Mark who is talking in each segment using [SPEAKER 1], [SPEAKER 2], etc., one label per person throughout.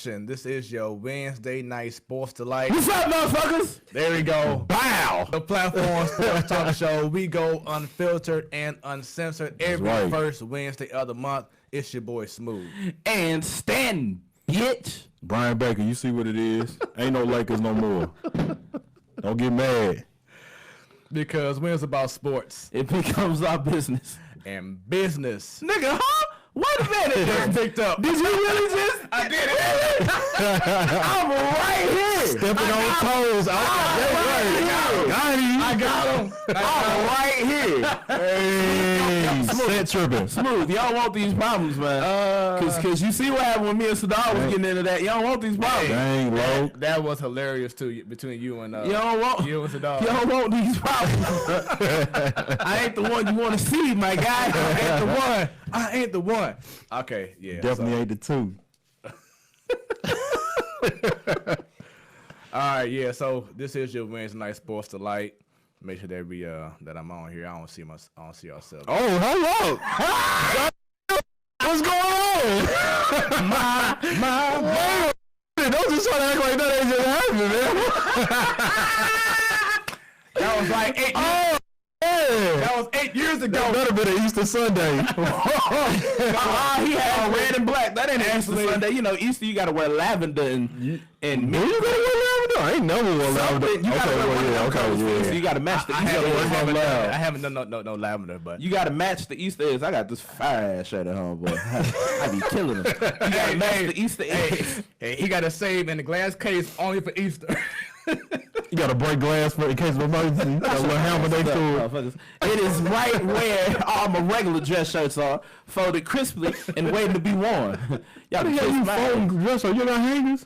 [SPEAKER 1] This is your Wednesday night sports delight.
[SPEAKER 2] What's up, motherfuckers?
[SPEAKER 1] There we go.
[SPEAKER 2] Bow.
[SPEAKER 1] The platform sports talk show. We go unfiltered and uncensored every first Wednesday of the month. It's your boy Smooth.
[SPEAKER 2] And Stan, bitch.
[SPEAKER 3] Brian Baker, you see what it is? Ain't no Lakers no more. Don't get mad.
[SPEAKER 1] Because when it's about sports,
[SPEAKER 2] it becomes our business.
[SPEAKER 1] And business.
[SPEAKER 2] Nigga, huh? Wait a minute.
[SPEAKER 1] Just picked up.
[SPEAKER 2] Did you really just?
[SPEAKER 1] I did it.
[SPEAKER 2] I'm right here.
[SPEAKER 3] Stepping on toes. I
[SPEAKER 1] got him.
[SPEAKER 2] I'm right here.
[SPEAKER 3] Hey, set tripping.
[SPEAKER 2] Smooth. Y'all want these problems, man. Cause you see what happened when me and Sadar was getting into that. Y'all want these problems.
[SPEAKER 3] Dang, low.
[SPEAKER 1] That was hilarious too between you and
[SPEAKER 2] y'all want
[SPEAKER 1] you and Sadar.
[SPEAKER 2] Y'all want these problems. I ain't the one you want to see, my guy.
[SPEAKER 1] I ain't the one. Okay, yeah.
[SPEAKER 3] Definitely ain't the two.
[SPEAKER 1] All right, yeah. So this is your Wednesday night sports delight. Make sure that we that I'm on here. I don't see ourselves.
[SPEAKER 3] Oh, hello. What's going on? my don't just try to act like that ain't just happening, man.
[SPEAKER 1] That was like 8 years. That was 8 years ago.
[SPEAKER 3] That better be the Easter Sunday.
[SPEAKER 2] He had red and black. That ain't Easter Sunday. You know, Easter you gotta wear lavender and
[SPEAKER 3] you gotta wear lavender? I ain't never wore lavender.
[SPEAKER 2] You gotta wear so you gotta match the Easter eggs.
[SPEAKER 1] I haven't done no lavender, but
[SPEAKER 2] you gotta match the Easter eggs. I got this fire ass shirt at home, boy. I be killing them. You gotta match the Easter eggs.
[SPEAKER 1] Hey, he got to save in the glass case only for Easter.
[SPEAKER 3] You gotta break glass in case of emergency. Got a little hammer they threw.
[SPEAKER 2] It is right where all my regular dress shirts are, folded crisply and waiting to be worn. Y'all
[SPEAKER 3] you folding dress shirts? You got hangers?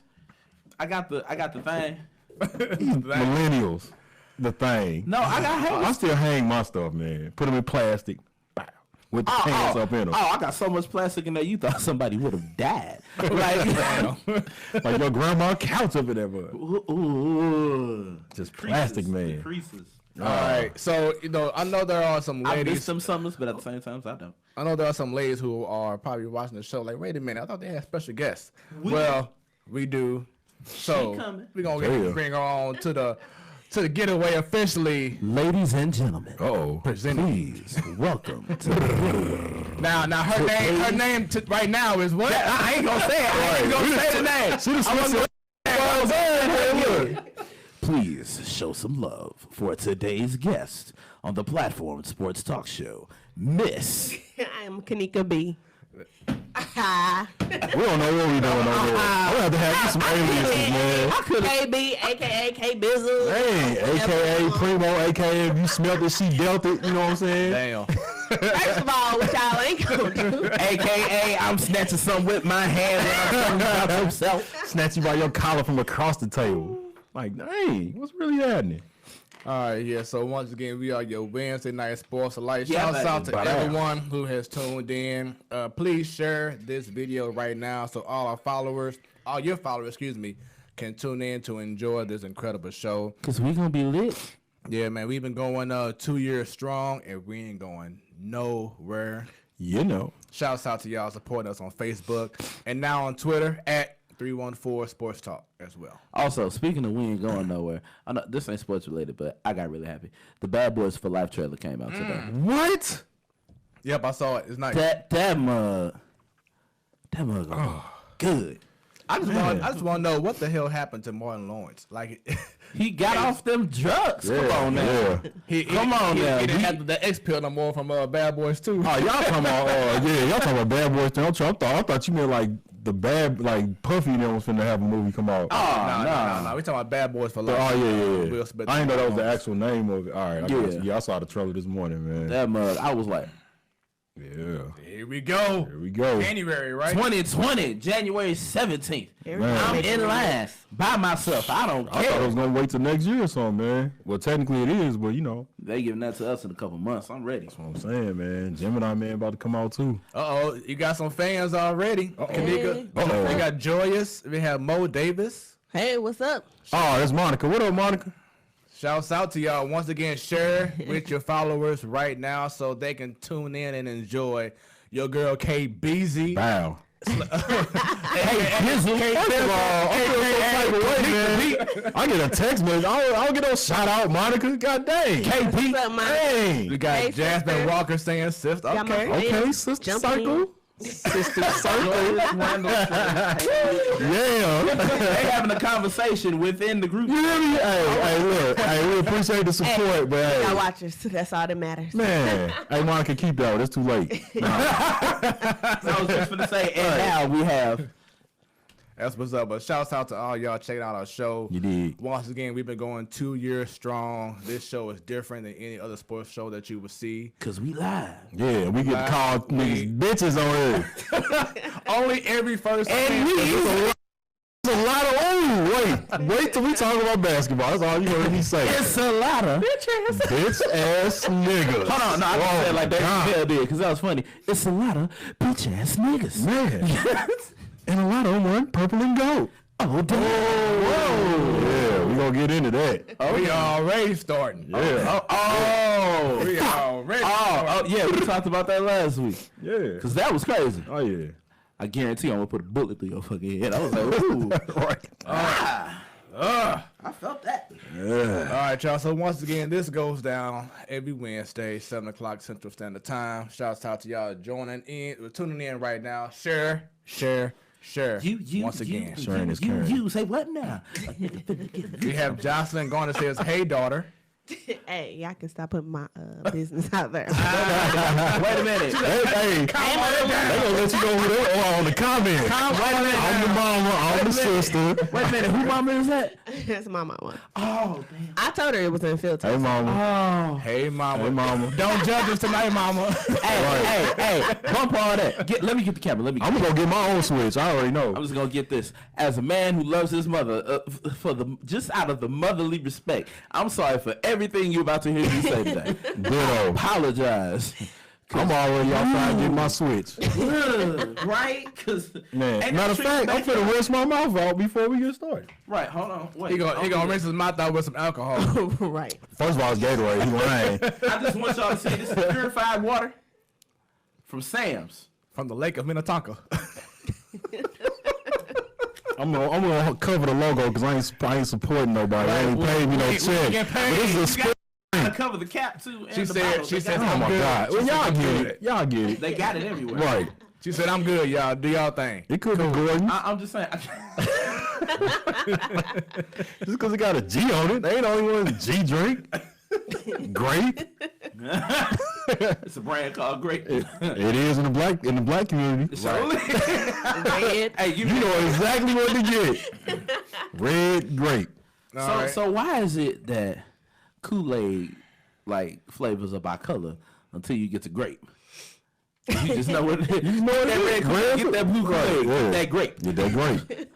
[SPEAKER 2] I got the thing.
[SPEAKER 3] Millennials, the thing.
[SPEAKER 2] No, I got hangers.
[SPEAKER 3] I still hang my stuff, man. Put them in plastic. With the pants up in them.
[SPEAKER 2] Oh, I got so much plastic in there, you thought somebody would have died.
[SPEAKER 3] Like your grandma couch up in there, bud.
[SPEAKER 2] Ooh.
[SPEAKER 3] Just plastic, man.
[SPEAKER 2] Creases.
[SPEAKER 1] All right, so I know there are some ladies.
[SPEAKER 2] I miss some summers, but at the same time, I don't.
[SPEAKER 1] I know there are some ladies who are probably watching the show like, wait a minute, I thought they had special guests. We do. So we're gonna bring her on to the getaway officially.
[SPEAKER 2] Ladies and gentlemen,
[SPEAKER 1] please
[SPEAKER 2] welcome to
[SPEAKER 1] now her name right now is what?
[SPEAKER 2] I ain't gonna say it. I ain't gonna say the name. Please show some love for today's guest on the platform Sports Talk Show, Miss.
[SPEAKER 4] I'm Kanika B.
[SPEAKER 3] We don't know what we doing over here. I'm gonna have to have you some aliases, man.
[SPEAKER 4] KB, aka K Bizzle.
[SPEAKER 3] Hey, aka Primo, aka if you smelled it, she dealt it. You know what I'm saying?
[SPEAKER 1] Damn.
[SPEAKER 4] First of all, what y'all ain't gonna do.
[SPEAKER 2] AKA I'm snatching something with my hand when I'm talking about himself.
[SPEAKER 3] Snatch you by your collar from across the table. Like, hey, what's really happening?
[SPEAKER 1] All right, yeah. So once again, we are your Wednesday night sports delight. Shout out to everyone who has tuned in. Please share this video right now so all your followers, can tune in to enjoy this incredible show.
[SPEAKER 2] Cause we gonna be lit.
[SPEAKER 1] Yeah, man. We've been going 2 years strong, and we ain't going nowhere.
[SPEAKER 3] You know.
[SPEAKER 1] Shouts out to y'all supporting us on Facebook and now on Twitter at 314 Sports Talk as well.
[SPEAKER 2] Also, speaking of we ain't going nowhere, I know this ain't sports related, but I got really happy. The Bad Boys for Life trailer came out today.
[SPEAKER 3] What?
[SPEAKER 1] Yep, I saw it. It's nice.
[SPEAKER 2] That mug good.
[SPEAKER 1] I just want to know what the hell happened to Martin Lawrence. Like
[SPEAKER 2] he got off them drugs.
[SPEAKER 3] Yeah,
[SPEAKER 2] come on now.
[SPEAKER 1] He didn't have the X pill no more from Bad Boys 2.
[SPEAKER 3] Oh, y'all talking about y'all talking about Bad Boys 2. I thought you meant like the bad, like Puffy that was finna have a movie come out.
[SPEAKER 1] No. We talking about Bad Boys for Life.
[SPEAKER 3] Oh yeah.
[SPEAKER 1] Will Smith.
[SPEAKER 3] I didn't know that was the actual name of it. All right, I saw the trailer this morning, man.
[SPEAKER 2] That mug, I was like,
[SPEAKER 3] yeah.
[SPEAKER 1] Here we go. January, right?
[SPEAKER 2] 2020, January 17th. I'm in line by myself. I don't care.
[SPEAKER 3] I thought I was gonna wait till next year or something, man. Well, technically it is, but you know.
[SPEAKER 2] They giving that to us in a couple months. I'm ready.
[SPEAKER 3] That's what I'm saying, man. Gemini Man about to come out too.
[SPEAKER 1] You got some fans already. Kanika. We got Joyous. We have Mo Davis.
[SPEAKER 4] Hey, what's up?
[SPEAKER 3] Oh, that's Monica. What up, Monica?
[SPEAKER 1] Shouts out to y'all. Once again, share with your followers right now so they can tune in and enjoy your girl K. Beezy.
[SPEAKER 3] Wow. Bizzle. First of all, I feel some type of way, man. I get a text message. I don't get no shout out, Monica. God dang. KP.
[SPEAKER 4] What's up, Monica?
[SPEAKER 3] Dang.
[SPEAKER 1] We got
[SPEAKER 4] Hey,
[SPEAKER 1] Jasmine
[SPEAKER 4] sister.
[SPEAKER 1] Walker saying sister.
[SPEAKER 4] Got my
[SPEAKER 1] Okay.
[SPEAKER 4] friend.
[SPEAKER 3] Okay, sister
[SPEAKER 4] Jumping
[SPEAKER 3] circle.
[SPEAKER 4] in.
[SPEAKER 3] Sister circle. Yeah.
[SPEAKER 5] They having a conversation within the group.
[SPEAKER 3] You hear me? Hey, look. Hey, we appreciate the support, but
[SPEAKER 4] Y'all
[SPEAKER 3] hey.
[SPEAKER 4] watchers. That's all that matters.
[SPEAKER 3] Man. Hey, Monica, keep that. It's too late.
[SPEAKER 5] So I was just gonna say, and now we have.
[SPEAKER 1] That's what's up. But shouts out to all y'all checking out our show.
[SPEAKER 3] You did.
[SPEAKER 1] Once again, we've been going 2 years strong. This show is different than any other sports show that you would see.
[SPEAKER 5] Cause we live.
[SPEAKER 3] Yeah, we get to call niggas bitches on here.
[SPEAKER 1] Only every first
[SPEAKER 3] And it's a lot of wait till we talk about basketball. That's all you heard me say.
[SPEAKER 5] It's a lot of.
[SPEAKER 3] Bitch ass niggas.
[SPEAKER 5] Hold on, no, I can say it like
[SPEAKER 3] God.
[SPEAKER 5] Dave Chappelle did, cause that was funny. It's a lot of bitch ass niggas.
[SPEAKER 3] Man. And a lot of them weren't purple and gold.
[SPEAKER 5] Oh, damn.
[SPEAKER 3] Whoa. Yeah, we gonna get into that.
[SPEAKER 1] we already starting.
[SPEAKER 3] Yeah.
[SPEAKER 1] We already starting.
[SPEAKER 5] Oh, yeah, we talked about that last week.
[SPEAKER 3] Yeah.
[SPEAKER 5] Cause that was crazy.
[SPEAKER 3] Oh yeah.
[SPEAKER 5] I guarantee I'm gonna put a bullet through your fucking head. I was like, ooh.
[SPEAKER 3] Right.
[SPEAKER 5] I felt that.
[SPEAKER 3] Yeah.
[SPEAKER 1] All right, y'all. So once again, this goes down every Wednesday, 7 o'clock Central Standard Time. Shouts out to y'all tuning in right now. Share. Once again.
[SPEAKER 3] Sharing is caring.
[SPEAKER 5] You say what now?
[SPEAKER 1] We have Jocelyn going to say, "Hey, daughter."
[SPEAKER 4] Hey, y'all can stop putting my business out there.
[SPEAKER 5] Wait a minute.
[SPEAKER 3] Hey, they gonna let you know who they are on the comments. I'm the mama, I'm the sister.
[SPEAKER 5] Wait a minute. Who mama is that?
[SPEAKER 4] That's my mama.
[SPEAKER 5] Oh, damn.
[SPEAKER 4] I told her it was in filter.
[SPEAKER 3] Hey mama.
[SPEAKER 5] Oh.
[SPEAKER 1] Hey, mama.
[SPEAKER 3] Hey mama.
[SPEAKER 1] Don't judge us tonight, mama.
[SPEAKER 5] Hey, bump all that. Let me get the camera.
[SPEAKER 3] I'm gonna go get my own switch. I already know.
[SPEAKER 5] I'm just gonna get this. As a man who loves his mother, just out of the motherly respect, I'm sorry for everything you're about to hear me say today.
[SPEAKER 3] Ditto.
[SPEAKER 5] Apologize.
[SPEAKER 3] I'm already outside getting my switch.
[SPEAKER 5] Right? Cause
[SPEAKER 3] Man, matter of fact, I'm finna rinse my mouth out before we get started.
[SPEAKER 5] right. Hold on. Wait.
[SPEAKER 1] He gonna rinse his mouth out with some alcohol.
[SPEAKER 4] Right.
[SPEAKER 3] First of all, it's Gatorade. He lying.
[SPEAKER 5] I just want y'all to see this is purified water from Sam's.
[SPEAKER 1] From the Lake of Minnetonka.
[SPEAKER 3] I'm gonna cover the logo because I ain't supporting nobody. I ain't paid me no
[SPEAKER 1] we
[SPEAKER 3] check.
[SPEAKER 1] get paid.
[SPEAKER 3] But this is a
[SPEAKER 5] To cover the cap too. And
[SPEAKER 1] She
[SPEAKER 5] the
[SPEAKER 1] said-
[SPEAKER 5] bottle.
[SPEAKER 1] she
[SPEAKER 5] They
[SPEAKER 1] said,
[SPEAKER 5] got
[SPEAKER 3] Oh
[SPEAKER 5] it.
[SPEAKER 3] my
[SPEAKER 1] good.
[SPEAKER 3] God. Well,
[SPEAKER 1] She said
[SPEAKER 3] y'all
[SPEAKER 1] I'm
[SPEAKER 3] get
[SPEAKER 1] good.
[SPEAKER 3] it. Y'all get it.
[SPEAKER 5] They got it everywhere.
[SPEAKER 3] Right.
[SPEAKER 1] She said, "I'm good, y'all. Do y'all thing."
[SPEAKER 3] It could be Gordon.
[SPEAKER 5] I'm just saying.
[SPEAKER 3] Just because it got a G on it, they ain't only one G drink. Grape.
[SPEAKER 5] It's a brand called Grape.
[SPEAKER 3] It is in the black community.
[SPEAKER 4] Red.
[SPEAKER 5] Hey,
[SPEAKER 3] You know exactly what to get. Red grape.
[SPEAKER 1] All right.
[SPEAKER 5] So why is it that Kool-Aid like flavors are by color until you get to grape? You just know what it is. You know what that red Kool-Aid, get that blue Kool-Aid,
[SPEAKER 3] Yeah.
[SPEAKER 5] get that grape.
[SPEAKER 3] Get that grape.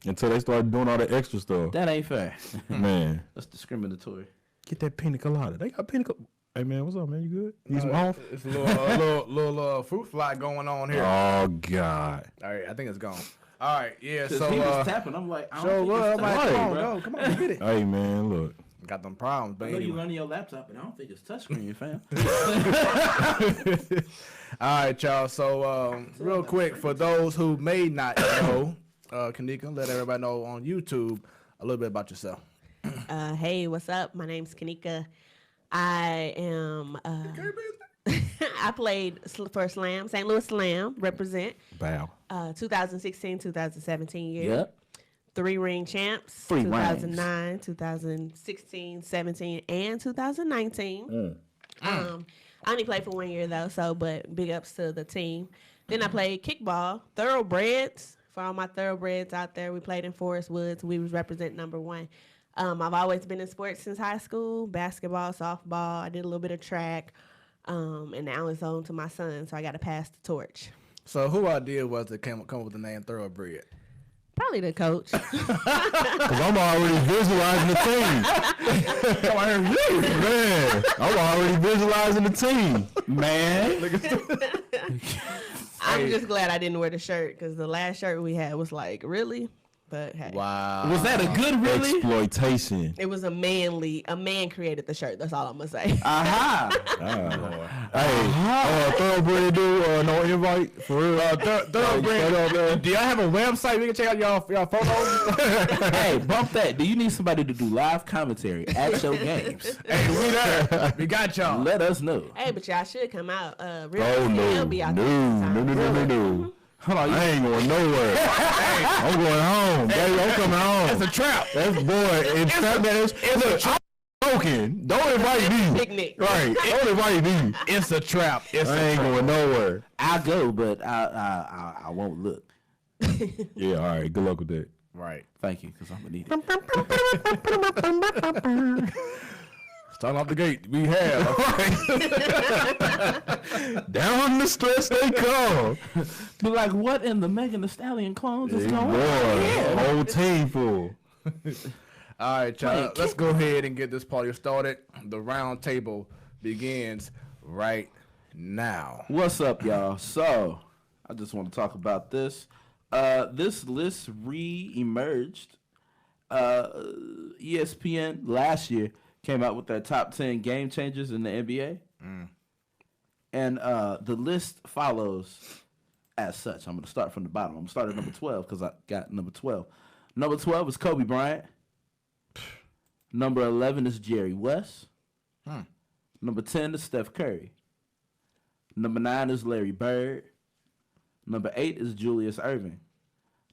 [SPEAKER 3] Until they start doing all the extra stuff.
[SPEAKER 5] That ain't fair.
[SPEAKER 3] Man.
[SPEAKER 5] That's discriminatory.
[SPEAKER 3] Get that pina colada. They got pina colada. Hey man, what's up, man? You good? Need some off?
[SPEAKER 1] It's a little fruit fly going on here.
[SPEAKER 3] Oh God.
[SPEAKER 1] All right, I think it's gone. All right, yeah.
[SPEAKER 5] Cause
[SPEAKER 1] So
[SPEAKER 5] he was tapping. I'm like, I
[SPEAKER 1] so
[SPEAKER 5] don't think
[SPEAKER 1] what?
[SPEAKER 5] it's
[SPEAKER 1] I'm like,
[SPEAKER 5] touchscreen,
[SPEAKER 1] come on,
[SPEAKER 5] bro.
[SPEAKER 1] go, come on, get it.
[SPEAKER 3] Hey man, look.
[SPEAKER 1] Got them problems, but
[SPEAKER 5] I know you
[SPEAKER 1] anyway.
[SPEAKER 5] running your laptop, and I don't think it's touchscreen, fam.
[SPEAKER 1] All right, y'all. So real quick, for those who may not know, Kanika, let everybody know on YouTube a little bit about yourself.
[SPEAKER 4] Hey, what's up? My name's Kanika. I am. I played for Slam, St. Louis Slam, represent.
[SPEAKER 3] Bow.
[SPEAKER 4] 2016, 2017 year.
[SPEAKER 5] Yep.
[SPEAKER 4] 3-ring champs.
[SPEAKER 5] 3 rings.
[SPEAKER 4] 2009, 2016, 17, and 2019. I only played for 1 year though, but big ups to the team. Then I played kickball, thoroughbreds. For all my thoroughbreds out there, we played in Forest Woods. We was represent number 1. I've always been in sports since high school, basketball, softball. I did a little bit of track, and now it's on to my son, so I got to pass the torch.
[SPEAKER 1] So who idea was to come up with the name Thoroughbred?
[SPEAKER 4] Probably the coach.
[SPEAKER 3] Cause I'm already visualizing the team. Man, I'm already visualizing the team.
[SPEAKER 5] Man.
[SPEAKER 4] I'm just glad I didn't wear the shirt because the last shirt we had was like, really? But hey.
[SPEAKER 1] Wow.
[SPEAKER 5] Was that a good really?
[SPEAKER 3] Exploitation.
[SPEAKER 4] It was a man created the shirt. That's all I'm gonna say.
[SPEAKER 5] Aha.
[SPEAKER 3] Hey, Thoroughbred do no invite for real.
[SPEAKER 1] Thoroughbred. Do y'all have a website we can check out y'all photos?
[SPEAKER 5] Hey, bump that. Do you need somebody to do live commentary at your games?
[SPEAKER 1] Hey, we there. We got y'all.
[SPEAKER 5] Let us know.
[SPEAKER 4] Hey, but y'all should come out. Real
[SPEAKER 3] Oh
[SPEAKER 4] he'll be out there sometime.
[SPEAKER 3] no.
[SPEAKER 5] Hold on.
[SPEAKER 3] I ain't going nowhere. I'm going home, baby. I'm coming home.
[SPEAKER 1] It's a trap.
[SPEAKER 3] That's boy. In fact, look, I'm joking. Don't invite me.
[SPEAKER 4] Picnic.
[SPEAKER 3] Right. Don't invite me.
[SPEAKER 1] It's a trap. It's
[SPEAKER 3] I
[SPEAKER 1] a
[SPEAKER 3] ain't
[SPEAKER 1] trap.
[SPEAKER 3] going nowhere.
[SPEAKER 5] I'll go, but I won't look.
[SPEAKER 3] Yeah. All right. Good luck with that.
[SPEAKER 1] Right.
[SPEAKER 5] Thank you, because I'm gonna need it.
[SPEAKER 1] Starting off the gate, we have.
[SPEAKER 3] Down the stretch they come.
[SPEAKER 5] Be like, what in the Megan Thee Stallion clones is going on?
[SPEAKER 3] Boy, whole team full.
[SPEAKER 1] All right, y'all. Let's go ahead and get this party started. The round table begins right now.
[SPEAKER 5] What's up, y'all? So, I just want to talk about this. This list re-emerged. ESPN last year came out with their top 10 game changers in the NBA. And the list follows as such. I'm going to start from the bottom. I'm going to start at number 12 because I got number 12. Number 12 is Kobe Bryant. Number 11 is Jerry West. Number 10 is Steph Curry. Number 9 is Larry Bird. Number 8 is Julius Erving.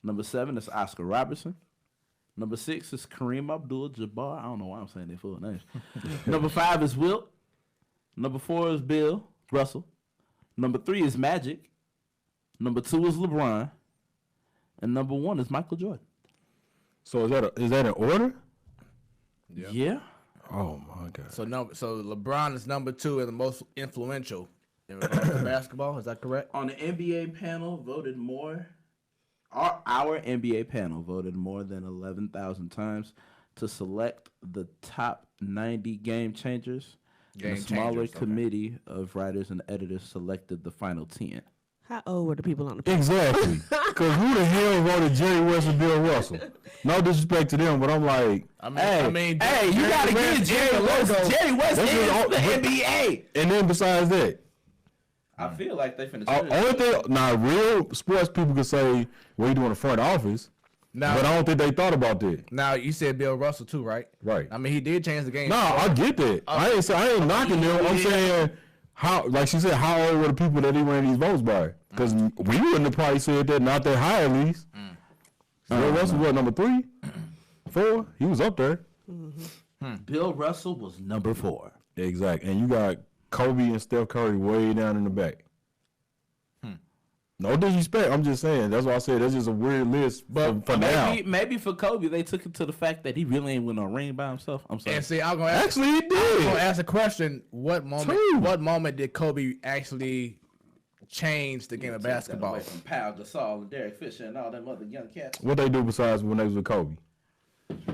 [SPEAKER 5] Number 7 is Oscar Robertson. Number 6 is Kareem Abdul-Jabbar. I don't know why I'm saying their full names. Number 5 is Wilt. Number 4 is Bill Russell. Number 3 is Magic. Number 2 is LeBron. And number 1 is Michael Jordan.
[SPEAKER 3] So is that in order?
[SPEAKER 5] Yeah.
[SPEAKER 3] Oh my God.
[SPEAKER 1] So LeBron is number 2 and the most influential in regards to basketball. Is that correct?
[SPEAKER 5] On the NBA panel, voted more. Our NBA panel voted more than 11,000 times to select the top 90 game changers. And a smaller committee of writers and editors selected the final 10.
[SPEAKER 4] How old were the people on the panel?
[SPEAKER 3] Exactly. Because who the hell voted Jerry West and Bill Russell? No disrespect to them, but I'm like,
[SPEAKER 5] Hey, you gotta get Jerry West. Jerry West is the NBA.
[SPEAKER 3] And then besides that,
[SPEAKER 5] I feel like they finna.
[SPEAKER 3] Only thing, now real sports people could say, "What you doing in the front office?"
[SPEAKER 1] Now,
[SPEAKER 3] but I don't think they thought about that.
[SPEAKER 1] Now you said Bill Russell too, right?
[SPEAKER 3] Right.
[SPEAKER 1] I mean, he did change the game.
[SPEAKER 3] No, I get that. I ain't knocking them. I'm saying how, like she said, how old were the people that he ran these votes by? Because we wouldn't have probably said that, not that high at least. Bill Russell was number 3, 4. He was up there.
[SPEAKER 5] Bill Russell was number 4.
[SPEAKER 3] Exactly, and you got Kobe and Steph Curry way down in the back. No disrespect, I'm just saying. That's why I said that's just a weird list. But for now,
[SPEAKER 5] maybe for Kobe, they took it to the fact that he really ain't win no ring by himself. I'm sorry.
[SPEAKER 1] And see, I'm gonna ask,
[SPEAKER 3] actually he did.
[SPEAKER 1] I'm gonna ask a question. What moment did Kobe actually change the game of basketball?
[SPEAKER 5] Away from Pau Gasol and Derek Fisher and all them other young cats.
[SPEAKER 3] What they do besides when they was with Kobe?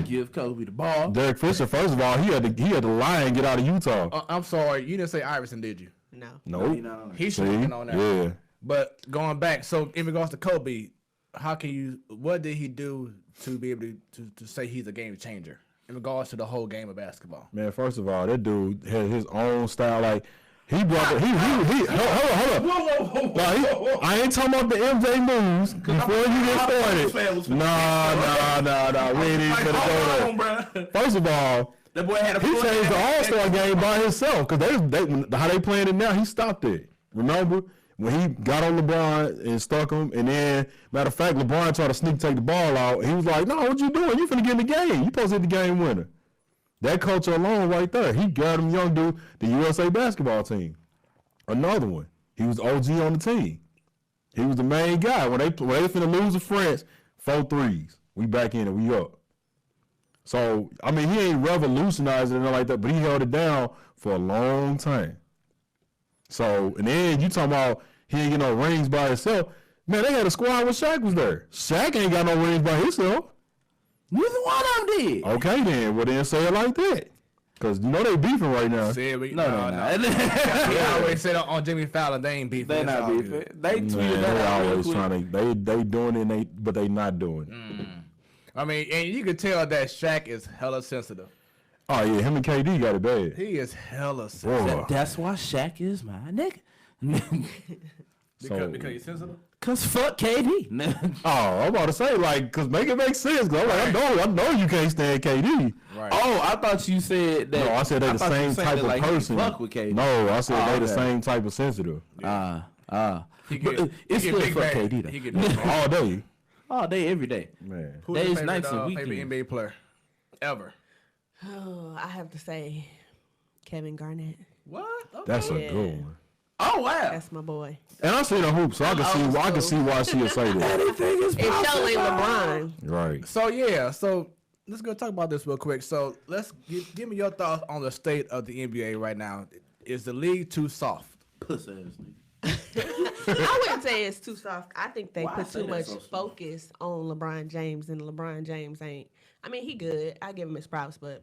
[SPEAKER 5] Give Kobe the ball.
[SPEAKER 3] Derek Fisher, first of all, he had to lie and get out of Utah.
[SPEAKER 1] I'm sorry, you didn't say Iverson, did you?
[SPEAKER 4] No.
[SPEAKER 3] Nope.
[SPEAKER 5] No.
[SPEAKER 1] He should have been on that.
[SPEAKER 3] Yeah.
[SPEAKER 1] But going back, so in regards to Kobe, what did he do to be able to say he's a game changer in regards to the whole game of basketball?
[SPEAKER 3] Man, first of all, that dude had his own style. Like he brought the, hold up. I ain't talking about the MJ moves before you get started. Nah. We ain't even gonna go there. First of all,
[SPEAKER 5] that boy had
[SPEAKER 3] he changed the All-Star game by himself because how they playing it now. He stopped it. Remember? When he got on LeBron and stuck him, and then, matter of fact, LeBron tried to take the ball out. He was like, no, what you doing? You finna get in the game. You supposed to hit the game winner. That culture alone right there, he got him young dude, the USA basketball team. Another one. He was OG on the team. He was the main guy. When they finna lose to France, 4 threes. We back in it. We up. So, I mean, he ain't revolutionized it and like that, but he held it down for a long time. So, and then you talking about he ain't get no rings by himself. Man, they had a squad where Shaq was there. Shaq ain't got no rings by himself.
[SPEAKER 5] Neither one of them did.
[SPEAKER 3] Okay, then. Well, then say it like that. Because you know they beefing right now.
[SPEAKER 1] No.
[SPEAKER 5] They
[SPEAKER 1] always said on Jimmy Fallon, they ain't beefing.
[SPEAKER 5] They not beefing. They tweeted
[SPEAKER 3] Man,
[SPEAKER 5] that
[SPEAKER 3] they
[SPEAKER 5] out
[SPEAKER 3] always trying to, they doing it, but they not doing it.
[SPEAKER 1] I mean, and you can tell that Shaq is hella sensitive.
[SPEAKER 3] Oh yeah, him and KD got it bad.
[SPEAKER 1] He is hella sensitive.
[SPEAKER 3] Boy.
[SPEAKER 5] That's why Shaq is my nigga.
[SPEAKER 1] Because he's sensitive?
[SPEAKER 5] Cause fuck KD.
[SPEAKER 3] Oh, I'm about to say like, cause make it make sense. Cause I'm like, I know you can't stand KD.
[SPEAKER 1] Right.
[SPEAKER 5] Oh, I thought you said that.
[SPEAKER 3] No, I said they the
[SPEAKER 5] thought you
[SPEAKER 3] same
[SPEAKER 5] said
[SPEAKER 3] type
[SPEAKER 5] that,
[SPEAKER 3] of
[SPEAKER 5] like, he
[SPEAKER 3] person.
[SPEAKER 5] fuck with KD.
[SPEAKER 3] No, I said they the
[SPEAKER 5] okay.
[SPEAKER 3] same type of sensitive.
[SPEAKER 1] He
[SPEAKER 5] But,
[SPEAKER 1] get,
[SPEAKER 5] it's
[SPEAKER 1] he
[SPEAKER 5] still
[SPEAKER 1] get
[SPEAKER 5] fuck
[SPEAKER 1] big
[SPEAKER 5] KD
[SPEAKER 1] bag.
[SPEAKER 5] though.
[SPEAKER 1] He get big bag.
[SPEAKER 3] All day,
[SPEAKER 5] All day, every day.
[SPEAKER 3] man.
[SPEAKER 1] Who's
[SPEAKER 5] Days,
[SPEAKER 1] your favorite,
[SPEAKER 5] nights, and
[SPEAKER 1] favorite
[SPEAKER 5] weekends.
[SPEAKER 1] NBA player ever?
[SPEAKER 4] Oh, I have to say, Kevin Garnett.
[SPEAKER 1] What? Okay.
[SPEAKER 3] That's a
[SPEAKER 4] Yeah.
[SPEAKER 3] good one.
[SPEAKER 5] Oh wow.
[SPEAKER 4] That's my boy.
[SPEAKER 3] And I seen a hoop, so I can see why she'll say that.
[SPEAKER 5] Anything is
[SPEAKER 4] It showed ain't LeBron.
[SPEAKER 3] Right.
[SPEAKER 1] So yeah, so let's go talk about this real quick. So let's give me your thoughts on the state of the NBA right now. Is the league too soft?
[SPEAKER 5] Pussy ass nigga.
[SPEAKER 4] I wouldn't say it's too soft. I think they
[SPEAKER 5] Why
[SPEAKER 4] put
[SPEAKER 5] say
[SPEAKER 4] too
[SPEAKER 5] that
[SPEAKER 4] much
[SPEAKER 5] so soft?
[SPEAKER 4] focus on LeBron James, and LeBron James ain't. I mean, he good. I give him his props, but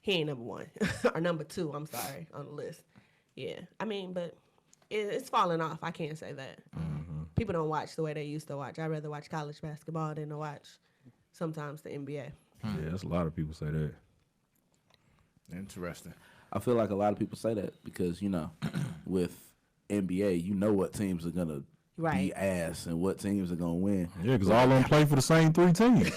[SPEAKER 4] he ain't number one or number two. I'm sorry on the list. Yeah, I mean, but it's falling off. I can't say that. People don't watch the way they used to watch. I'd rather watch college basketball than to watch sometimes the NBA.
[SPEAKER 3] Yeah, that's a lot of people say that.
[SPEAKER 1] Interesting.
[SPEAKER 5] I feel like a lot of people say that because, you know, with NBA, you know what teams are going to be
[SPEAKER 4] Right.
[SPEAKER 5] ass and what teams are going to win.
[SPEAKER 3] Yeah, because all of them play for the same 3 teams.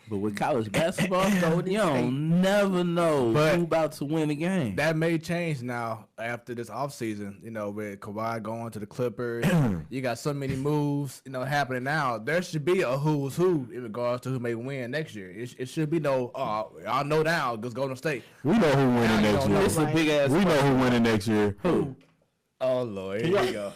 [SPEAKER 5] But with college basketball, you don't never know
[SPEAKER 1] But
[SPEAKER 5] who about to win a game.
[SPEAKER 1] That may change now after this offseason, you know, with Kawhi going to the Clippers. You got so many moves, you know, happening now. There should be a who's who in regards to who may win next year. It should be no, I know now, because Golden State.
[SPEAKER 3] We know who winning
[SPEAKER 1] you
[SPEAKER 3] next
[SPEAKER 1] don't know.
[SPEAKER 3] year.
[SPEAKER 5] It's a big ass.
[SPEAKER 3] We know who winning next year.
[SPEAKER 5] Who?
[SPEAKER 1] Oh, Lord, here we go.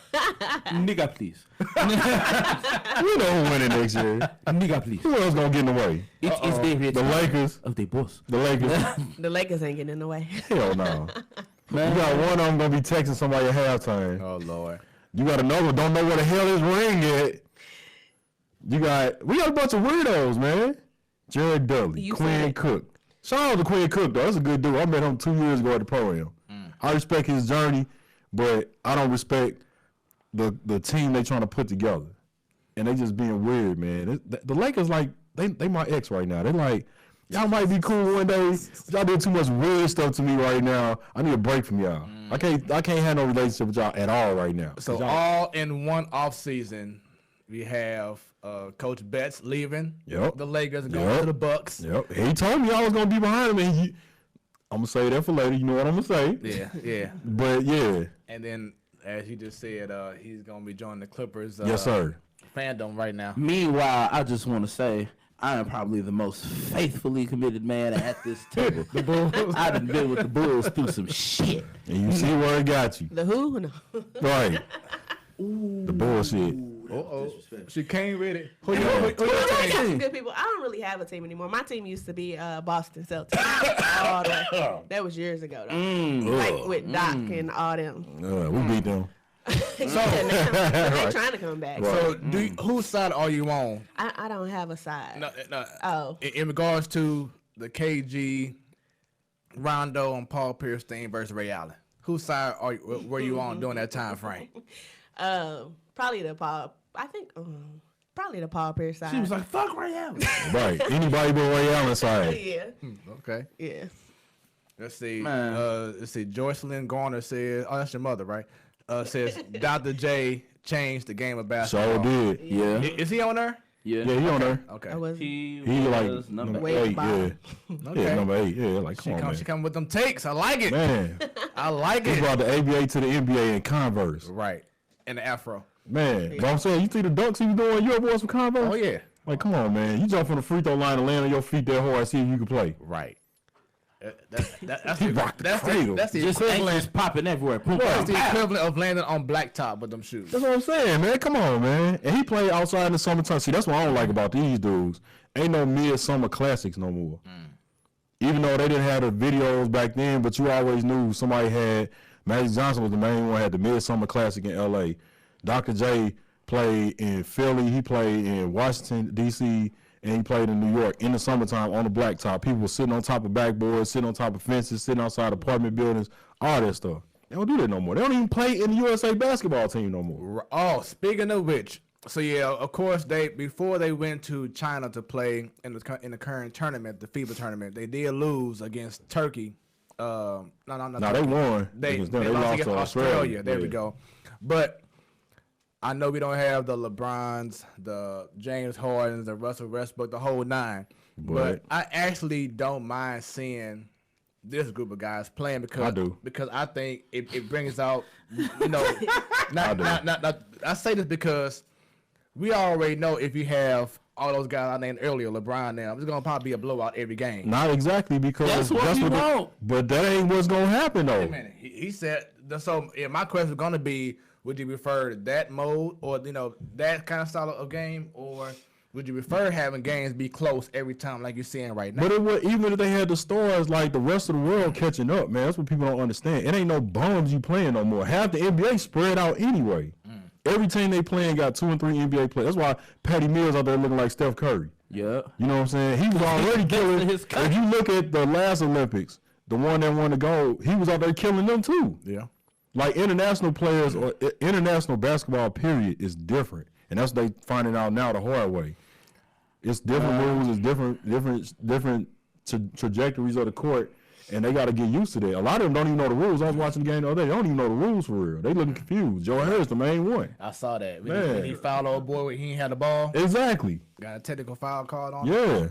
[SPEAKER 5] Nigga, please.
[SPEAKER 3] We know who winning next year.
[SPEAKER 5] Nigga, please.
[SPEAKER 3] Who else gonna get in the way?
[SPEAKER 5] It's the
[SPEAKER 3] The Lakers.
[SPEAKER 5] of the boss.
[SPEAKER 3] The Lakers.
[SPEAKER 4] The Lakers ain't getting in the way.
[SPEAKER 3] Hell no.
[SPEAKER 5] Man.
[SPEAKER 3] You got one of them gonna be texting somebody at halftime.
[SPEAKER 1] Oh, Lord.
[SPEAKER 3] You got another one, don't know where the hell his ring yet. We got a bunch of weirdos, man. Jared Dudley,
[SPEAKER 4] You said
[SPEAKER 3] Quinn
[SPEAKER 4] it.
[SPEAKER 3] Cook. Shout out to Quinn Cook though. That's a good dude. I met him 2 years ago at the Pro-Am. I respect his journey, but I don't respect the team they trying to put together. And they just being weird, man. The Lakers, like, they my ex right now. They like, y'all might be cool one day, but y'all doing too much weird stuff to me right now. I need a break from y'all. I can't have no relationship with y'all at all right now.
[SPEAKER 1] So all in one offseason, we have Coach Betts leaving
[SPEAKER 3] Yep.
[SPEAKER 1] the Lakers and going to the Bucks.
[SPEAKER 3] Yep. He told me I was gonna be behind him, and I'm gonna say that for later. You know what I'm gonna say?
[SPEAKER 1] Yeah, yeah.
[SPEAKER 3] But yeah,
[SPEAKER 1] And then, as you just said, he's going to be joining the Clippers
[SPEAKER 3] yes, sir.
[SPEAKER 1] fandom right now.
[SPEAKER 5] Meanwhile, I just want to say I am probably the most faithfully committed man at this table. The Bulls. I done been with the Bulls through some shit.
[SPEAKER 3] And you see where it got you,
[SPEAKER 4] The who? No.
[SPEAKER 3] right? The bullshit.
[SPEAKER 1] Uh-oh. She came with it. Who your team?
[SPEAKER 4] Good people. I don't really have a team anymore. My team used to be Boston Celtics. All the way. That was years ago, though. Like with Doc and all them.
[SPEAKER 3] We beat them.
[SPEAKER 4] They're trying to come back.
[SPEAKER 1] So, whose side are you on?
[SPEAKER 4] I don't have a side.
[SPEAKER 1] No.
[SPEAKER 4] Oh.
[SPEAKER 1] In regards to the KG, Rondo, and Paul Pierce thing versus Ray Allen, whose side were you on during that time frame?
[SPEAKER 4] Probably the Paul. I think probably the Paul Pierce side.
[SPEAKER 5] She was like, fuck Ray Allen.
[SPEAKER 3] Right. Anybody but Ray Allen side.
[SPEAKER 4] yeah,
[SPEAKER 1] Okay.
[SPEAKER 4] yeah.
[SPEAKER 1] Let's see.
[SPEAKER 5] Man.
[SPEAKER 1] Let's see. Joycelyn Garner says, "Oh, that's your mother, right?" Says Dr. J changed the game of basketball.
[SPEAKER 3] So did.
[SPEAKER 5] Yeah.
[SPEAKER 1] Is he on there?
[SPEAKER 5] Yeah.
[SPEAKER 3] Yeah, he on there.
[SPEAKER 1] Okay.
[SPEAKER 4] I was
[SPEAKER 5] He
[SPEAKER 3] He like
[SPEAKER 5] was number
[SPEAKER 3] number
[SPEAKER 4] Way
[SPEAKER 3] 8. Yeah.
[SPEAKER 4] bottom.
[SPEAKER 1] Okay.
[SPEAKER 3] Yeah, number 8. Yeah, like
[SPEAKER 1] She
[SPEAKER 3] come on,
[SPEAKER 1] come,
[SPEAKER 3] man.
[SPEAKER 1] she come with them takes. I like it.
[SPEAKER 3] Man,
[SPEAKER 1] I like
[SPEAKER 3] he
[SPEAKER 1] it.
[SPEAKER 3] brought the ABA to the NBA in Converse.
[SPEAKER 1] Right. And the afro.
[SPEAKER 3] Man, but I'm saying, you see the dunks he was doing, your boys from Converse?
[SPEAKER 1] Oh yeah.
[SPEAKER 3] Like, come on, man. You jump from the free throw line and land on your feet that hard, see if you can play.
[SPEAKER 1] Right. That's
[SPEAKER 3] He
[SPEAKER 1] the
[SPEAKER 3] rocked the cradle.
[SPEAKER 1] that's the
[SPEAKER 5] just
[SPEAKER 1] equivalent.
[SPEAKER 5] ankles popping everywhere. Boom,
[SPEAKER 1] That's the
[SPEAKER 5] pow.
[SPEAKER 1] equivalent of landing on blacktop with them shoes.
[SPEAKER 3] That's what I'm saying, man. Come on, man. And he played outside in the summertime. See, that's what I don't like about these dudes. Ain't no midsummer classics no more. Even though they didn't have the videos back then, but you always knew somebody had. Magic Johnson was the main one, had the midsummer classic in L.A. Dr. J played in Philly. He played in Washington, D.C., and he played in New York in the summertime on the blacktop. People were sitting on top of backboards, sitting on top of fences, sitting outside apartment buildings, all that stuff. They don't do that no more. They don't even play in the USA basketball team no more.
[SPEAKER 1] Oh, speaking of which, So yeah, of course before they went to China to play in the current tournament, the FIBA tournament, they did lose against Turkey. No,
[SPEAKER 3] they won.
[SPEAKER 1] They lost against Australia. There we go. But I know we don't have the LeBrons, the James Hardens, the Russell Westbrook, the whole nine. But I actually don't mind seeing this group of guys playing because I think it brings out, I say this because we already know if you have all those guys I named earlier, LeBron now, it's going to probably be a blowout every game.
[SPEAKER 3] Not exactly, because that's what you want. But that ain't what's going to happen, though.
[SPEAKER 1] Wait a minute. He said, so my question is going to be, would you prefer that mode or, that kind of style of game, or would you prefer having games be close every time like you're seeing right now?
[SPEAKER 3] But even if they had the stars, like the rest of the world catching up, man, that's what people don't understand. It ain't no bums you playing no more. Half the NBA spread out anyway. Every team they playing got 2 and 3 NBA players. That's why Patty Mills out there looking like Steph Curry.
[SPEAKER 5] Yeah.
[SPEAKER 3] You know what I'm saying? He was already killing. If you look at the last Olympics, the one that won the gold, he was out there killing them too.
[SPEAKER 1] Yeah.
[SPEAKER 3] Like international players or international basketball period is different. And that's what they finding out now the hard way. It's different rules, it's different trajectories of the court. And they got to get used to that. A lot of them don't even know the rules. I was watching the game the other day. They don't even know the rules for real. They looking confused. Joe Harris, the main one.
[SPEAKER 1] I saw that. When he fouled old boy when he ain't had the ball.
[SPEAKER 3] Exactly.
[SPEAKER 1] Got a technical foul called on.
[SPEAKER 3] Yeah.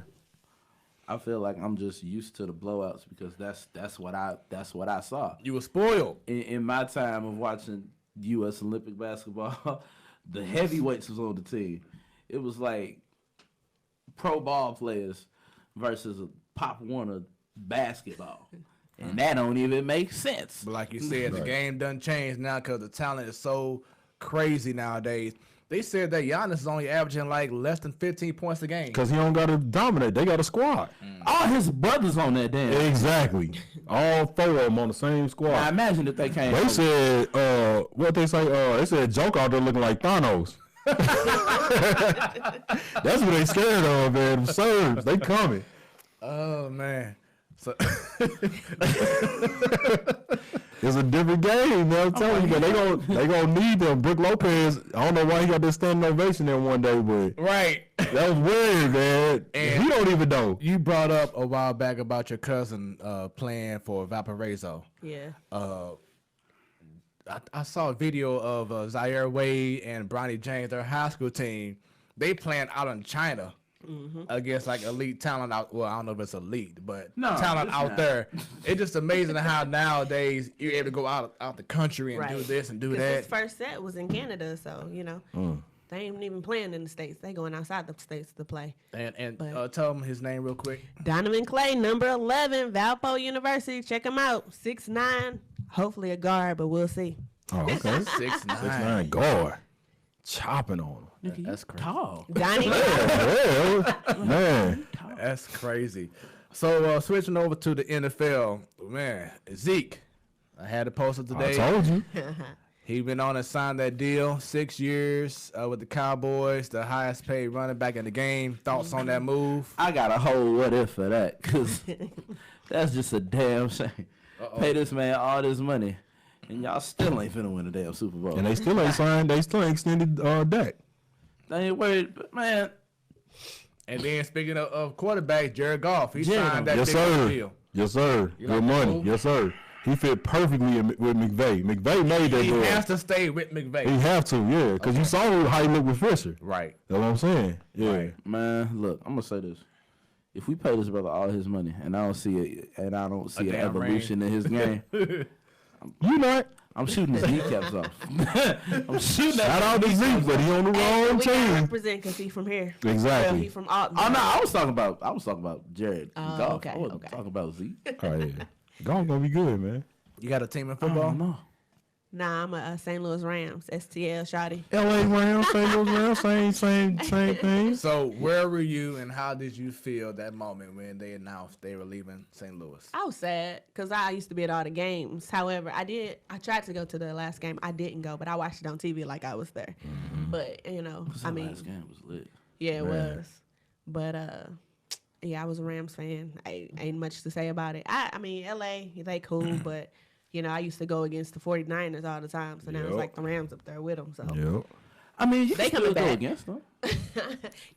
[SPEAKER 5] I feel like I'm just used to the blowouts because that's what I saw.
[SPEAKER 1] You were spoiled.
[SPEAKER 5] In my time of watching U.S. Olympic basketball, the heavyweights was on the team. It was like pro ball players versus a Pop Warner basketball, and that don't even make sense.
[SPEAKER 1] But like you said, the game done changed now because the talent is so crazy nowadays. They said that Giannis is only averaging like less than 15 points a game
[SPEAKER 3] because he don't got to dominate. They got a squad.
[SPEAKER 5] All his brothers on that damn.
[SPEAKER 3] Exactly. All 4 of them on the same squad.
[SPEAKER 5] Now imagine if they came.
[SPEAKER 3] They said, what they say? They said Joker out there looking like Thanos. That's what they scared of, man. The Serbs, they coming.
[SPEAKER 1] Oh man. So
[SPEAKER 3] it's a different game, man. I'm telling you, but they gonna need them. Brook Lopez, I don't know why he got this standing ovation there one day, but
[SPEAKER 1] right,
[SPEAKER 3] that was weird, man. And he don't even know.
[SPEAKER 1] You brought up a while back about your cousin playing for Valparaiso.
[SPEAKER 4] Yeah.
[SPEAKER 1] I saw a video of Zaire Wade and Bronny James, their high school team. They playing out in China. Against like elite talent out. Well, I don't know if it's elite, but talent out there. It's just amazing how nowadays you're able to go out the country and do this and do that.
[SPEAKER 4] His first set was in Canada, so they ain't even playing in the States. They going outside the States to play.
[SPEAKER 1] And tell him his name real quick.
[SPEAKER 4] Donovan Clay, number 11, Valpo University. Check him out. 6'9", hopefully a guard, but we'll see.
[SPEAKER 3] Oh, okay. 6'9" guard, chopping on him.
[SPEAKER 1] That's crazy.
[SPEAKER 5] Tall.
[SPEAKER 4] Donnie.
[SPEAKER 3] Man.
[SPEAKER 1] That's crazy. So switching over to the NFL, man, Zeke. I had a poster today.
[SPEAKER 3] I told you.
[SPEAKER 1] He been on and signed that deal, 6 years with the Cowboys, the highest paid running back in the game. Thoughts on that move?
[SPEAKER 5] I got a whole what if for that because that's just a damn shame. Pay this man all this money, and y'all still ain't finna win a damn Super Bowl.
[SPEAKER 3] And they still ain't signed. They still ain't extended Dak.
[SPEAKER 5] They ain't worried, but man.
[SPEAKER 1] And then speaking of quarterbacks, Jared Goff, he signed that big deal.
[SPEAKER 3] Yes, sir. Good money. Yes, sir. He fit perfectly with McVay. McVay made that deal.
[SPEAKER 1] He has to stay with McVay.
[SPEAKER 3] He have to, yeah, because you saw how he looked with Fisher.
[SPEAKER 1] Right.
[SPEAKER 3] That's what I'm saying. Yeah.
[SPEAKER 5] Right. Man, look, I'm gonna say this. If we pay this brother all his money and I don't see it, and I don't see an evolution in his game, I'm shooting his kneecaps off. I'm shooting that.
[SPEAKER 3] Shout out to Zeke, but he on the wrong
[SPEAKER 4] we
[SPEAKER 3] team.
[SPEAKER 4] Represent because he from here.
[SPEAKER 3] Exactly.
[SPEAKER 4] Well, he from Alton.
[SPEAKER 5] Oh no, I was talking about Jared Goff.
[SPEAKER 4] Okay,
[SPEAKER 5] I wasn't talking about Zeke.
[SPEAKER 3] Oh yeah, Goff gonna be good, man.
[SPEAKER 1] You got a team in football?
[SPEAKER 5] No.
[SPEAKER 4] Nah, I'm a St. Louis Rams. STL Shotty.
[SPEAKER 3] LA Rams, St. Louis Rams, same thing.
[SPEAKER 1] So where were you and how did you feel that moment when they announced they were leaving St. Louis?
[SPEAKER 4] I was sad because I used to be at all the games. However, I tried to go to the last game. I didn't go, but I watched it on TV like I was there. Mm-hmm. But,
[SPEAKER 5] last game was lit.
[SPEAKER 4] Yeah, it was. But, yeah, I was a Rams fan. Ain't much to say about it. I mean, LA, they cool, but... I used to go against the 49ers all the time, so now it's like the Rams up there with them. So
[SPEAKER 5] I mean, you
[SPEAKER 4] They
[SPEAKER 5] can
[SPEAKER 4] coming
[SPEAKER 5] still go
[SPEAKER 4] back.
[SPEAKER 5] against them.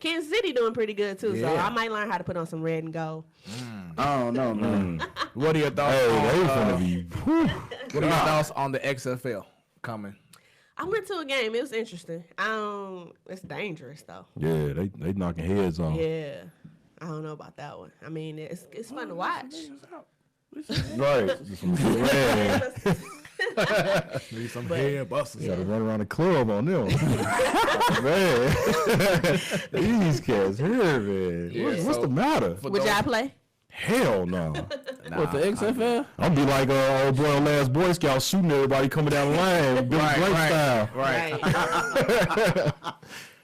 [SPEAKER 4] Kansas City doing pretty good too, so
[SPEAKER 1] Yeah.
[SPEAKER 4] I might learn how to put on some red and gold.
[SPEAKER 5] Oh no, man.
[SPEAKER 1] What are your thoughts?
[SPEAKER 3] Hey,
[SPEAKER 1] on,
[SPEAKER 3] they finna be. Whew.
[SPEAKER 1] what are your thoughts on the XFL coming?
[SPEAKER 4] I went to a game. It was interesting. It's dangerous though.
[SPEAKER 3] Yeah, they knocking heads off.
[SPEAKER 4] Yeah, I don't know about that one. I mean, it's fun to watch.
[SPEAKER 3] Right. Man,
[SPEAKER 1] Need some head busters.
[SPEAKER 3] you gotta run around the club on them. Man, these cats here, man.
[SPEAKER 1] Yeah,
[SPEAKER 3] What's
[SPEAKER 1] so-
[SPEAKER 3] the matter?
[SPEAKER 4] Would y'all play?
[SPEAKER 3] Hell no.
[SPEAKER 5] What, the XFL?
[SPEAKER 3] I'm be like old boy on Last Boy Scout shooting everybody coming down the line, Billy Blake style.
[SPEAKER 1] Right.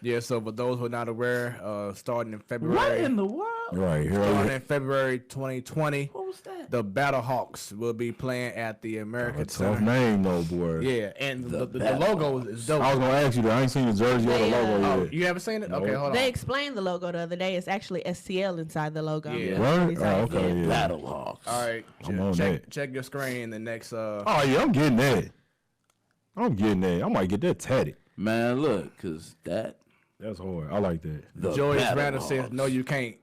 [SPEAKER 1] Yeah, so for those who are not aware, starting in
[SPEAKER 5] What
[SPEAKER 1] February,
[SPEAKER 5] in the world?
[SPEAKER 3] Right here.
[SPEAKER 1] starting in February 2020,
[SPEAKER 5] What was that?
[SPEAKER 1] the Battlehawks will be playing at the
[SPEAKER 3] A
[SPEAKER 1] American
[SPEAKER 3] tough
[SPEAKER 1] Center.
[SPEAKER 3] name though, boy.
[SPEAKER 1] Yeah, and the
[SPEAKER 5] Battlehawks.
[SPEAKER 1] logo is dope.
[SPEAKER 3] I was gonna ask you that. I ain't seen the jersey or the
[SPEAKER 4] They,
[SPEAKER 3] logo
[SPEAKER 1] Oh,
[SPEAKER 3] yet.
[SPEAKER 1] you haven't seen it?
[SPEAKER 3] No.
[SPEAKER 1] Okay, hold on.
[SPEAKER 4] They explained the logo the other day. It's actually STL inside the logo.
[SPEAKER 1] Yeah.
[SPEAKER 3] Right?
[SPEAKER 4] It's
[SPEAKER 3] Oh,
[SPEAKER 4] like,
[SPEAKER 3] okay.
[SPEAKER 4] yeah.
[SPEAKER 3] Yeah.
[SPEAKER 5] Battlehawks.
[SPEAKER 1] All right,
[SPEAKER 3] I'm on that.
[SPEAKER 1] check your screen. The next,
[SPEAKER 3] Oh yeah, I'm getting that. I'm getting that. I might get that tatted.
[SPEAKER 5] Man, look, cause
[SPEAKER 3] That's hard. I like that.
[SPEAKER 5] the
[SPEAKER 1] Joyous Randall says,
[SPEAKER 5] Battlehawks.
[SPEAKER 1] "No, you can't."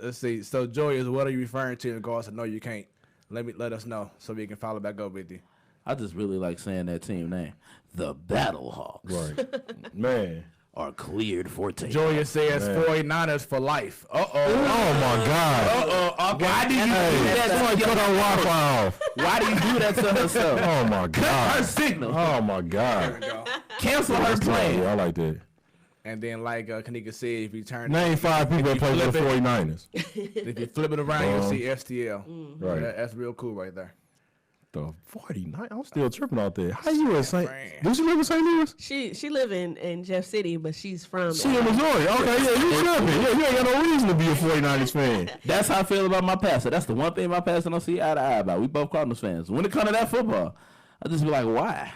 [SPEAKER 1] Let's see. So, Joyous, what are you referring to in regards to "No, you can't"? Let us know so we can follow back up with you.
[SPEAKER 5] I just really like saying that team name. The Battlehawks
[SPEAKER 3] Right. Man.
[SPEAKER 5] are cleared for takeoff.
[SPEAKER 1] Joyous says
[SPEAKER 3] Man.
[SPEAKER 1] 49ers for life.
[SPEAKER 3] Oh my God.
[SPEAKER 1] Okay.
[SPEAKER 5] Why do you
[SPEAKER 3] Hey,
[SPEAKER 5] do that?
[SPEAKER 3] somebody cut our Wi-Fi off.
[SPEAKER 5] Why do you do that to herself?
[SPEAKER 3] Oh my
[SPEAKER 5] Her
[SPEAKER 3] God.
[SPEAKER 5] signal.
[SPEAKER 3] Oh my God.
[SPEAKER 5] Cancel her plan.
[SPEAKER 3] Yeah, I like that.
[SPEAKER 1] And then, like Kanika said, if you turn,
[SPEAKER 3] Name 5 people that
[SPEAKER 1] you
[SPEAKER 3] play for the
[SPEAKER 1] flip it-
[SPEAKER 3] 49ers.
[SPEAKER 1] if you flip it around, you'll see STL.
[SPEAKER 3] Right.
[SPEAKER 1] That's real cool right there.
[SPEAKER 3] The 49? I'm still tripping out there. How you in St.
[SPEAKER 1] Man.
[SPEAKER 3] Do she live in St. Louis?
[SPEAKER 4] She live in Jeff City, but she's from.
[SPEAKER 3] She in Missouri. Okay, yeah, you tripping. Yeah, you ain't got no reason to be a 49ers fan.
[SPEAKER 5] That's how I feel about my pastor. That's the one thing my pastor don't see eye to eye about. We both Cardinals fans. When it comes to that football, I just be like, why?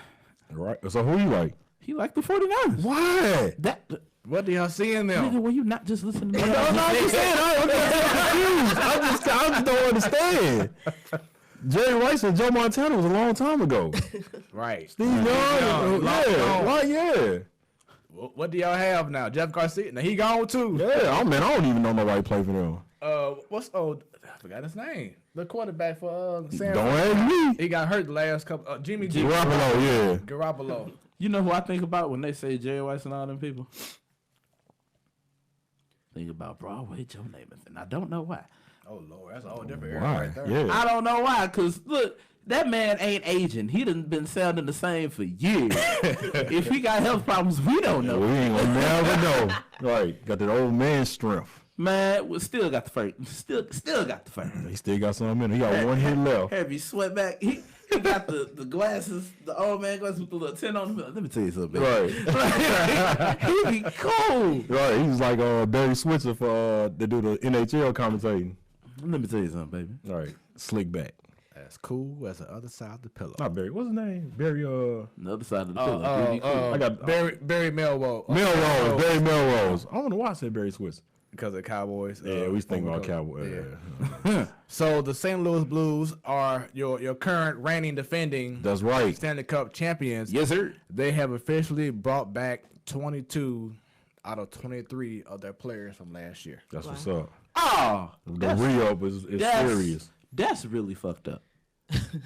[SPEAKER 3] Right. So who you like?
[SPEAKER 5] He like the 49ers.
[SPEAKER 3] Why?
[SPEAKER 5] That
[SPEAKER 1] What do y'all see in them?
[SPEAKER 5] nigga, were you not just listening to me?
[SPEAKER 3] No, I'm just saying. I'm confused. I just don't understand. Jerry Rice and Joe Montana was a long time ago.
[SPEAKER 1] Right.
[SPEAKER 3] Steve Young,
[SPEAKER 1] Locked
[SPEAKER 3] yeah,
[SPEAKER 1] on.
[SPEAKER 3] right, yeah.
[SPEAKER 1] What do y'all have now? Jeff Garcia. Now he gone too.
[SPEAKER 3] Yeah, I don't even know nobody play for them.
[SPEAKER 1] What's I forgot his name. The quarterback for San
[SPEAKER 3] Don't
[SPEAKER 1] Fran.
[SPEAKER 3] ask me.
[SPEAKER 1] He got hurt the last couple. Jimmy G.
[SPEAKER 3] Garoppolo, yeah.
[SPEAKER 1] Garoppolo.
[SPEAKER 5] You know who I think about when they say Jerry Weiss and all them people? Think about Broadway Joe Namath, and I don't know why.
[SPEAKER 1] Oh Lord, that's a whole different area
[SPEAKER 3] Why?
[SPEAKER 1] right there.
[SPEAKER 3] Yeah.
[SPEAKER 5] I don't know why, because look, that man ain't aging. He done been sounding the same for years. If he got health problems, we don't know.
[SPEAKER 3] We ain't gonna never know. Right, got that old man strength.
[SPEAKER 5] Man, we still got the first. Still got the first.
[SPEAKER 3] He still got something in him. He got one hit left.
[SPEAKER 5] Heavy sweat back. He got the glasses, the old man glasses with the little tint on them. Let me tell you something. Man.
[SPEAKER 3] Right,
[SPEAKER 5] He be cold.
[SPEAKER 3] right. He was like Barry Switzer for to do the NHL commentating.
[SPEAKER 5] Let me tell you something, baby.
[SPEAKER 3] Right, slick back.
[SPEAKER 1] As cool as the other side of the pillow.
[SPEAKER 3] Not Barry. What's his name? Barry.
[SPEAKER 5] The other side of the pillow. Really cool.
[SPEAKER 3] I got
[SPEAKER 1] Barry Melrose.
[SPEAKER 3] Melrose. Barry Melrose. I don't know why I said Barry Switzer.
[SPEAKER 1] Because of the Cowboys.
[SPEAKER 3] Yeah, we was thinking about
[SPEAKER 1] Cowboys.
[SPEAKER 3] Cowboy.
[SPEAKER 1] So the St. Louis Blues are your current reigning defending
[SPEAKER 3] That's right.
[SPEAKER 1] Stanley Cup champions.
[SPEAKER 5] Yes, sir.
[SPEAKER 1] They have officially brought back 22 out of 23 of their players from last year.
[SPEAKER 3] That's what's up.
[SPEAKER 5] Oh,
[SPEAKER 3] The re-up is serious.
[SPEAKER 5] That's really fucked up.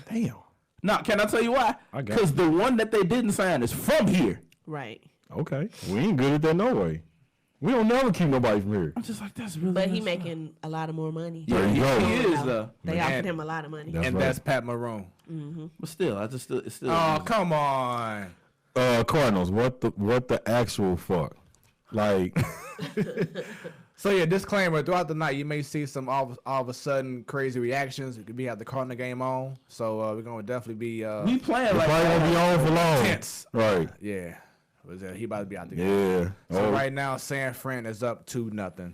[SPEAKER 3] Damn.
[SPEAKER 5] Now, can I tell you why?
[SPEAKER 3] I got
[SPEAKER 5] Because the one that they didn't sign is from here.
[SPEAKER 4] Right.
[SPEAKER 3] Okay. We ain't good at that no way. We don't never keep nobody from here.
[SPEAKER 5] I'm just like, that's really.
[SPEAKER 4] But he
[SPEAKER 5] messed up.
[SPEAKER 4] making a lot of more money.
[SPEAKER 5] Yeah,
[SPEAKER 3] There you
[SPEAKER 5] he,
[SPEAKER 3] go.
[SPEAKER 5] he is.
[SPEAKER 4] They
[SPEAKER 1] Man.
[SPEAKER 4] offered him a lot of money.
[SPEAKER 3] That's
[SPEAKER 1] and
[SPEAKER 3] right.
[SPEAKER 1] that's Pat Maroon.
[SPEAKER 5] But still, it's still.
[SPEAKER 1] Oh, come on.
[SPEAKER 3] Cardinals, what the actual fuck? Like,
[SPEAKER 1] So yeah, disclaimer, throughout the night you may see some all of a sudden crazy reactions. It could be have the Cardinal game on. So we're gonna definitely be
[SPEAKER 5] we playing
[SPEAKER 3] probably
[SPEAKER 5] like
[SPEAKER 3] won't be on for long.
[SPEAKER 1] tense.
[SPEAKER 3] Right.
[SPEAKER 1] Yeah. He about to be out the game.
[SPEAKER 3] Yeah.
[SPEAKER 1] So
[SPEAKER 3] Oh,
[SPEAKER 1] right now San Fran is up 2-0.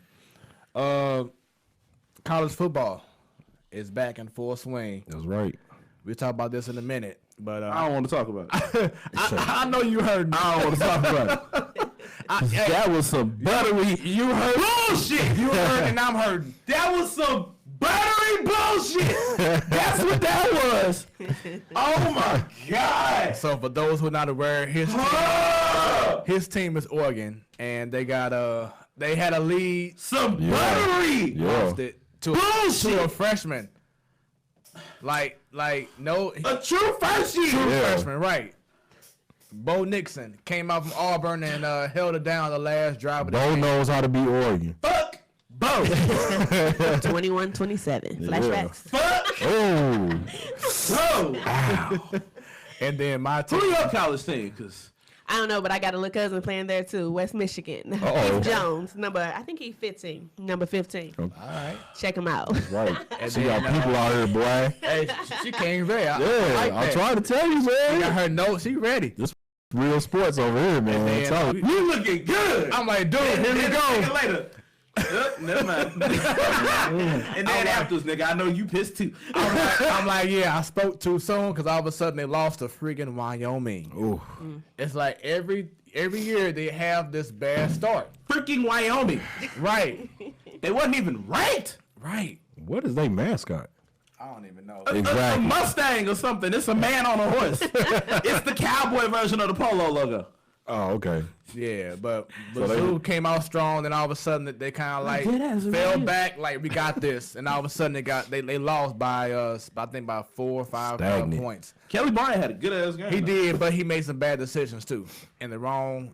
[SPEAKER 1] College football is back in full swing.
[SPEAKER 3] that's right.
[SPEAKER 1] We'll talk about this in a minute. But
[SPEAKER 5] I don't want to talk about it.
[SPEAKER 1] I know you heard me.
[SPEAKER 5] I don't want to talk about it. That was some buttery.
[SPEAKER 1] You heard bullshit. You heard and I'm heard.
[SPEAKER 5] That was some buttery bullshit. That's what that was. Oh my God.
[SPEAKER 1] So for those who are not aware, his team is Oregon, and they got they had a lead.
[SPEAKER 5] Some buttery.
[SPEAKER 1] Lost it to a freshman. Like no,
[SPEAKER 5] a true
[SPEAKER 1] freshman, right? Bo Nixon came out from Auburn and held it down the last drive of the game.
[SPEAKER 3] Bo knows how to beat Oregon.
[SPEAKER 5] Fuck Bo.
[SPEAKER 4] 21-27. Flashbacks.
[SPEAKER 5] Fuck.
[SPEAKER 3] Oh.
[SPEAKER 5] Ow.
[SPEAKER 1] And then my team.
[SPEAKER 5] Who your college team? Cause
[SPEAKER 4] I don't know, but I got a little cousin playing there too. West Michigan.
[SPEAKER 3] Uh-oh.
[SPEAKER 4] Heath Jones. I think he's 15. Number 15.
[SPEAKER 3] Okay.
[SPEAKER 1] All right.
[SPEAKER 4] Check him out.
[SPEAKER 3] Right.
[SPEAKER 1] And
[SPEAKER 3] She
[SPEAKER 1] then,
[SPEAKER 3] got people out here, boy.
[SPEAKER 1] Hey, she came ready. I
[SPEAKER 3] Yeah,
[SPEAKER 1] like
[SPEAKER 3] I'm
[SPEAKER 1] that.
[SPEAKER 3] trying to tell you,
[SPEAKER 1] She got
[SPEAKER 3] man.
[SPEAKER 1] her notes. She ready.
[SPEAKER 3] Real sports over here, man.
[SPEAKER 1] And then,
[SPEAKER 3] I'm telling you.
[SPEAKER 5] you looking good.
[SPEAKER 1] I'm like, dude, here we go.
[SPEAKER 5] Later. Never mind. And then afterwards, nigga, I know you pissed too.
[SPEAKER 1] I'm like, yeah, I spoke too soon because all of a sudden they lost to freaking Wyoming.
[SPEAKER 3] Ooh.
[SPEAKER 1] It's like every year they have this bad start.
[SPEAKER 5] Freaking Wyoming.
[SPEAKER 1] Right.
[SPEAKER 5] They wasn't even ranked.
[SPEAKER 1] Right.
[SPEAKER 3] What is their mascot?
[SPEAKER 1] I don't even know.
[SPEAKER 5] A
[SPEAKER 3] Exactly.
[SPEAKER 5] Mustang or something. It's a man on a horse. It's the cowboy version of the polo logo.
[SPEAKER 3] Oh, okay.
[SPEAKER 1] Yeah, but
[SPEAKER 3] So they-
[SPEAKER 1] Mizzou came out strong. Then all of a sudden they kind of like fell back. Like we got this, and all of a sudden they lost by I think by 4 or 5
[SPEAKER 3] Stagnant.
[SPEAKER 1] points.
[SPEAKER 5] Kelly Bryant had a good ass game.
[SPEAKER 1] He did, but he made some bad decisions too in the wrong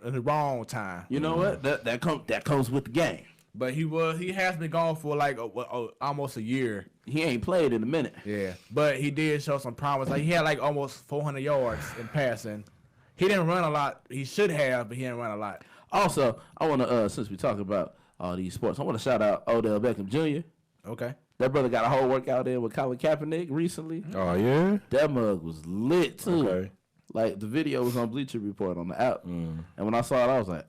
[SPEAKER 1] time.
[SPEAKER 5] You know what? That comes with the game.
[SPEAKER 1] But he has been gone for like almost a year.
[SPEAKER 5] He ain't played in a minute.
[SPEAKER 1] Yeah, but he did show some promise. Like he had like almost 400 yards in passing. He didn't run a lot. He should have, but he didn't run a lot.
[SPEAKER 5] Also, I want to since we talking about all these sports, I want to shout out Odell Beckham Jr.
[SPEAKER 1] Okay.
[SPEAKER 5] That brother got a whole workout in with Colin Kaepernick recently.
[SPEAKER 3] Oh, yeah?
[SPEAKER 5] That mug was lit too.
[SPEAKER 3] Okay.
[SPEAKER 5] Like the video was on Bleacher Report on the app, and when I saw it, I was like,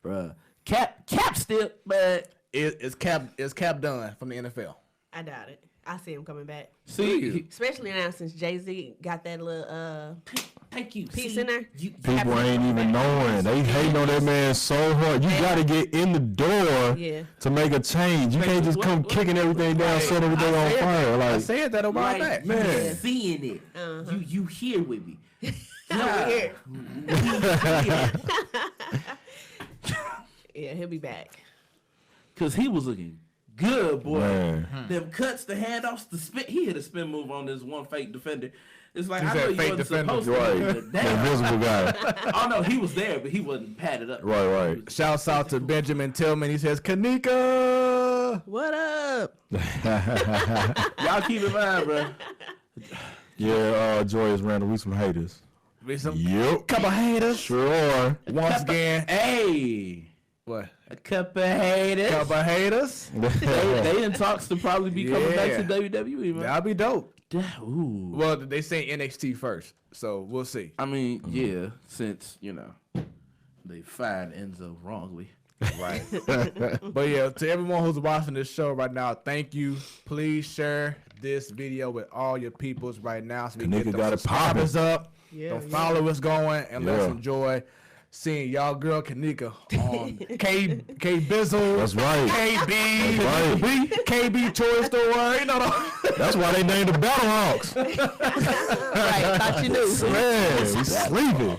[SPEAKER 5] "Bruh, Cap still, but
[SPEAKER 1] Is Cap done from the NFL?
[SPEAKER 4] I doubt it. I see him coming back.
[SPEAKER 5] see,
[SPEAKER 4] Especially now since Jay-Z got that little
[SPEAKER 5] thank you,
[SPEAKER 4] piece in there.
[SPEAKER 3] People ain't even knowing. They hating on that man so hard. You got to get in the door
[SPEAKER 4] Yeah.
[SPEAKER 3] to make a change. You can't just come kicking everything down, set everything on fire.
[SPEAKER 1] I
[SPEAKER 3] Like,
[SPEAKER 1] said that a while back.
[SPEAKER 3] man.
[SPEAKER 5] seeing it. You here with me?
[SPEAKER 4] Here. Yeah, he'll be back.
[SPEAKER 5] Cause he was looking good, boy.
[SPEAKER 3] Man.
[SPEAKER 5] Them cuts, the handoffs, the spin. He hit a spin move on this one fake defender. It's like
[SPEAKER 1] You
[SPEAKER 5] I
[SPEAKER 1] said
[SPEAKER 5] know you
[SPEAKER 1] fake
[SPEAKER 5] wasn't
[SPEAKER 1] defender,
[SPEAKER 5] supposed to.
[SPEAKER 3] right.
[SPEAKER 5] But
[SPEAKER 3] The
[SPEAKER 5] damn.
[SPEAKER 3] invisible guy.
[SPEAKER 5] Oh no, he was there, but he wasn't padded up.
[SPEAKER 3] Right.
[SPEAKER 1] Shouts out to Benjamin Tillman. He says, Kanika.
[SPEAKER 4] What up?
[SPEAKER 5] Y'all keep in mind, bro.
[SPEAKER 3] Yeah, Joyous Randall, we some haters.
[SPEAKER 1] We some
[SPEAKER 3] Yep.
[SPEAKER 1] couple haters.
[SPEAKER 3] Sure are.
[SPEAKER 1] Once again.
[SPEAKER 5] Hey,
[SPEAKER 1] What?
[SPEAKER 5] a couple haters.
[SPEAKER 1] Couple haters.
[SPEAKER 5] They in talks to probably be coming back to
[SPEAKER 1] Yeah.
[SPEAKER 5] WWE, man.
[SPEAKER 1] That'll be dope.
[SPEAKER 5] Ooh.
[SPEAKER 1] Well, they say NXT first, so we'll see.
[SPEAKER 5] I mean, yeah, since they fired Enzo wrongly.
[SPEAKER 1] Right. But yeah, to everyone who's watching this show right now, thank you. Please share this video with all your peoples right now so we can
[SPEAKER 3] Nigga
[SPEAKER 1] get
[SPEAKER 3] got
[SPEAKER 1] the
[SPEAKER 3] it poppin'.
[SPEAKER 1] subscribers up,
[SPEAKER 4] Yeah,
[SPEAKER 1] the followers going, and let's
[SPEAKER 3] Yeah.
[SPEAKER 1] enjoy seeing y'all girl Kanika on K Bizzle.
[SPEAKER 3] That's right.
[SPEAKER 1] KB.
[SPEAKER 3] That's right.
[SPEAKER 1] KB Toy Store. You know
[SPEAKER 3] That's why they named the Battlehawks.
[SPEAKER 4] Right, thought you knew.
[SPEAKER 3] Man, we sleeping.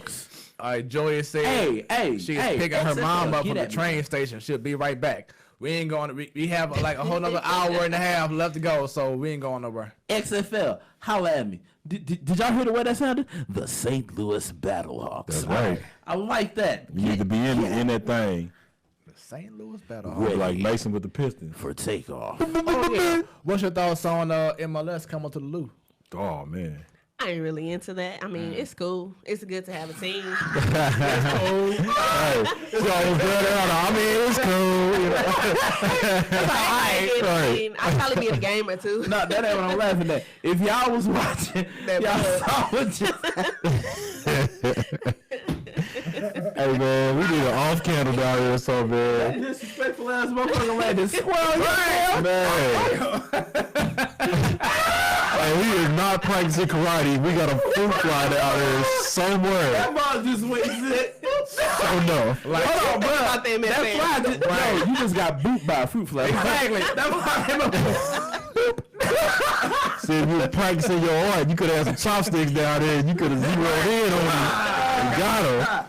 [SPEAKER 1] All right, Joy said she's picking her mom up from the train station. She'll be right back. We ain't going. We have like a whole nother hour and a half left to go, so we ain't going nowhere.
[SPEAKER 5] XFL, holla at me. Did y'all hear the way that sounded? The St. Louis Battlehawks.
[SPEAKER 3] That's right.
[SPEAKER 5] I like that.
[SPEAKER 3] You need to be in that thing.
[SPEAKER 1] The St. Louis Battle.
[SPEAKER 3] With, like Mason with the Pistons.
[SPEAKER 5] For takeoff.
[SPEAKER 1] Oh, yeah. What's your thoughts on MLS coming to the Lou?
[SPEAKER 3] Oh, man.
[SPEAKER 4] I ain't really into that. I mean, it's cool. It's good to have a team.
[SPEAKER 3] Hey, so I mean, it's cool. You know?
[SPEAKER 4] I mean, I'll probably be in a game or two.
[SPEAKER 5] No, that ain't what I'm laughing at. If y'all was watching, y'all saw what just
[SPEAKER 3] Hey, man, we need an off candle down here or something, man.
[SPEAKER 5] disrespectful ass motherfucker like this squirrel.
[SPEAKER 3] Man. Hey, we is not practicing karate. We got a fruit fly down here somewhere.
[SPEAKER 5] That ball just went zip.
[SPEAKER 3] Oh, no.
[SPEAKER 1] Like,
[SPEAKER 5] Hold on, bro.
[SPEAKER 4] thought they meant
[SPEAKER 5] That
[SPEAKER 4] that.
[SPEAKER 5] fly just, no, you just got booped by a fruit fly. Exactly. That ball
[SPEAKER 3] See, if you were practicing your art, you could have some chopsticks down there and you could have zeroed in on him and got him.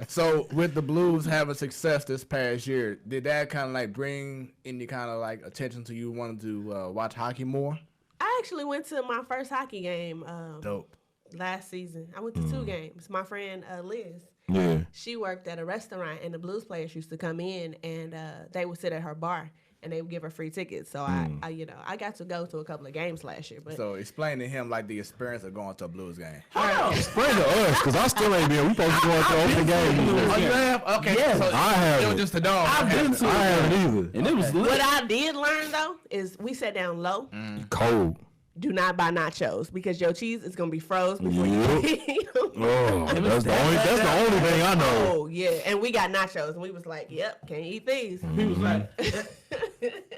[SPEAKER 1] So with the Blues having success this past year, did that kind of like bring any kind of like attention to you wanting to watch hockey more?
[SPEAKER 4] I actually went to my first hockey game
[SPEAKER 1] Dope.
[SPEAKER 4] last season. I went to 2 games. My friend Liz,
[SPEAKER 3] Yeah.
[SPEAKER 4] she worked at a restaurant, and the Blues players used to come in, and they would sit at her bar, and they would give her free tickets. So I got to go to a couple of games last year. But
[SPEAKER 1] So explain to him like the experience of going to a Blues game.
[SPEAKER 3] Explain to us, because I still ain't been. We supposed to go to open game.
[SPEAKER 1] Oh, you have? Okay.
[SPEAKER 5] Yes,
[SPEAKER 1] so
[SPEAKER 3] I
[SPEAKER 1] It
[SPEAKER 3] haven't.
[SPEAKER 1] was just a dog.
[SPEAKER 5] I've been to
[SPEAKER 3] I haven't either.
[SPEAKER 5] and it was lit.
[SPEAKER 4] what I did learn though is we sat down low.
[SPEAKER 3] Cold.
[SPEAKER 4] Do not buy nachos because your cheese is gonna be froze before
[SPEAKER 3] Yep.
[SPEAKER 4] you eat them.
[SPEAKER 3] Oh, that's the only thing I know.
[SPEAKER 4] Oh yeah, and we got nachos, and we was like, "Yep, can't eat these."
[SPEAKER 5] He was like,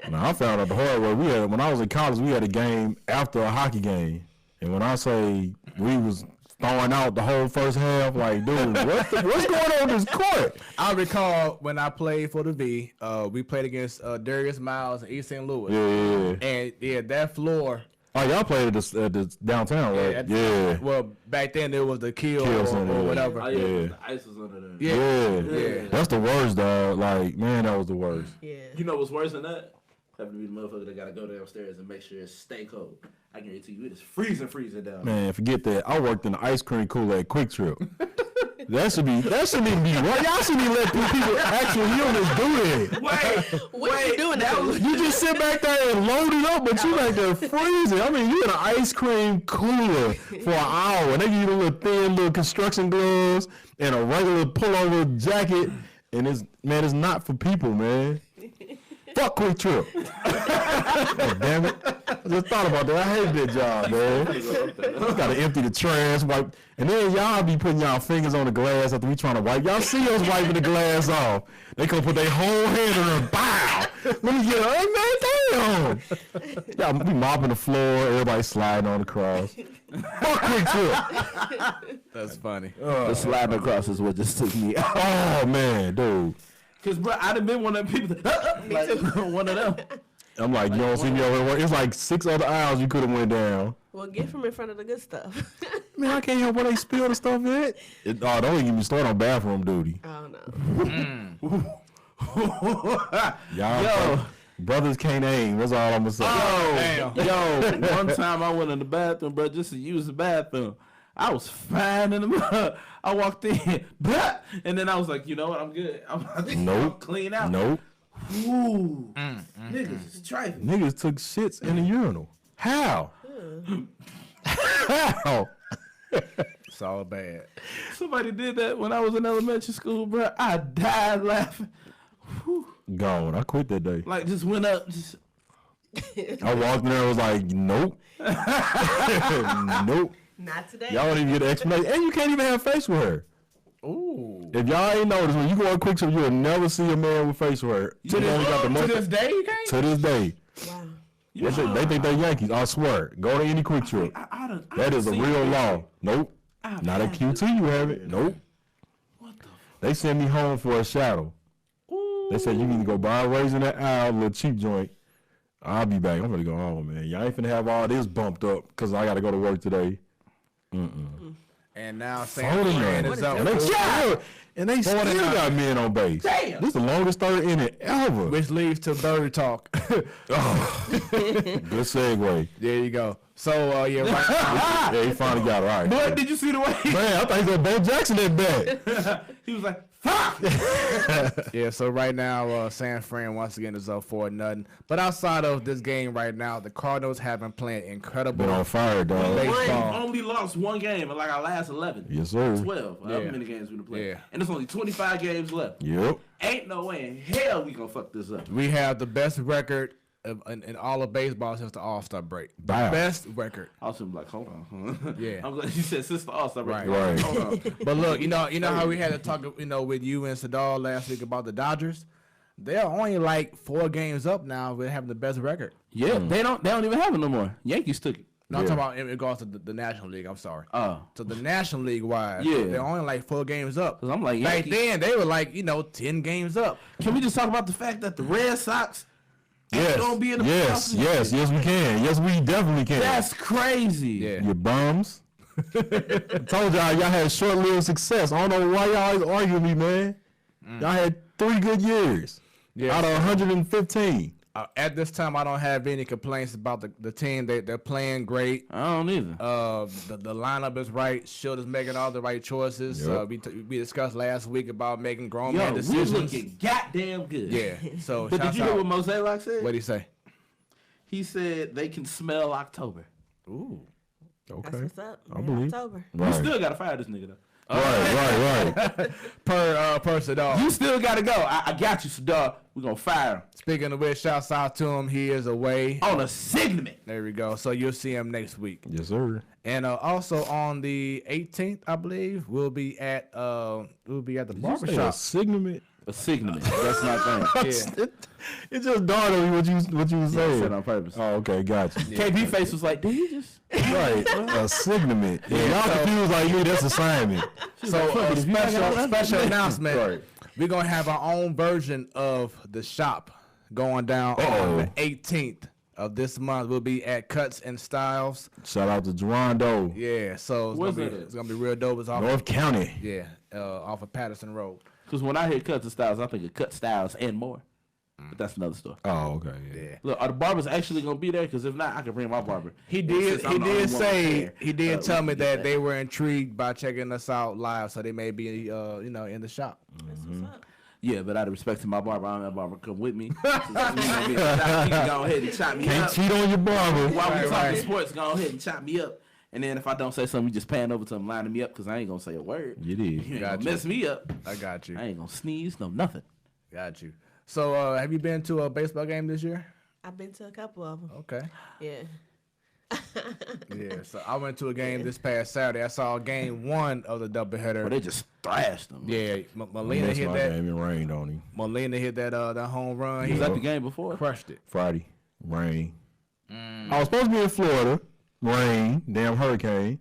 [SPEAKER 3] Now, I found out the hard way. When I was in college, we had a game after a hockey game, and when I say we was throwing out the whole first half, like, dude, what's going on in this court?
[SPEAKER 1] I recall when I played for the V, we played against Darius Miles in East St. Louis.
[SPEAKER 3] Yeah.
[SPEAKER 1] And yeah, that floor.
[SPEAKER 3] Oh, y'all played at the downtown, right? Yeah.
[SPEAKER 1] Well, back then it was the kill
[SPEAKER 3] Center,
[SPEAKER 1] or
[SPEAKER 3] yeah.
[SPEAKER 1] whatever.
[SPEAKER 5] oh, yeah, the ice was under there.
[SPEAKER 3] Yeah. That's the worst, dog. Like, man, that was the worst.
[SPEAKER 4] Yeah.
[SPEAKER 5] You know what's worse than that? Having to be the motherfucker that gotta go downstairs and make sure it stay cold. I guarantee you, it is freezing down.
[SPEAKER 3] Man, forget that. I worked in the ice cream cooler at Quick Trip. That shouldn't even be right. Y'all shouldn't even let people actual humans do that.
[SPEAKER 4] What are you doing now?
[SPEAKER 3] You just sit back there and load it up, but you back there freezing. I mean, you in an ice cream cooler for an hour, and they give you the little thin little construction gloves and a regular pullover jacket, and it's not for people, man. Fuck Quick Trip. Oh, damn it. I just thought about that. I hate that job, man. You gotta empty the trash, wipe, and then y'all be putting y'all fingers on the glass after we trying to wipe. Y'all see us wiping the glass off. They gonna put their whole hand on it. Bow. Let me get it. Man, damn. Y'all be mopping the floor. Everybody sliding on the cross. Fuck Quick Trip.
[SPEAKER 1] That's funny.
[SPEAKER 5] The sliding across is what just took me out.
[SPEAKER 3] Oh, man, dude.
[SPEAKER 5] Cause bro, I'd have been one of them people that, like one of them.
[SPEAKER 3] I'm like, you don't see me over there. It's like 6 other aisles you could have went down.
[SPEAKER 4] Well, get from in front of the good stuff.
[SPEAKER 3] Man, I can't help what they spill the stuff in. Don't even get me started on bathroom duty.
[SPEAKER 4] Oh no.
[SPEAKER 3] Y'all, brothers can't aim. That's all I'm gonna say.
[SPEAKER 5] Yo, one time I went in the bathroom, bro, just to use the bathroom. I was fine in the mud. I walked in, and then I was like, you know what? I'm good. I'm clean out.
[SPEAKER 3] Nope.
[SPEAKER 5] Ooh, niggas is trifling.
[SPEAKER 3] Niggas took shits in the urinal. How? How?
[SPEAKER 1] It's all bad.
[SPEAKER 5] Somebody did that when I was in elementary school, bro. I died laughing.
[SPEAKER 3] Gone. I quit that day.
[SPEAKER 5] Like, just went up. Just...
[SPEAKER 3] I walked in there and was like, nope. Nope.
[SPEAKER 4] Not today.
[SPEAKER 3] Y'all don't even get an explanation. And you can't even have facial hair.
[SPEAKER 1] Ooh.
[SPEAKER 3] If y'all ain't noticed, when you go on Quick Trip, you will never see a man with facial hair.
[SPEAKER 1] To this day, you can't?
[SPEAKER 3] To this day.
[SPEAKER 4] Wow.
[SPEAKER 3] They think they're Yankees. I swear. Go to any Quick Trip. That is a real law. Nope. Not at QT you have it. Nope.
[SPEAKER 5] What the?
[SPEAKER 3] They sent me home for a shadow. They said you need to go buy a razor in that aisle, a little cheap joint. I'll be back. I'm gonna go home, man. Y'all ain't finna have all this bumped up because I gotta go to work today.
[SPEAKER 1] And now San Fran is up.
[SPEAKER 3] And they still got men on base.
[SPEAKER 5] Damn.
[SPEAKER 3] This is the longest third inning ever.
[SPEAKER 1] Which leads to Bird Talk.
[SPEAKER 3] Good segue.
[SPEAKER 1] There you go. So, yeah, right.
[SPEAKER 3] Yeah, he finally got it. All right.
[SPEAKER 5] But did you see the way?
[SPEAKER 3] Man, I thought he was Bo Jackson at bat.
[SPEAKER 5] He was like, fuck!
[SPEAKER 1] Yeah, so right now, San Fran once again is up 4-0. But outside of this game right now, the Cardinals have been playing incredible
[SPEAKER 3] Been on fire, dog.
[SPEAKER 1] baseball.
[SPEAKER 5] Only lost one game in like our last 11.
[SPEAKER 3] Yes, sir.
[SPEAKER 5] 12. However
[SPEAKER 1] Yeah.
[SPEAKER 5] many games we done played.
[SPEAKER 1] Yeah.
[SPEAKER 5] And there's only 25 games left.
[SPEAKER 3] Yep.
[SPEAKER 5] Ain't no way in hell we gonna fuck this up.
[SPEAKER 1] We have the best record in all of baseball since the All-Star break. The
[SPEAKER 3] Wow.
[SPEAKER 1] best record.
[SPEAKER 5] I was like, hold on.
[SPEAKER 1] Yeah.
[SPEAKER 5] I'm glad you said sister All-Star break.
[SPEAKER 3] Right.
[SPEAKER 5] Hold on.
[SPEAKER 1] But look, you know how we had to talk, with you and Sadal last week about the Dodgers. They're only like 4 games up now with having the best record.
[SPEAKER 5] Yeah, they don't even have it no more. Yankees took it.
[SPEAKER 1] No, I'm talking about in regards to the National League. I'm sorry.
[SPEAKER 5] Oh.
[SPEAKER 1] So the National League wise,
[SPEAKER 5] Yeah.
[SPEAKER 1] they're only like 4 games up.
[SPEAKER 5] 'Cause I'm like,
[SPEAKER 1] Back
[SPEAKER 5] Yankees-
[SPEAKER 1] then they were like 10 games up.
[SPEAKER 5] Can we just talk about the fact that the Red Sox
[SPEAKER 3] Yes,
[SPEAKER 5] Don't be in the
[SPEAKER 3] yes, yes, yes, we can. Yes, we definitely can.
[SPEAKER 5] That's crazy.
[SPEAKER 1] Yeah.
[SPEAKER 3] You bums. I told y'all had short-lived success. I don't know why y'all always argue with me, man. Y'all had 3 good years out of 115.
[SPEAKER 1] At this time, I don't have any complaints about the team. They're playing great.
[SPEAKER 5] I don't either.
[SPEAKER 1] The lineup is right. Shield is making all the right choices.
[SPEAKER 3] Yep.
[SPEAKER 1] We discussed last week about making grown man decisions.
[SPEAKER 5] We looking goddamn good.
[SPEAKER 1] Yeah. So,
[SPEAKER 5] but did you hear what Mosaic said?
[SPEAKER 1] What'd he say?
[SPEAKER 5] He said they can smell October.
[SPEAKER 1] Ooh.
[SPEAKER 3] Okay.
[SPEAKER 4] That's what's up.
[SPEAKER 3] I believe.
[SPEAKER 4] October.
[SPEAKER 5] You
[SPEAKER 3] Right.
[SPEAKER 5] still gotta fire this nigga though.
[SPEAKER 3] Right.
[SPEAKER 1] Per Sadar.
[SPEAKER 5] You still gotta go. I got you, Sadar. We're gonna fire him.
[SPEAKER 1] Speaking of which, shouts out to him. He is away.
[SPEAKER 5] On a segment.
[SPEAKER 1] There we go. So you'll see him next week.
[SPEAKER 3] Yes, sir.
[SPEAKER 1] And also on the 18th, I believe, we'll be at the barbershop.
[SPEAKER 3] Segment.
[SPEAKER 5] A segment. That's my thing.
[SPEAKER 1] Yeah.
[SPEAKER 3] It just dawned on me what you was
[SPEAKER 5] I
[SPEAKER 3] saying.
[SPEAKER 5] said on purpose.
[SPEAKER 3] Oh, okay, got you.
[SPEAKER 5] KB face was like, did he just?
[SPEAKER 3] Right, a segment. Yeah, y'all confused like me. That's assignment.
[SPEAKER 1] So special announcement.
[SPEAKER 3] Right.
[SPEAKER 1] We're gonna have our own version of the shop going down on the 18th of this month. We'll be at Cuts and Styles.
[SPEAKER 3] Shout out to Gerondo,
[SPEAKER 1] Yeah, so it's gonna be real dope. It's off
[SPEAKER 3] North County.
[SPEAKER 1] off of Patterson Road.
[SPEAKER 5] Because when I hear Cuts and Styles, I think of Cut Styles and more. But that's another story.
[SPEAKER 3] Oh, okay. Yeah.
[SPEAKER 1] Yeah.
[SPEAKER 5] Look, are the barbers actually gonna be there? Because if not, I can bring my barber.
[SPEAKER 1] He did tell me that they were intrigued by checking us out live, so they may be in the shop.
[SPEAKER 5] Yeah, but out of respect to my barber, I don't have a barber come with me. So, he can go ahead and chop me
[SPEAKER 3] Can't
[SPEAKER 5] up.
[SPEAKER 3] cheat on your barber.
[SPEAKER 5] While we talking sports, go ahead and chop me up. And then if I don't say something, you just pan over to him, lining me up, because I ain't gonna say a word.
[SPEAKER 3] You did.
[SPEAKER 5] You ain't gonna mess me up.
[SPEAKER 1] I got you.
[SPEAKER 5] I ain't gonna sneeze, no nothing.
[SPEAKER 1] Got you. So have you been to a baseball game this year?
[SPEAKER 4] I've been to a couple of them.
[SPEAKER 1] Okay.
[SPEAKER 4] Yeah.
[SPEAKER 1] Yeah, so I went to a game this past Saturday. I saw game 1 of the doubleheader.
[SPEAKER 5] But they just thrashed them.
[SPEAKER 1] Yeah, Molina hit that.
[SPEAKER 3] Game. It rained on him.
[SPEAKER 1] Molina hit that home run.
[SPEAKER 5] He was at the game before.
[SPEAKER 1] Crushed it.
[SPEAKER 3] Friday, rain. I was supposed to be in Florida. Rain. Damn hurricane.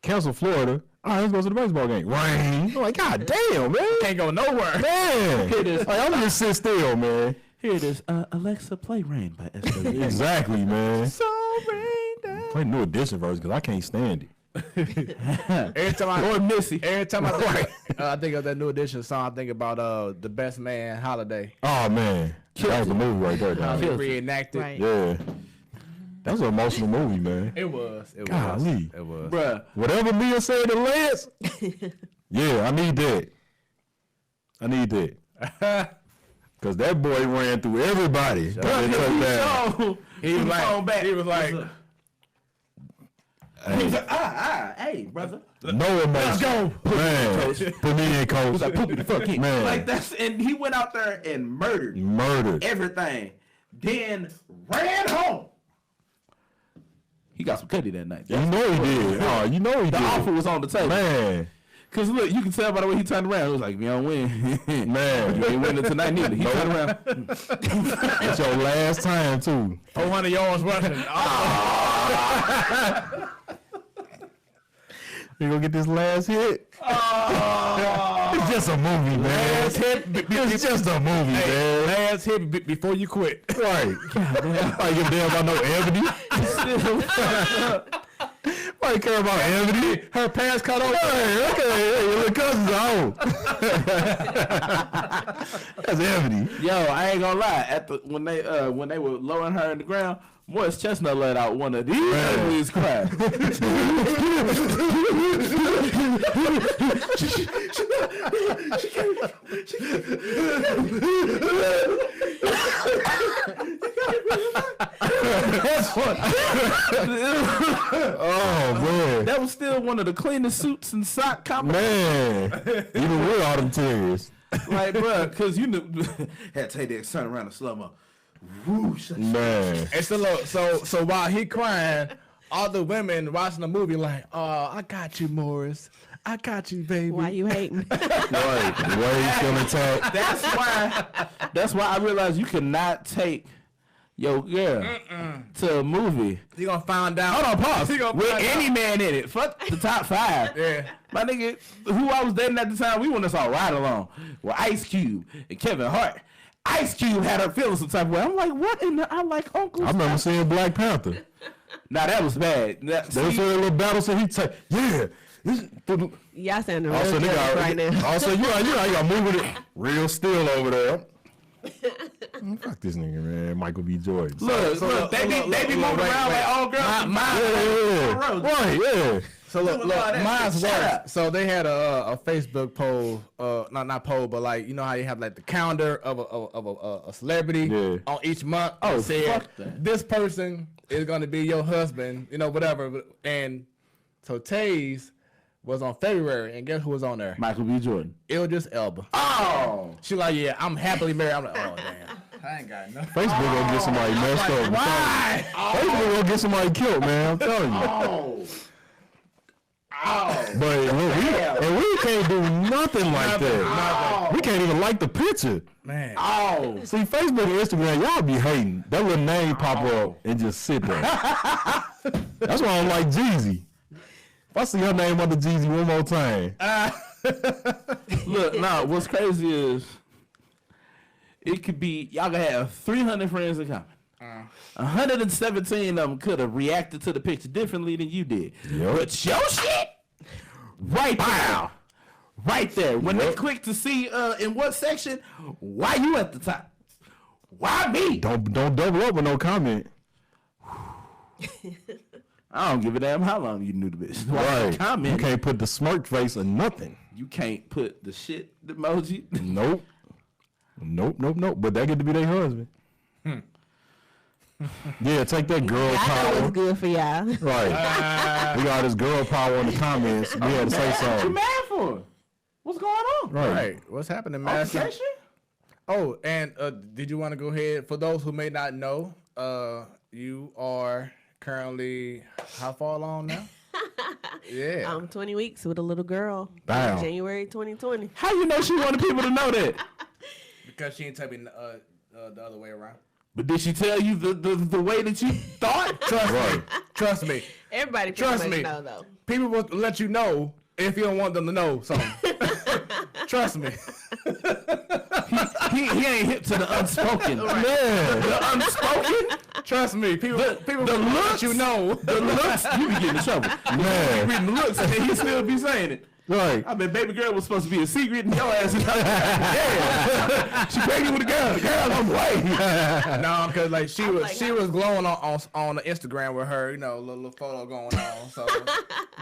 [SPEAKER 3] Cancel Florida. All right, let's go to the baseball game. Rain. I'm like, God damn, man.
[SPEAKER 1] Can't go nowhere.
[SPEAKER 3] Man.
[SPEAKER 5] Here it is.
[SPEAKER 3] Like, I'm just sit still, man.
[SPEAKER 5] Here it is. Alexa, play Rain by ST.LOUIS.
[SPEAKER 3] Exactly, man.
[SPEAKER 1] So rain down.
[SPEAKER 3] Play New Edition version because I can't stand it.
[SPEAKER 1] Every time
[SPEAKER 5] Or Missy.
[SPEAKER 1] I think of that New Edition song, I think about The Best Man Holiday.
[SPEAKER 3] Oh, man. That was the movie right there,
[SPEAKER 1] How
[SPEAKER 3] dog.
[SPEAKER 1] they reenacted.
[SPEAKER 4] Right.
[SPEAKER 3] Yeah. That was an emotional movie, man.
[SPEAKER 1] It was.
[SPEAKER 3] Golly.
[SPEAKER 1] It was.
[SPEAKER 5] Bruh.
[SPEAKER 3] Whatever Mia said to Lance, yeah, I need that. Because that boy ran through everybody.
[SPEAKER 5] He was like, hey, brother.
[SPEAKER 3] No emotion. Let's go. Man, put me in, coach.
[SPEAKER 5] Like, put me the fuck in.
[SPEAKER 3] Man.
[SPEAKER 5] Like that's, and he went out there and murdered everything. Then ran home. He got some cutty that night.
[SPEAKER 3] You know he did. Oh, you know he did.
[SPEAKER 5] The offer was on the table.
[SPEAKER 3] Man.
[SPEAKER 5] Cause look, you can tell by the way he turned around. It was like, if you don't win,
[SPEAKER 3] Man.
[SPEAKER 5] you ain't winning tonight neither. He turned around.
[SPEAKER 3] It's your last time, too.
[SPEAKER 1] 400 yards rushing.
[SPEAKER 3] You gonna get this last hit? It's just a movie, man.
[SPEAKER 1] Last hit.
[SPEAKER 3] It's just a movie, man.
[SPEAKER 1] Last hit before you quit.
[SPEAKER 3] Right. I give a damn about no Ebony. I care about Ebony.
[SPEAKER 1] Her pants cut off.
[SPEAKER 3] Hey, okay, hey, your little cousin's home. That's Ebony.
[SPEAKER 5] Yo, I ain't gonna lie. When they were lowering her in the ground, Morris Chestnut let out one of these ugliest cries.
[SPEAKER 3] Oh man,
[SPEAKER 5] That was still one of the cleanest suits and sock combos.
[SPEAKER 3] man. Even with all them tears.
[SPEAKER 5] Like, bro, because you knew had to take that turn around and slow mo. Whoosh.
[SPEAKER 3] Man.
[SPEAKER 1] And so while he crying, all the women watching the movie like, oh, I got you, Morris. I got you, baby.
[SPEAKER 4] Why you hating?
[SPEAKER 3] Right. Way still intact.
[SPEAKER 5] That's why I realized you cannot take your girl to a movie.
[SPEAKER 1] You gonna find out.
[SPEAKER 5] Hold on, pause.
[SPEAKER 1] He gonna
[SPEAKER 5] With
[SPEAKER 1] find
[SPEAKER 5] any
[SPEAKER 1] out.
[SPEAKER 5] man in it. Fuck the top 5.
[SPEAKER 1] Yeah.
[SPEAKER 5] My nigga, who I was dating at the time, we went and saw Ride Along with Ice Cube and Kevin Hart. Ice Cube had her feeling some type of way. I'm like, what in the? I like Uncle.
[SPEAKER 3] I remember seeing Black Panther.
[SPEAKER 5] Now that was bad.
[SPEAKER 3] There was a little battle, so he take, yeah.
[SPEAKER 4] Y'all sounding real
[SPEAKER 3] Also,
[SPEAKER 4] jealous right now.
[SPEAKER 3] Also, you got moving it real still over there. Fuck this nigga, man. Michael B. Jordan.
[SPEAKER 5] Look, they be moving around like all girls.
[SPEAKER 3] Right, yeah.
[SPEAKER 1] So look, mine's worse. So they had a Facebook poll, not poll, but like you know how you have like the calendar of a celebrity on each month.
[SPEAKER 5] Oh,
[SPEAKER 1] said,
[SPEAKER 5] fuck that.
[SPEAKER 1] This person is gonna be your husband, you know, whatever. And so Taze was on February, and guess who was on there?
[SPEAKER 5] Michael B. Jordan.
[SPEAKER 1] Idris Elba.
[SPEAKER 5] Oh,
[SPEAKER 1] She like, yeah, I'm happily married. I'm like, oh damn, I ain't got nothing.
[SPEAKER 3] Facebook gonna get somebody messed up.
[SPEAKER 1] Why?
[SPEAKER 3] Facebook gonna get somebody killed, man. I'm telling you. But we can't do nothing like that. We can't even like the picture.
[SPEAKER 1] Man.
[SPEAKER 3] See, Facebook and Instagram, y'all be hating. That little name pop up and just sit there. That's why I don't like Jeezy. If I see her name under Jeezy one more time.
[SPEAKER 5] Look, what's crazy is it could be y'all gonna have 300 friends in common. 117 of them could have reacted to the picture differently than you did.
[SPEAKER 3] Yep.
[SPEAKER 5] But your shit, right there. When they click to see in what section, why you at the top? Why me?
[SPEAKER 3] Don't double up with no comment.
[SPEAKER 5] I don't give a damn how long you knew the bitch.
[SPEAKER 3] Right.
[SPEAKER 5] Comment.
[SPEAKER 3] You can't put the smirk face or nothing.
[SPEAKER 5] You can't put the shit emoji.
[SPEAKER 3] Nope. But that get to be their husband. Yeah, take that girl
[SPEAKER 4] I know
[SPEAKER 3] power.
[SPEAKER 4] what's good for y'all.
[SPEAKER 3] Right. We got this girl power in the comments. We had to say
[SPEAKER 5] What you
[SPEAKER 3] something.
[SPEAKER 5] mad for? What's going on?
[SPEAKER 1] Right. What's happening, man?
[SPEAKER 5] Obsession?
[SPEAKER 1] Oh, and did you want to go ahead? For those who may not know, you are currently how far along now? Yeah.
[SPEAKER 4] 20 weeks with a little girl.
[SPEAKER 3] Damn.
[SPEAKER 4] January 2020.
[SPEAKER 5] How you know she wanted people to know that?
[SPEAKER 1] Because she didn't tell me the other way around.
[SPEAKER 5] But did she tell you the way that you thought?
[SPEAKER 1] Trust me.
[SPEAKER 4] Everybody
[SPEAKER 1] Trust
[SPEAKER 4] pretty
[SPEAKER 1] me.
[SPEAKER 4] much know, though.
[SPEAKER 1] People will let you know if you don't want them to know something. Trust me.
[SPEAKER 5] He ain't hip to the unspoken.
[SPEAKER 3] Man.
[SPEAKER 5] The unspoken?
[SPEAKER 1] Trust me. People
[SPEAKER 5] The
[SPEAKER 1] will let you know.
[SPEAKER 5] The looks, you be getting in trouble.
[SPEAKER 3] Man.
[SPEAKER 5] Reading the looks and he still be saying it.
[SPEAKER 3] Right.
[SPEAKER 5] I mean, baby girl was supposed to be a secret and your ass is yeah. She pregnant with a girl. The girl on the way.
[SPEAKER 1] No, because like she was glowing on the Instagram with her, little photo going on. So,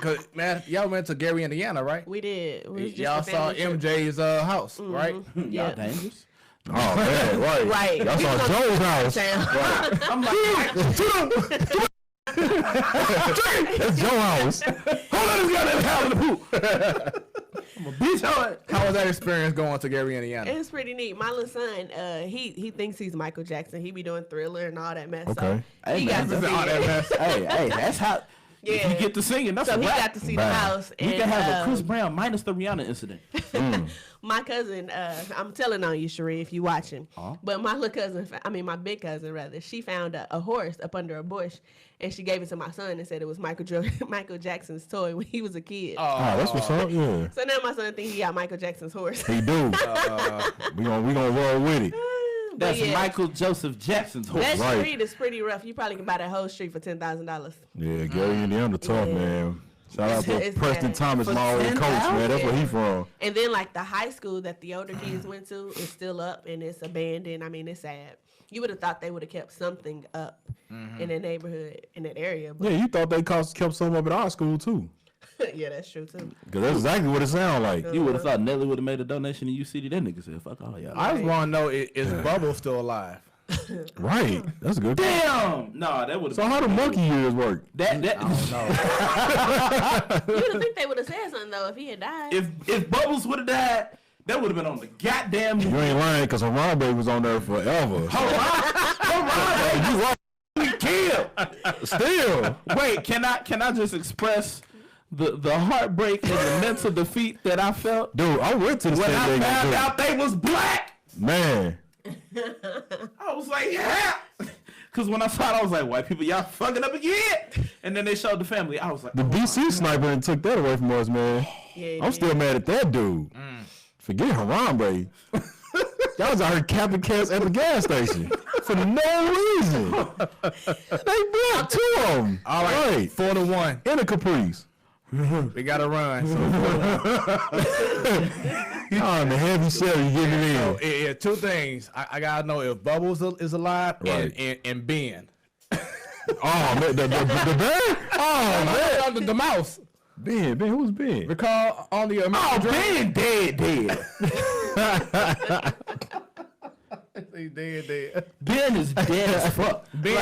[SPEAKER 1] cause man, y'all went to Gary, Indiana, right?
[SPEAKER 4] We did. It was just
[SPEAKER 1] Y'all
[SPEAKER 4] a
[SPEAKER 1] saw
[SPEAKER 4] family trip.
[SPEAKER 1] MJ's house, right?
[SPEAKER 4] Yeah.
[SPEAKER 5] Y'all dangerous.
[SPEAKER 3] Oh, man. Right.
[SPEAKER 4] Right.
[SPEAKER 3] Y'all
[SPEAKER 4] We
[SPEAKER 3] saw
[SPEAKER 4] was
[SPEAKER 3] Joe's house.
[SPEAKER 4] Town.
[SPEAKER 5] I'm like,
[SPEAKER 3] That's Joe's house.
[SPEAKER 5] hold on, this guy in the house in the poop. I'm a bitch on it.
[SPEAKER 1] How was that experience going to Gary, Indiana?
[SPEAKER 4] It's pretty neat. My little son, he thinks he's Michael Jackson. He be doing Thriller and all that mess.
[SPEAKER 3] Okay.
[SPEAKER 4] So he got to see
[SPEAKER 1] All that
[SPEAKER 4] it.
[SPEAKER 1] mess.
[SPEAKER 5] Hey, that's how. If you get to singing, that's
[SPEAKER 4] So
[SPEAKER 5] a
[SPEAKER 4] he
[SPEAKER 5] rap.
[SPEAKER 4] got to see the
[SPEAKER 3] Bam.
[SPEAKER 4] house.
[SPEAKER 5] You
[SPEAKER 4] And,
[SPEAKER 5] can have a Chris Brown minus the Rihanna incident.
[SPEAKER 4] my cousin, I'm telling on you, Sheree, if you watching. But my little cousin, my big cousin rather, she found a horse up under a bush, and she gave it to my son and said it was Michael Jackson's toy when he was a kid.
[SPEAKER 3] Oh, that's what's up. Yeah.
[SPEAKER 4] So now my son thinks he got Michael Jackson's horse.
[SPEAKER 3] He do. We gonna roll with it.
[SPEAKER 4] But
[SPEAKER 5] That's Michael Joseph Jackson's horse.
[SPEAKER 4] That
[SPEAKER 3] Right.
[SPEAKER 4] street is pretty rough. You probably can buy that whole street for $10,000.
[SPEAKER 3] Yeah, Gary Indiana tough,
[SPEAKER 4] Yeah.
[SPEAKER 3] man. Shout out to
[SPEAKER 4] It's
[SPEAKER 3] Preston
[SPEAKER 4] bad.
[SPEAKER 3] Thomas,
[SPEAKER 5] For
[SPEAKER 3] my old coach, man. That's where he from.
[SPEAKER 4] And then like the high school that the older kids went to is still up and it's abandoned. It's sad. You would have thought they would have kept something up in that neighborhood, in that area. But
[SPEAKER 3] Yeah, you thought they kept something up at our school, too.
[SPEAKER 4] yeah, that's true too.
[SPEAKER 3] Because that's exactly what it sound like.
[SPEAKER 5] You would have thought Nelly would have made a donation to UCD. That nigga said, fuck all y'all.
[SPEAKER 1] I just want to know, is Bubble still alive?
[SPEAKER 3] Right. That's a good.
[SPEAKER 5] Damn! No, that would have
[SPEAKER 3] So how the monkey years work?
[SPEAKER 5] that
[SPEAKER 4] You would think they would have said something though if he had died.
[SPEAKER 5] if Bubbles would have died, that would have been on the goddamn
[SPEAKER 3] You ain't lying because Harambe was on there forever.
[SPEAKER 5] we killed.
[SPEAKER 3] Still.
[SPEAKER 5] Wait, can I just express the heartbreak and the mental defeat that I felt
[SPEAKER 3] Dude, I went to the
[SPEAKER 5] when I
[SPEAKER 3] San
[SPEAKER 5] found
[SPEAKER 3] Diego.
[SPEAKER 5] out they was black?
[SPEAKER 3] Man.
[SPEAKER 5] I was like, yeah. Because when I saw it, I was like, white people, y'all fucking up again. And then they showed the family. I was like,
[SPEAKER 3] The BC sniper and took that away from us, man.
[SPEAKER 4] Yeah,
[SPEAKER 3] I'm still mad at that dude. Forget Harambe. Y'all was out here capping cats at the gas station for no reason. They blocked 2 of them.
[SPEAKER 1] All right, 4-1
[SPEAKER 3] in a Caprice.
[SPEAKER 1] We gotta run. So
[SPEAKER 3] Oh, the heavy shell you getting it in.
[SPEAKER 1] So, yeah, 2 things. I gotta know if Bubbles is alive and Ben.
[SPEAKER 3] Oh man, the bear? Oh man,
[SPEAKER 1] the mouse.
[SPEAKER 3] Ben, who's Ben?
[SPEAKER 1] Recall on the
[SPEAKER 5] Ben dead.
[SPEAKER 1] He's dead.
[SPEAKER 5] Ben is dead as fuck.
[SPEAKER 1] Ben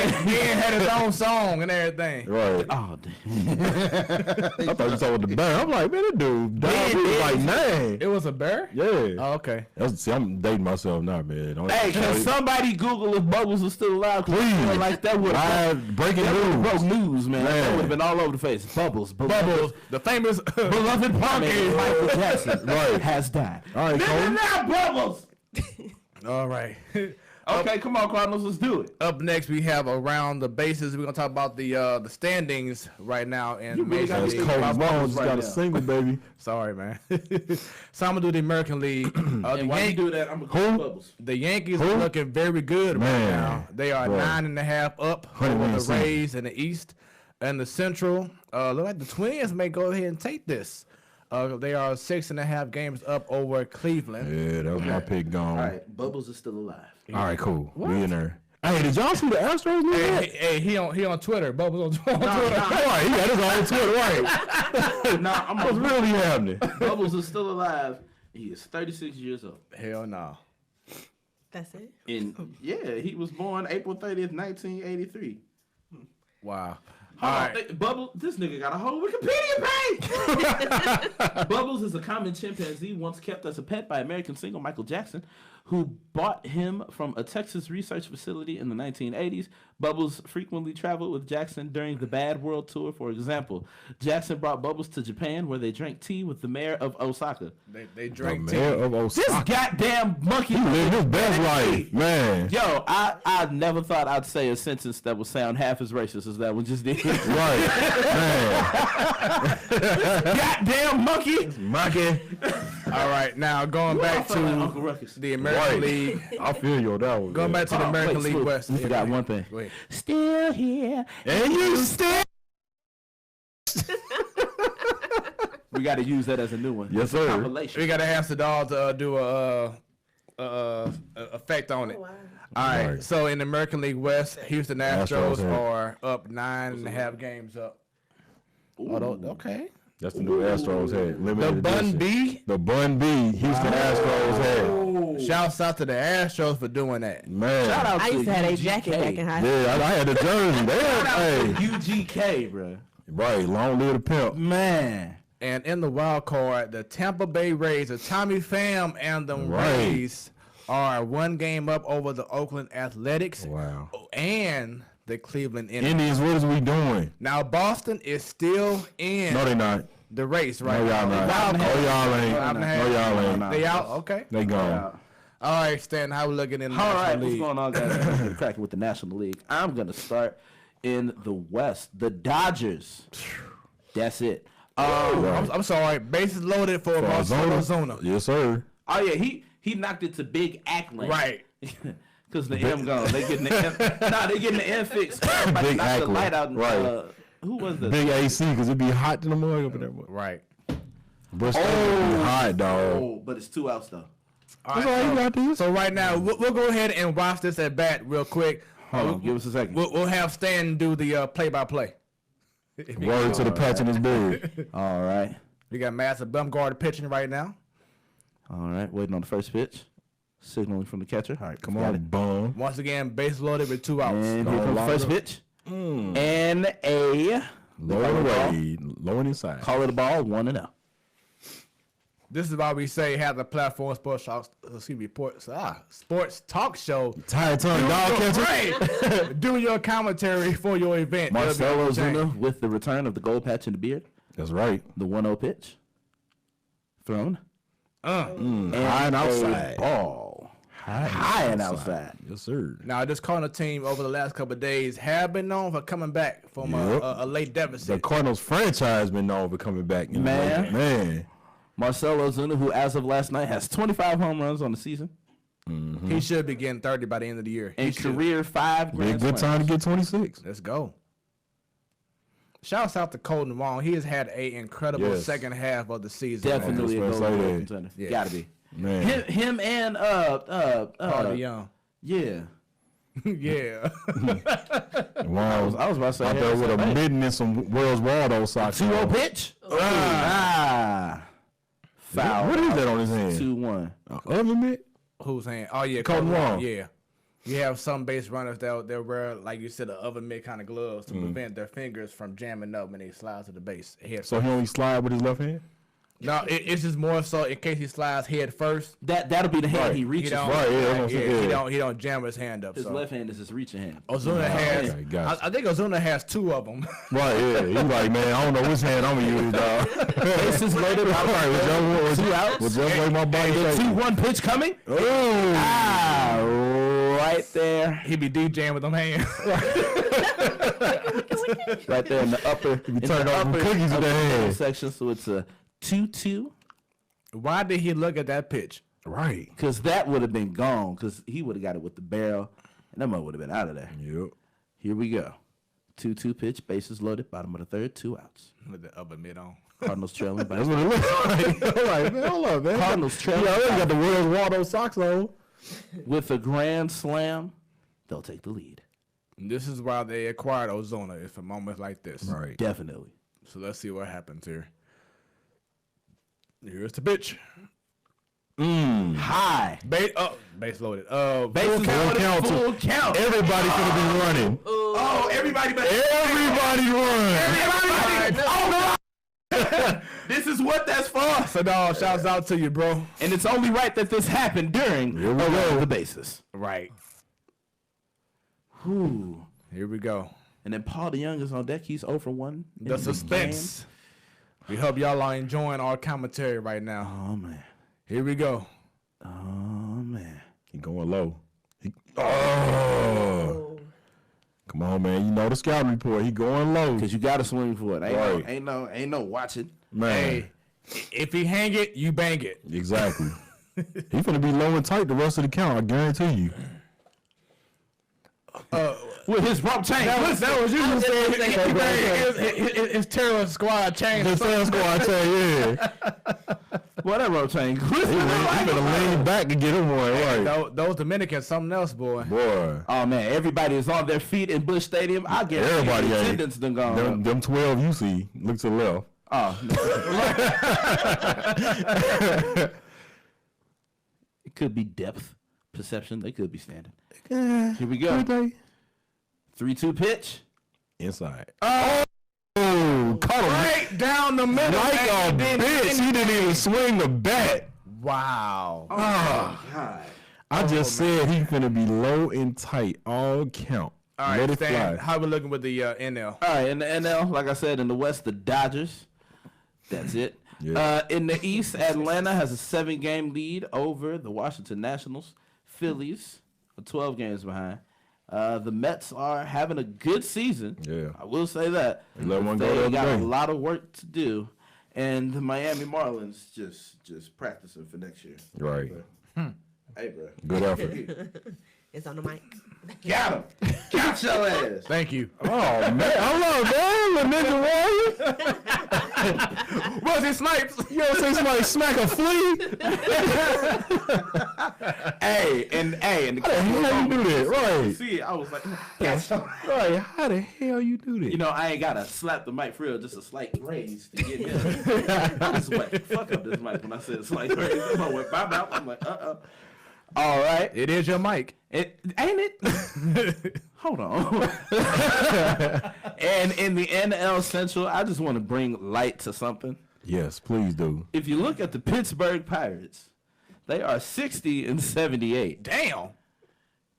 [SPEAKER 1] had his own song and everything.
[SPEAKER 3] Right.
[SPEAKER 5] Oh, damn.
[SPEAKER 3] I thought you was talking about the bear. I'm like, man, that dude died. He was like, man.
[SPEAKER 1] It was a bear?
[SPEAKER 3] Yeah.
[SPEAKER 1] Oh, okay.
[SPEAKER 3] See, I'm dating myself now, man.
[SPEAKER 5] Hey, can somebody Google if Bubbles is still alive?
[SPEAKER 3] Please.
[SPEAKER 5] Like that would have
[SPEAKER 3] breaking news.
[SPEAKER 5] broke news, man. That would have been all over the face. Bubbles,
[SPEAKER 1] the famous
[SPEAKER 5] beloved punk Michael Jackson has died.
[SPEAKER 3] All right, Cole.
[SPEAKER 5] Now Bubbles.
[SPEAKER 1] All right.
[SPEAKER 5] Okay, come on, Cardinals, let's do it.
[SPEAKER 1] Up next, we have Around the Bases. We're gonna talk about the standings right now. And
[SPEAKER 3] That's Cole Bones got a single, baby.
[SPEAKER 1] Sorry, man. So I'm gonna do the American League.
[SPEAKER 5] And why you do that? I'm gonna call Bubbles.
[SPEAKER 1] The Yankees are looking very good right now. They are 9.5 up over the Rays in the East. And the Central, look like the Twins may go ahead and take this. They are 6.5 games up over Cleveland.
[SPEAKER 3] Yeah, that was my pick gone.
[SPEAKER 5] All right, Bubbles is still alive.
[SPEAKER 3] All right, cool. We in there. Hey, did y'all see the Astros lose that?
[SPEAKER 1] Hey, he on Twitter. Bubbles on Twitter.
[SPEAKER 3] Right, he got his own Twitter, right? What's really happening?
[SPEAKER 5] Bubbles is still alive. He is 36 years old.
[SPEAKER 1] Hell no.
[SPEAKER 4] That's it.
[SPEAKER 5] He was born April 30th, 1983.
[SPEAKER 1] Wow.
[SPEAKER 5] Bubbles, this nigga got a whole Wikipedia page. Bubbles is a common chimpanzee once kept as a pet by American singer Michael Jackson, who bought him from a Texas research facility in the 1980s. Bubbles frequently traveled with Jackson during the Bad World Tour. For example, Jackson brought Bubbles to Japan, where they drank tea with the mayor of Osaka.
[SPEAKER 1] They drank tea.
[SPEAKER 3] Mayor of Osaka.
[SPEAKER 5] This goddamn monkey
[SPEAKER 3] lived his best life, man.
[SPEAKER 5] Yo, I never thought I'd say a sentence that would sound half as racist as that one just did.
[SPEAKER 3] Right, man.
[SPEAKER 5] Goddamn monkey.
[SPEAKER 1] All right, now going back to the American League.
[SPEAKER 3] I feel you on that one.
[SPEAKER 1] Going back to the American League West.
[SPEAKER 5] We forgot one thing.
[SPEAKER 1] Go ahead.
[SPEAKER 5] Still here.
[SPEAKER 3] And you still.
[SPEAKER 5] We got to use that as a new one.
[SPEAKER 3] Yes, sir.
[SPEAKER 5] Compilation.
[SPEAKER 1] We got to ask the dog to do a effect on it.
[SPEAKER 4] Oh, wow.
[SPEAKER 1] All right.
[SPEAKER 3] Right.
[SPEAKER 1] So in the American League West, Houston Astros are up 9.5 games up. Okay.
[SPEAKER 3] That's the new Astros head.
[SPEAKER 1] The
[SPEAKER 3] Limited
[SPEAKER 1] Bun
[SPEAKER 3] edition.
[SPEAKER 1] B.
[SPEAKER 3] The Bun B. Houston Astros head.
[SPEAKER 1] Shouts out to the Astros for doing that.
[SPEAKER 3] Man.
[SPEAKER 5] Shout out
[SPEAKER 4] I
[SPEAKER 5] to
[SPEAKER 4] used to have a
[SPEAKER 5] UGK.
[SPEAKER 4] jacket back in high school.
[SPEAKER 3] Yeah, I had the jersey.
[SPEAKER 5] Shout out to
[SPEAKER 3] Hey.
[SPEAKER 5] UGK, bro.
[SPEAKER 3] Right, long live the pimp.
[SPEAKER 5] Man.
[SPEAKER 1] And in the wild card, the Tampa Bay Rays, the Tommy Pham and the Rays are 1 game up over the Oakland Athletics.
[SPEAKER 3] Wow.
[SPEAKER 1] And the Cleveland Indians.
[SPEAKER 3] Indians, what is we doing?
[SPEAKER 1] Now Boston is still in
[SPEAKER 3] No, they not.
[SPEAKER 1] the race right
[SPEAKER 3] No, y'all
[SPEAKER 1] now.
[SPEAKER 3] not. No, y'all ain't. No, y'all ain't.
[SPEAKER 1] They out? Okay.
[SPEAKER 3] They gone.
[SPEAKER 1] All right, Stan, how we looking in the
[SPEAKER 5] All right,
[SPEAKER 1] National
[SPEAKER 5] what's
[SPEAKER 1] League?
[SPEAKER 5] going on, guys? Let's get cracking with the National League. I'm going to start in the West. The Dodgers. That's it.
[SPEAKER 1] I'm sorry. Bases loaded for Marcell Ozuna.
[SPEAKER 3] Yes, sir.
[SPEAKER 5] Oh, yeah, he knocked it to Big Ackland.
[SPEAKER 1] Right.
[SPEAKER 5] Because the M gone. They getting the M. They getting the M fixed. Everybody
[SPEAKER 3] Big
[SPEAKER 5] knocked the
[SPEAKER 3] Ackland.
[SPEAKER 5] light out.
[SPEAKER 3] Right.
[SPEAKER 5] Who was that?
[SPEAKER 3] Big AC, because it be hot in the mug up in there.
[SPEAKER 1] Right.
[SPEAKER 3] Bristol be hot, dog.
[SPEAKER 5] Oh, but it's 2 outs, though.
[SPEAKER 3] That's all you got to do.
[SPEAKER 1] So right now, we'll go ahead and watch this at bat real quick.
[SPEAKER 5] Hold on, give us a second.
[SPEAKER 1] We'll have Stan do the play-by-play.
[SPEAKER 3] Word to the patch in his beard.
[SPEAKER 5] All right.
[SPEAKER 1] We got Madison Bumgarner pitching right now.
[SPEAKER 5] All right, waiting on the first pitch. Signaling from the catcher. All right,
[SPEAKER 3] Come on, bum.
[SPEAKER 1] Once again, base loaded with 2 outs.
[SPEAKER 5] And
[SPEAKER 3] No
[SPEAKER 5] here comes the first
[SPEAKER 3] longer.
[SPEAKER 5] pitch. And a
[SPEAKER 3] Low away. Low and inside.
[SPEAKER 5] call it a ball, 1-0.
[SPEAKER 1] This is why we say have the platform sports talk show.
[SPEAKER 3] Tired tongue dog catcher.
[SPEAKER 1] Right. Do your commentary for your event.
[SPEAKER 5] Marcell
[SPEAKER 1] It'll be
[SPEAKER 5] Ozuna with the return of the gold patch and the beard.
[SPEAKER 3] That's right.
[SPEAKER 5] The 1-0 pitch. Thrown. And
[SPEAKER 3] High and
[SPEAKER 5] a
[SPEAKER 3] outside.
[SPEAKER 5] ball. High and outside.
[SPEAKER 3] Yes, sir.
[SPEAKER 1] Now, this Cardinal team over the last couple of days have been known for coming back from
[SPEAKER 3] Yep.
[SPEAKER 1] a late
[SPEAKER 3] The
[SPEAKER 1] deficit.
[SPEAKER 3] Cardinals franchise been known for coming back.
[SPEAKER 5] Man.
[SPEAKER 3] Man.
[SPEAKER 5] Marcell Ozuna, who as of last night has 25 home runs on the season.
[SPEAKER 1] He should be getting 30 by the end of the year.
[SPEAKER 5] And career 5
[SPEAKER 3] Be a
[SPEAKER 5] grand
[SPEAKER 3] good time to get 26.
[SPEAKER 1] Let's go. Shouts out to Colton Wong. He has had an incredible second half of the season.
[SPEAKER 5] Definitely a goal contender.
[SPEAKER 1] Yeah.
[SPEAKER 5] Gotta be.
[SPEAKER 3] Man.
[SPEAKER 5] Him and
[SPEAKER 1] Carter Young.
[SPEAKER 5] Yeah.
[SPEAKER 1] Yeah.
[SPEAKER 3] Wow.
[SPEAKER 5] I was about to say
[SPEAKER 3] out there with a mitten and some Wells Waldo socks.
[SPEAKER 5] 2-0 pitch. Foul.
[SPEAKER 3] What is that on his hand?
[SPEAKER 5] 2-1.
[SPEAKER 3] Other mitt?
[SPEAKER 1] Whose hand? Oh yeah,
[SPEAKER 3] Colton Wong.
[SPEAKER 1] Yeah. You have some base runners that wear, like you said, the oven mitt kind of gloves to prevent their fingers from jamming up when they slide to the base.
[SPEAKER 3] So he only slide with his left hand?
[SPEAKER 1] No, it's just more so in case he slides head first.
[SPEAKER 5] That'll be the hand he reaches.
[SPEAKER 1] He don't jam his hand up.
[SPEAKER 5] His left hand is his reaching hand.
[SPEAKER 1] Ozuna has. I think Ozuna has 2 of them.
[SPEAKER 3] Right, yeah. He's like, man, I don't know which hand I'm gonna use, dog.
[SPEAKER 5] Bases loaded.
[SPEAKER 3] With
[SPEAKER 5] 2 outs.
[SPEAKER 3] just like my body.
[SPEAKER 5] 2-1 pitch coming. Right there.
[SPEAKER 1] He be DJing with them hands.
[SPEAKER 5] Right there in the upper.
[SPEAKER 3] He turned off the cookies with the hand
[SPEAKER 5] section, so it's a 2-2.
[SPEAKER 1] Why did he look at that pitch?
[SPEAKER 3] Right.
[SPEAKER 5] Because that would have been gone. Because he would have got it with the barrel, and that mother would have been out of there.
[SPEAKER 3] Yep.
[SPEAKER 5] Here we go. 2-2 pitch, bases loaded, bottom of the third, 2 outs.
[SPEAKER 1] With the upper mid on.
[SPEAKER 5] Cardinals trailing by.
[SPEAKER 3] That's what it looks like. I'm like, man, hold up, man.
[SPEAKER 5] Cardinals trailing.
[SPEAKER 3] He already got the Wells Waldo socks on.
[SPEAKER 5] With a grand slam, they'll take the lead.
[SPEAKER 1] And this is why they acquired Ozuna. It's for moments like this.
[SPEAKER 3] Right.
[SPEAKER 5] Definitely.
[SPEAKER 1] So let's see what happens here. Here's the pitch.
[SPEAKER 5] High.
[SPEAKER 1] Base loaded.
[SPEAKER 5] Base full count.
[SPEAKER 3] Everybody gonna be running.
[SPEAKER 5] Oh, everybody run.
[SPEAKER 3] Oh,
[SPEAKER 5] no. This is what that's for.
[SPEAKER 1] So, dog, shouts out to you, bro.
[SPEAKER 5] And it's only right that this happened during the bases.
[SPEAKER 1] Right.
[SPEAKER 5] Whew.
[SPEAKER 1] Here we go.
[SPEAKER 5] And then Paul DeYoung is on deck. He's 0 for 1.
[SPEAKER 1] The suspense. We hope y'all are enjoying our commentary right now.
[SPEAKER 5] Oh, man.
[SPEAKER 1] Here we go.
[SPEAKER 5] Oh, man.
[SPEAKER 3] He going low. Come on, man. You know the scouting report. He going low.
[SPEAKER 5] Because you got to swing for it. Ain't no watching.
[SPEAKER 3] Man.
[SPEAKER 1] Hey, if he hang it, you bang it.
[SPEAKER 3] Exactly. He's going to be low and tight the rest of the count. I guarantee you.
[SPEAKER 5] With his rope chain.
[SPEAKER 1] That was you who said his terror squad changed.
[SPEAKER 3] The terror squad chain, yeah.
[SPEAKER 5] What that rope chain?
[SPEAKER 3] He better lean back and get him one. Right.
[SPEAKER 1] Those Dominicans, something else, boy.
[SPEAKER 3] Boy.
[SPEAKER 5] Oh, man. Everybody is on their feet in Busch Stadium. I guess
[SPEAKER 3] everybody
[SPEAKER 5] attendance done gone.
[SPEAKER 3] Them 12 you see. Look to the left.
[SPEAKER 5] Oh. It could be depth perception. They could be standing. Here we go. 3-2 pitch.
[SPEAKER 3] Inside. Oh, caught him
[SPEAKER 1] right down the middle.
[SPEAKER 3] Like a bitch. He didn't even swing the bat.
[SPEAKER 1] Wow.
[SPEAKER 5] Oh, God.
[SPEAKER 3] I just said he's going to be low and tight. All count.
[SPEAKER 1] All right, Stan, how we looking with the NL?
[SPEAKER 5] All right, in the NL, like I said, in the West, the Dodgers. That's it. Yeah. In the East, Atlanta has a 7-game lead over the Washington Nationals. Phillies are 12 games behind. The Mets are having a good season. Yeah, I will say that. They got a lot of work to do, and the Miami Marlins just practicing for next year.
[SPEAKER 3] Right.
[SPEAKER 5] Hey, bro.
[SPEAKER 3] Good effort.
[SPEAKER 4] It's on the mic.
[SPEAKER 5] Got him. Got your ass.
[SPEAKER 1] Thank you.
[SPEAKER 3] Oh, man. Hold on, man. The Ninja Warrior.
[SPEAKER 1] Was it Snipes?
[SPEAKER 3] You ever say somebody smack a flea?
[SPEAKER 5] and
[SPEAKER 3] how the hell you do that? Right.
[SPEAKER 5] See, I was like,
[SPEAKER 3] right. How the hell you do that?
[SPEAKER 5] You know, I ain't got to slap the mic for real, just a slight raise to get him. I just went, fuck up this mic when I said slight raise. I went, bow. I'm like, All right.
[SPEAKER 1] It is your mic.
[SPEAKER 5] Ain't it? Hold on. And in the NL Central, I just want to bring light to something.
[SPEAKER 3] Yes, please do.
[SPEAKER 5] If you look at the Pittsburgh Pirates, they are 60-78.
[SPEAKER 1] Damn.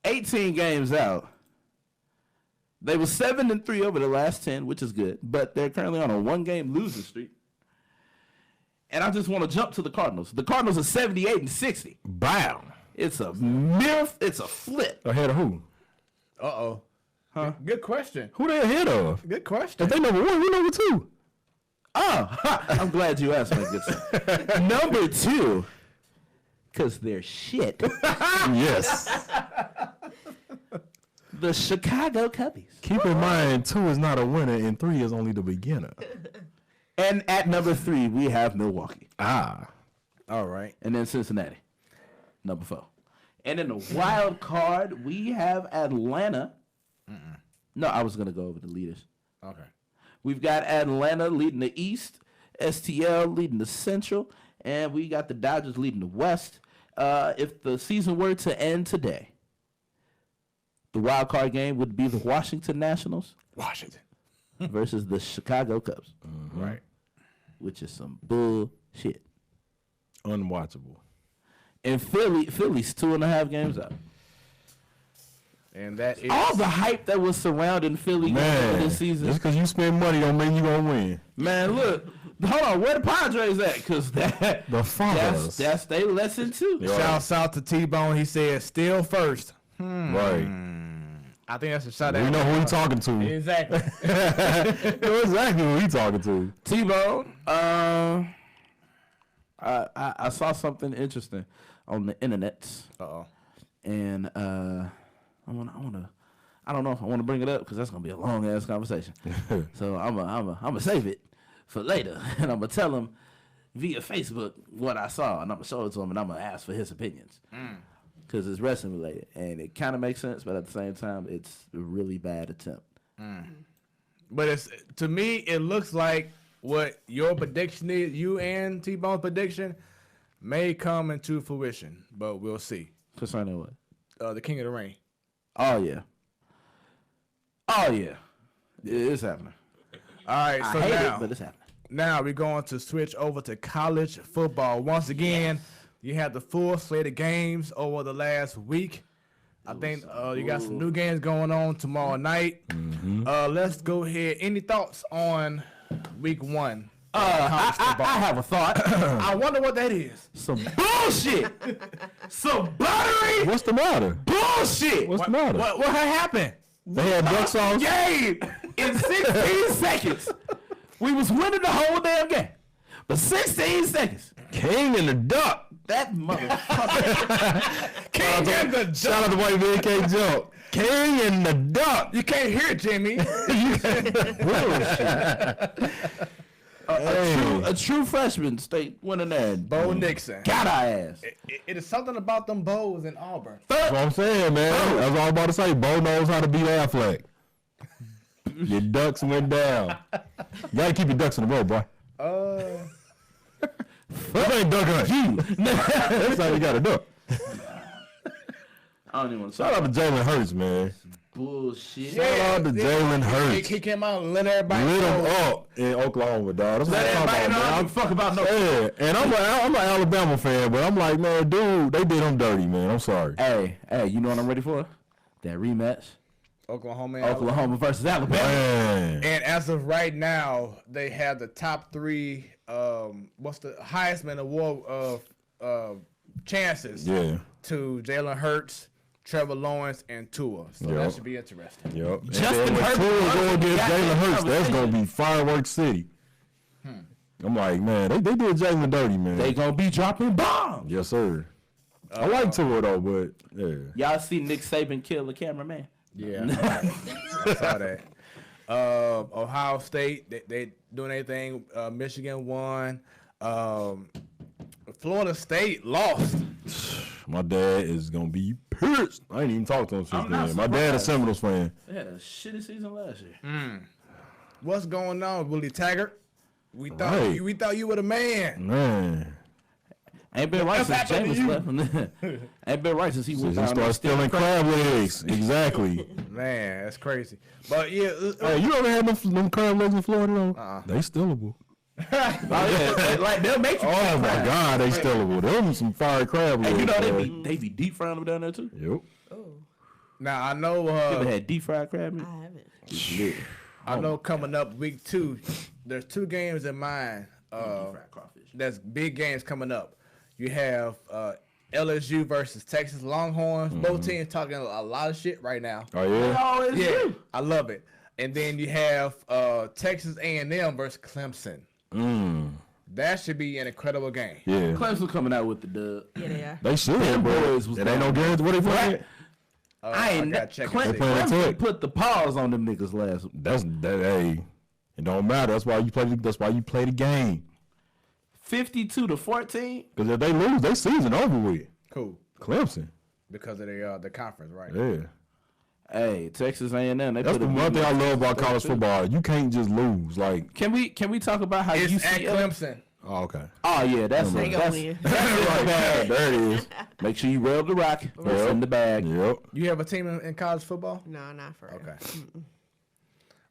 [SPEAKER 5] 18 games out. They were 7-3 over the last 10, which is good, but they're currently on a 1-game losing streak. And I just want to jump to the Cardinals. The Cardinals are 78-60.
[SPEAKER 3] Bam.
[SPEAKER 5] It's a mirror. It's a flip.
[SPEAKER 3] Ahead of who?
[SPEAKER 1] Uh-oh. Huh? Good question.
[SPEAKER 3] Who they ahead of?
[SPEAKER 1] Good question.
[SPEAKER 3] If they number 1, we number 2.
[SPEAKER 5] Oh, I'm glad you asked, my good son. Number 2, because they're shit.
[SPEAKER 3] Yes.
[SPEAKER 5] The Chicago Cubbies.
[SPEAKER 3] Keep in mind, 2 is not a winner and 3 is only the beginner.
[SPEAKER 5] And at number 3, we have Milwaukee.
[SPEAKER 3] Ah.
[SPEAKER 1] All right.
[SPEAKER 5] And then Cincinnati, number 4. And in the wild card, we have Atlanta. No, I was going to go over the leaders.
[SPEAKER 1] Okay.
[SPEAKER 5] We've got Atlanta leading the East, STL leading the Central, and we got the Dodgers leading the West. If the season were to end today, the wild card game would be the Washington Nationals versus the Chicago Cubs.
[SPEAKER 1] Right.
[SPEAKER 5] Which is some bullshit.
[SPEAKER 3] Unwatchable.
[SPEAKER 5] And Philly's 2.5 games out.
[SPEAKER 1] And that is
[SPEAKER 5] All the hype that was surrounding Philly this season.
[SPEAKER 3] Just because you spend money don't mean you gonna win.
[SPEAKER 5] Man, look. Hold on, where the Padres at? Because
[SPEAKER 3] The Fathers.
[SPEAKER 5] that's their lesson too.
[SPEAKER 1] shouts out to T-Bone. He said, still first.
[SPEAKER 3] Right.
[SPEAKER 1] I think that's a shot at
[SPEAKER 3] We know who he talking to.
[SPEAKER 1] Exactly.
[SPEAKER 3] We know exactly who he talking to.
[SPEAKER 5] T-Bone, I saw something interesting on the internet,
[SPEAKER 1] Uh-oh.
[SPEAKER 5] and I don't know if I want to bring it up because that's gonna be a long ass conversation. So I'm gonna save it for later, and I'm gonna tell him via Facebook what I saw, and I'm gonna show it to him, and I'm gonna ask for his opinions because it's wrestling related, and it kind of makes sense, but at the same time, it's a really bad attempt.
[SPEAKER 1] But it's to me, it looks like what your prediction is, you and T-Bone's prediction, may come into fruition, but we'll see.
[SPEAKER 5] Concerning what?
[SPEAKER 1] The King of the Ring.
[SPEAKER 5] Oh yeah. It's happening.
[SPEAKER 1] All right, so
[SPEAKER 5] I hate
[SPEAKER 1] now,
[SPEAKER 5] it, but it's happening.
[SPEAKER 1] now we're going to switch over to college football. Once again, you have the full slate of games over the last week. I think you got some new games going on tomorrow night. Let's go ahead. Any thoughts on week 1?
[SPEAKER 5] I have a thought.
[SPEAKER 1] I wonder what that is.
[SPEAKER 5] Some bullshit. Some buttery
[SPEAKER 3] What's the matter?
[SPEAKER 5] bullshit.
[SPEAKER 3] What's the matter?
[SPEAKER 1] What happened?
[SPEAKER 3] They had duck sauce.
[SPEAKER 5] Game in 16 seconds. We was winning the whole damn game. But 16 seconds.
[SPEAKER 3] King and the duck.
[SPEAKER 5] That motherfucker.
[SPEAKER 1] King and the
[SPEAKER 3] Shout out to White Man Can't Jump. King and the duck.
[SPEAKER 1] You can't hear it, Jimmy.
[SPEAKER 5] A true freshman state winning that.
[SPEAKER 1] Bo Nixon.
[SPEAKER 5] Got our ass.
[SPEAKER 1] It is something about them bows in Auburn.
[SPEAKER 3] That's what I'm saying, man. That's all I'm about to say. Bo knows how to beat Affleck. Your ducks went down. You gotta keep your ducks in a row, boy. That ain't duck hunt. That's how you gotta duck.
[SPEAKER 5] I don't even want to
[SPEAKER 3] Shout out to Jalen Hurts, man.
[SPEAKER 5] bullshit.
[SPEAKER 3] Shout out to Jalen Hurts.
[SPEAKER 1] He came out and let everybody
[SPEAKER 3] Lit
[SPEAKER 1] know.
[SPEAKER 3] him up in Oklahoma, dog. That's what I'm
[SPEAKER 5] Everybody
[SPEAKER 3] talking
[SPEAKER 5] know I
[SPEAKER 3] about,
[SPEAKER 5] don't
[SPEAKER 3] man.
[SPEAKER 5] give a fuck about no.
[SPEAKER 3] Yeah, and I'm an Alabama fan, but I'm like, man, dude, they did him dirty, man. I'm sorry.
[SPEAKER 5] Hey, you know what I'm ready for? That rematch.
[SPEAKER 1] Oklahoma and
[SPEAKER 5] Oklahoma versus Alabama.
[SPEAKER 3] Man.
[SPEAKER 1] And as of right now, they have the top 3. What's the Heisman Award chances?
[SPEAKER 3] Yeah.
[SPEAKER 1] To Jalen Hurts, Trevor Lawrence, and Tua. So that
[SPEAKER 3] Yep.
[SPEAKER 1] should be interesting.
[SPEAKER 3] Yep.
[SPEAKER 5] Justin
[SPEAKER 3] and when
[SPEAKER 5] Herbert
[SPEAKER 3] Tua go against
[SPEAKER 5] got
[SPEAKER 3] Jalen
[SPEAKER 5] that
[SPEAKER 3] Hurts, that's gonna
[SPEAKER 5] conversation.
[SPEAKER 3] be fireworks city. I'm like, man, they did Jalen dirty, man.
[SPEAKER 5] They gonna be dropping bombs.
[SPEAKER 3] Yes, sir. I like Tua though, but yeah.
[SPEAKER 5] Y'all see Nick Saban kill the cameraman?
[SPEAKER 1] Yeah, I saw that. Ohio State, they doing anything. Michigan won. Florida State lost.
[SPEAKER 3] My dad is gonna be pissed. I ain't even talked to him since
[SPEAKER 5] I'm not
[SPEAKER 3] then. My dad a
[SPEAKER 5] surprised.
[SPEAKER 3] Seminoles fan.
[SPEAKER 5] They had a shitty season last year.
[SPEAKER 1] What's going on, Willie Taggart? We thought
[SPEAKER 3] Right.
[SPEAKER 1] we thought you were the man.
[SPEAKER 3] Man.
[SPEAKER 5] Ain't been right
[SPEAKER 1] What's
[SPEAKER 5] since
[SPEAKER 1] happened to
[SPEAKER 5] Jameis left. Ain't been right since he went
[SPEAKER 3] Since he
[SPEAKER 5] down
[SPEAKER 3] started
[SPEAKER 5] there
[SPEAKER 3] stealing crab legs. Exactly.
[SPEAKER 1] Man, that's crazy. But yeah,
[SPEAKER 3] Hey, you ever had them crab legs in Florida though? They stealable.
[SPEAKER 5] Oh, yeah, like they'll make you.
[SPEAKER 3] Oh my God, they stealable. Them some fire crab legs.
[SPEAKER 5] And you know
[SPEAKER 3] boy.
[SPEAKER 5] they be deep frying them down there too.
[SPEAKER 3] Yep.
[SPEAKER 1] now I know.
[SPEAKER 5] You ever had deep fried crab meat?
[SPEAKER 4] I haven't.
[SPEAKER 5] It's lit.
[SPEAKER 1] I know coming up week 2, there's 2 games in mind.
[SPEAKER 5] Deep fried crawfish.
[SPEAKER 1] That's big games coming up. You have LSU versus Texas Longhorns. Both teams talking a lot of shit right now.
[SPEAKER 3] Oh yeah.
[SPEAKER 5] Always
[SPEAKER 1] Yeah,
[SPEAKER 5] do.
[SPEAKER 1] I love it. And then you have Texas A&M versus Clemson. That should be an incredible game.
[SPEAKER 3] Yeah.
[SPEAKER 5] Clemson coming out with the dub.
[SPEAKER 4] Yeah, they are.
[SPEAKER 3] They should,
[SPEAKER 5] Them
[SPEAKER 3] but
[SPEAKER 5] boys was
[SPEAKER 3] it ain't no guarantee. What they playing?
[SPEAKER 5] I ain't
[SPEAKER 1] gotta check and see.
[SPEAKER 5] Clemson put the pause on them niggas last week.
[SPEAKER 3] Hey, it don't matter. That's why you play. That's why you play the game.
[SPEAKER 5] 52-14.
[SPEAKER 3] Because if they lose, they season over with.
[SPEAKER 1] Cool.
[SPEAKER 3] Clemson.
[SPEAKER 1] Because of the conference, right?
[SPEAKER 3] Yeah.
[SPEAKER 5] Hey, Texas A&M.
[SPEAKER 3] That's the one thing I love about college football. You can't just lose. Like,
[SPEAKER 5] can we talk about how
[SPEAKER 1] It's
[SPEAKER 5] UCF?
[SPEAKER 1] at Clemson.
[SPEAKER 3] oh, okay.
[SPEAKER 5] Oh yeah, that's
[SPEAKER 4] They gonna win.
[SPEAKER 3] Right. There it is.
[SPEAKER 5] Make sure you rub the rock. It's in the bag.
[SPEAKER 3] Yep.
[SPEAKER 1] You have a team in college football?
[SPEAKER 4] No, not for real.
[SPEAKER 1] Okay.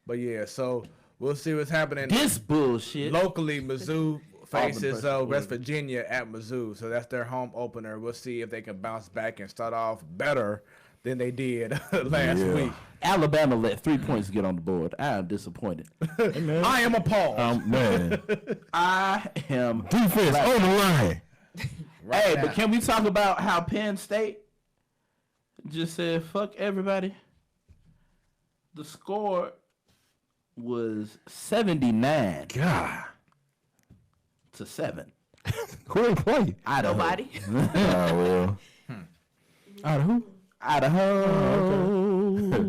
[SPEAKER 1] But yeah, so we'll see what's happening.
[SPEAKER 5] This bullshit.
[SPEAKER 1] Locally, Mizzou faces
[SPEAKER 5] Auburn,
[SPEAKER 1] West Virginia at Mizzou, so that's their home opener. We'll see if they can bounce back and start off better than they did last week.
[SPEAKER 5] Alabama let 3 points get on the board. I am disappointed.
[SPEAKER 1] I am appalled.
[SPEAKER 3] Man.
[SPEAKER 5] I am.
[SPEAKER 3] Defense on the line.
[SPEAKER 5] Hey,
[SPEAKER 1] now.
[SPEAKER 5] but can we talk about how Penn State just said fuck everybody? The score was 79
[SPEAKER 3] God.
[SPEAKER 5] to 7.
[SPEAKER 3] Who they play?
[SPEAKER 5] Idaho.
[SPEAKER 4] Nobody.
[SPEAKER 3] Oh, well. Out of who?
[SPEAKER 5] Idaho.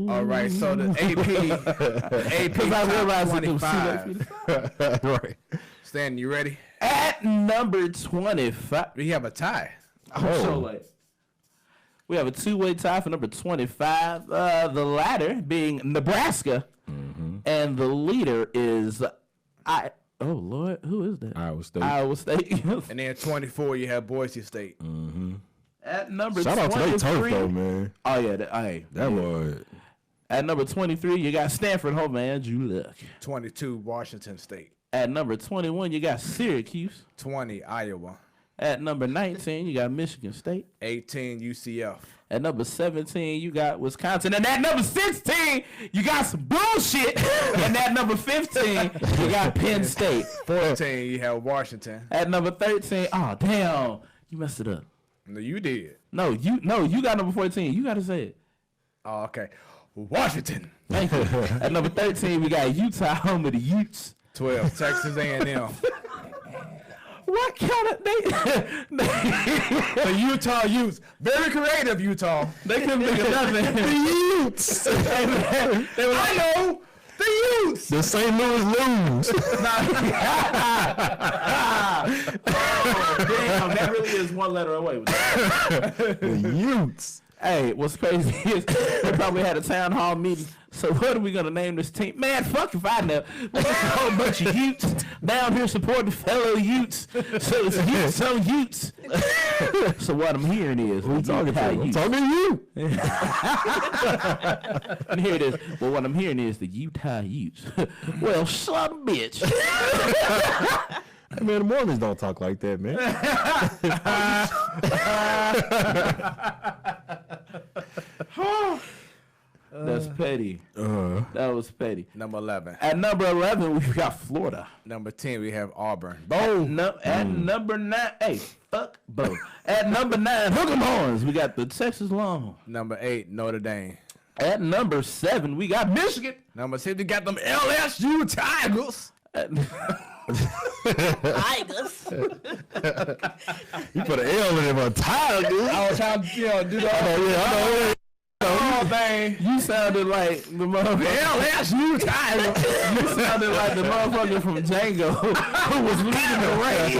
[SPEAKER 1] All right, so the AP
[SPEAKER 5] Because I realized it was
[SPEAKER 1] top
[SPEAKER 5] too
[SPEAKER 1] 25.
[SPEAKER 5] late.
[SPEAKER 3] Right.
[SPEAKER 1] Stan, you ready?
[SPEAKER 5] At number 25.
[SPEAKER 1] We have a tie.
[SPEAKER 5] So late. We have a two-way tie for number 25. The latter being Nebraska. And the leader is oh Lord, who is that?
[SPEAKER 3] Iowa State.
[SPEAKER 5] Iowa State.
[SPEAKER 1] And then 24, you have Boise State.
[SPEAKER 5] At number
[SPEAKER 3] Shout out to
[SPEAKER 5] 23.
[SPEAKER 3] they turf, though, man.
[SPEAKER 5] Oh yeah,
[SPEAKER 3] That was.
[SPEAKER 5] At number 23, you got Stanford home man, Drew Luck.
[SPEAKER 1] 22, Washington State.
[SPEAKER 5] At number 21, you got Syracuse.
[SPEAKER 1] 20, Iowa.
[SPEAKER 5] At number 19, you got Michigan State.
[SPEAKER 1] 18, UCF.
[SPEAKER 5] At number 17, you got Wisconsin. And at number 16, you got some bullshit. And at number 15, you got Penn State.
[SPEAKER 1] 14, you have Washington.
[SPEAKER 5] At number 13, oh damn, you messed it up.
[SPEAKER 1] No, you did.
[SPEAKER 5] No, you got number 14. You gotta say it.
[SPEAKER 1] Oh, okay.
[SPEAKER 5] Thank
[SPEAKER 1] Washington.
[SPEAKER 5] you. At number 13, we got Utah, home of the Utes.
[SPEAKER 1] 12, Texas A&M.
[SPEAKER 5] What kind of
[SPEAKER 1] The Utah Utes. Very creative, Utah.
[SPEAKER 5] they couldn't think of nothing.
[SPEAKER 3] The Utes.
[SPEAKER 1] They were like, I know. The Utes.
[SPEAKER 3] The St. Louis lose.
[SPEAKER 5] Damn, that really is one letter away.
[SPEAKER 3] The Utes.
[SPEAKER 5] Hey, what's crazy is they probably had a town hall meeting. So what are we gonna name this team? Man, fuck if I know. There's a whole bunch of Utes down here supporting fellow Utes. So it's Utes on Utes. So what I'm hearing is
[SPEAKER 3] Who talking to? I'm talking to you.
[SPEAKER 5] And here it is. Well, what I'm hearing is the Utah Utes. Well, son of a bitch.
[SPEAKER 3] Hey, man, the Mormons don't talk like that, man.
[SPEAKER 5] That's petty. That was petty.
[SPEAKER 1] Number 11.
[SPEAKER 5] At number 11, we've got Florida.
[SPEAKER 1] Number 10, we have Auburn.
[SPEAKER 5] At number 9, hey, fuck Bo. At number 9, hook 'em horns. We got the Texas Longhorns.
[SPEAKER 1] Number 8, Notre Dame.
[SPEAKER 5] At number 7, we got Michigan.
[SPEAKER 1] Number 6, we got them LSU Tigers.
[SPEAKER 4] Tigers.
[SPEAKER 3] You put an L in it, Tigers.
[SPEAKER 1] I was trying to, do the
[SPEAKER 3] I know.
[SPEAKER 1] whole thing.
[SPEAKER 5] You sounded like the motherfucker.
[SPEAKER 1] LSU Tigers.
[SPEAKER 5] You sounded like the motherfucker from Django who was leading the race.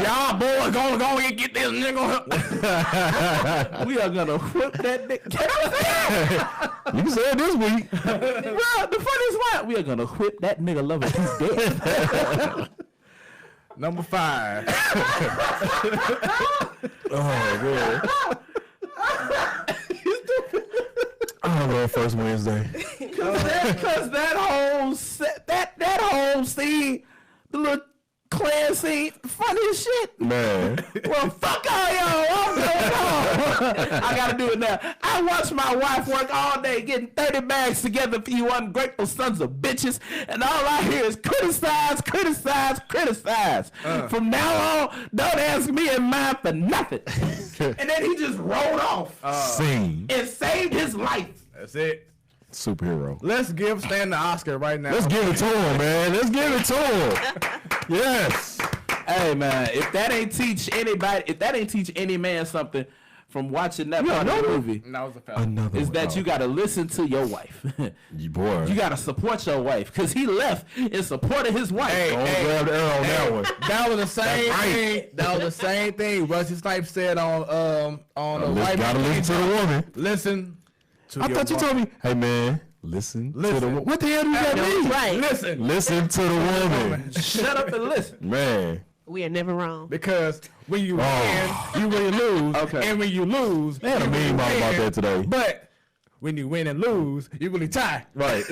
[SPEAKER 1] Y'all boys gonna go and get this nigga.
[SPEAKER 5] We are gonna whip that nigga.
[SPEAKER 3] You can say it this week.
[SPEAKER 5] Bro, the funniest part, we are gonna whip that nigga lover. He's dead.
[SPEAKER 1] Number 5.
[SPEAKER 3] Oh, man. Oh, man, first Wednesday.
[SPEAKER 5] Cause that whole scene, the little clan scene, funny as shit.
[SPEAKER 3] Man.
[SPEAKER 5] Well, fuck all y'all. I'm going home. I gotta do it now. I watched my wife work all day getting 30 bags together for you ungrateful sons of bitches, and all I hear is criticize. From now on, don't ask me and mine for nothing. And then he just rolled off
[SPEAKER 3] Scene.
[SPEAKER 5] and saved his life.
[SPEAKER 1] That's it.
[SPEAKER 3] Superhero.
[SPEAKER 1] Let's give Stan the Oscar right now.
[SPEAKER 3] Let's give it to him, man. Let's give it to him. Yes.
[SPEAKER 5] Hey man, if that ain't teach any man something from watching that part of the movie, is that you gotta listen to your wife.
[SPEAKER 3] You boy.
[SPEAKER 5] You gotta support your wife because he left in support of his wife.
[SPEAKER 3] Don't grab the arrow on that one.
[SPEAKER 1] That was the same thing. That was the same thing Wesley Snipes said on the White
[SPEAKER 3] Gotta listen to the woman.
[SPEAKER 1] Listen to
[SPEAKER 3] I
[SPEAKER 1] your
[SPEAKER 3] thought you
[SPEAKER 1] woman.
[SPEAKER 3] told me, hey man, listen to the woman. What the hell do that mean?
[SPEAKER 4] Right.
[SPEAKER 3] Listen to the woman.
[SPEAKER 5] Shut up and listen.
[SPEAKER 3] Man.
[SPEAKER 4] We are never wrong.
[SPEAKER 1] Because when you win, you win and lose.
[SPEAKER 5] Okay.
[SPEAKER 1] And when you lose,
[SPEAKER 3] They had a meme about that today.
[SPEAKER 1] But when you win and lose, you really tie.
[SPEAKER 3] Right.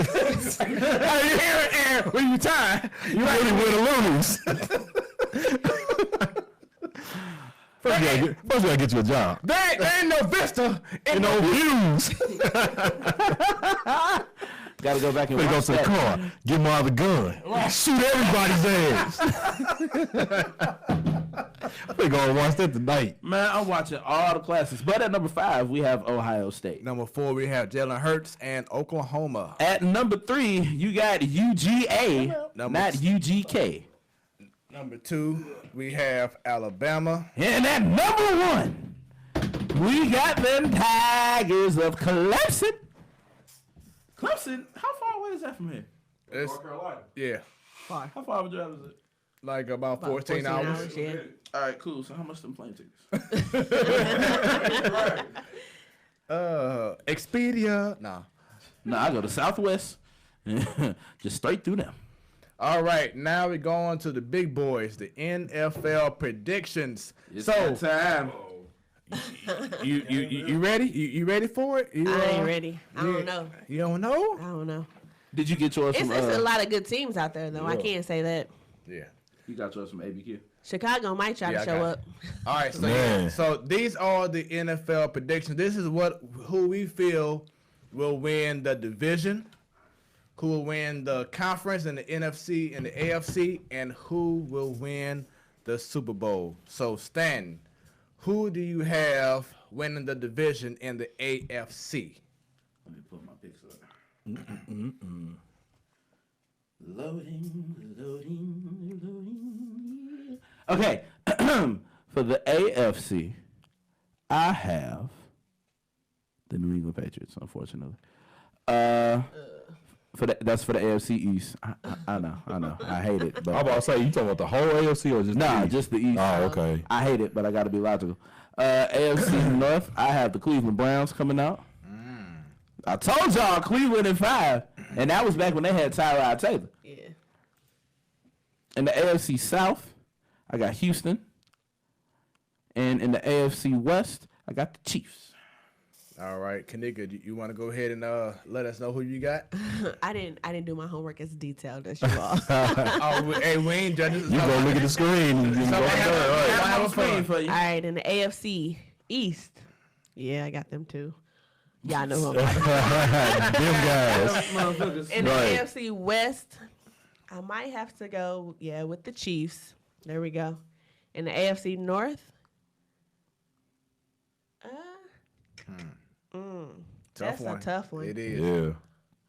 [SPEAKER 1] And when you tie,
[SPEAKER 3] You really win or lose. First, you gotta get you a job.
[SPEAKER 1] there ain't no vista
[SPEAKER 3] And no views.
[SPEAKER 5] Gotta go back and
[SPEAKER 3] They go
[SPEAKER 5] watch
[SPEAKER 3] to the
[SPEAKER 5] that.
[SPEAKER 3] car, get my other gun, shoot everybody's ass. They gonna watch that tonight.
[SPEAKER 5] Man, I'm watching all the classics. But at number 5, we have Ohio State.
[SPEAKER 1] Number 4, we have Jalen Hurts and Oklahoma.
[SPEAKER 5] At number 3, you got UGA,
[SPEAKER 1] Number
[SPEAKER 5] not UGK.
[SPEAKER 1] Number 2, we have Alabama.
[SPEAKER 5] And at number 1, we got them Tigers of Clemson. Clemson, how far away is that from here?
[SPEAKER 1] It's,
[SPEAKER 6] North Carolina.
[SPEAKER 1] yeah,
[SPEAKER 5] How far of a drive is it?
[SPEAKER 1] like about 14 hours.
[SPEAKER 4] Yeah.
[SPEAKER 5] All right, cool. So how much them plane tickets?
[SPEAKER 1] Expedia. Nah.
[SPEAKER 5] No, I go to Southwest. Just straight through them.
[SPEAKER 1] All right, now we're going to the big boys, the NFL predictions.
[SPEAKER 5] It's
[SPEAKER 1] so,
[SPEAKER 5] that time.
[SPEAKER 1] you ready? You ready for it?
[SPEAKER 4] I ain't ready. I don't know.
[SPEAKER 1] You don't know?
[SPEAKER 4] I don't know.
[SPEAKER 5] Did you get yours
[SPEAKER 4] It's
[SPEAKER 5] from?
[SPEAKER 4] a lot of good teams out there, though. I can't say that.
[SPEAKER 1] Yeah.
[SPEAKER 5] You got yours from ABQ.
[SPEAKER 4] Chicago might try
[SPEAKER 1] Yeah,
[SPEAKER 4] to
[SPEAKER 1] I
[SPEAKER 4] show
[SPEAKER 1] got
[SPEAKER 4] up.
[SPEAKER 1] All right, so,
[SPEAKER 3] Man.
[SPEAKER 1] so these are the NFL predictions. This is who we feel will win the division, who will win the conference in the NFC and the AFC, and who will win the Super Bowl. So, Stan, who do you have winning the division in the AFC?
[SPEAKER 5] Let me put my picks up. Loading. Okay, for the AFC, I have the New England Patriots. Unfortunately, that's for the AFC East. I know. I hate it, but
[SPEAKER 3] I'm about to say, you talking about the whole AFC or just the
[SPEAKER 5] nah,
[SPEAKER 3] East?
[SPEAKER 5] just the East.
[SPEAKER 3] Oh, okay.
[SPEAKER 5] I hate it, but I got to be logical. AFC North, I have the Cleveland Browns coming out. I told y'all Cleveland in 5, and that was back when they had Tyrod Taylor.
[SPEAKER 4] Yeah.
[SPEAKER 5] In the AFC South, I got Houston. And in the AFC West, I got the Chiefs.
[SPEAKER 1] All right, Kanika, you want to go ahead and let us know who you got?
[SPEAKER 4] I didn't do my homework as detailed as you all.
[SPEAKER 1] Hey, we ain't judging.
[SPEAKER 3] You go look at the screen and you go
[SPEAKER 1] Somebody have-
[SPEAKER 3] there. All right.
[SPEAKER 1] have a fun.
[SPEAKER 5] for you.
[SPEAKER 4] All right, in the AFC East, yeah, I got them too. Y'all know who I'm talking about.
[SPEAKER 3] Them guys.
[SPEAKER 4] In the
[SPEAKER 3] Right.
[SPEAKER 4] AFC West, I might have to go, with the Chiefs. There we go. In the AFC North, that's a tough one.
[SPEAKER 1] It is.
[SPEAKER 3] Yeah.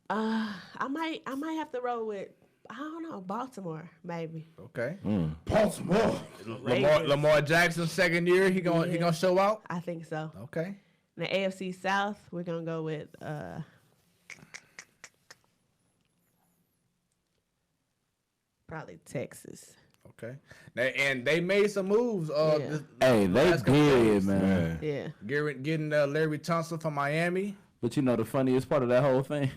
[SPEAKER 4] I might have to roll with, I don't know, Baltimore maybe.
[SPEAKER 1] Okay.
[SPEAKER 5] Baltimore.
[SPEAKER 1] Lamar Jackson, second year, he gonna show out.
[SPEAKER 4] I think so.
[SPEAKER 1] Okay.
[SPEAKER 4] In the AFC South, we're gonna go with probably Texas.
[SPEAKER 1] Okay. And they made some moves.
[SPEAKER 5] Hey, they
[SPEAKER 1] last couple
[SPEAKER 5] did,
[SPEAKER 1] days.
[SPEAKER 5] man.
[SPEAKER 4] Yeah.
[SPEAKER 1] Getting Larry Tunsil from Miami.
[SPEAKER 5] But you know the funniest part of that whole thing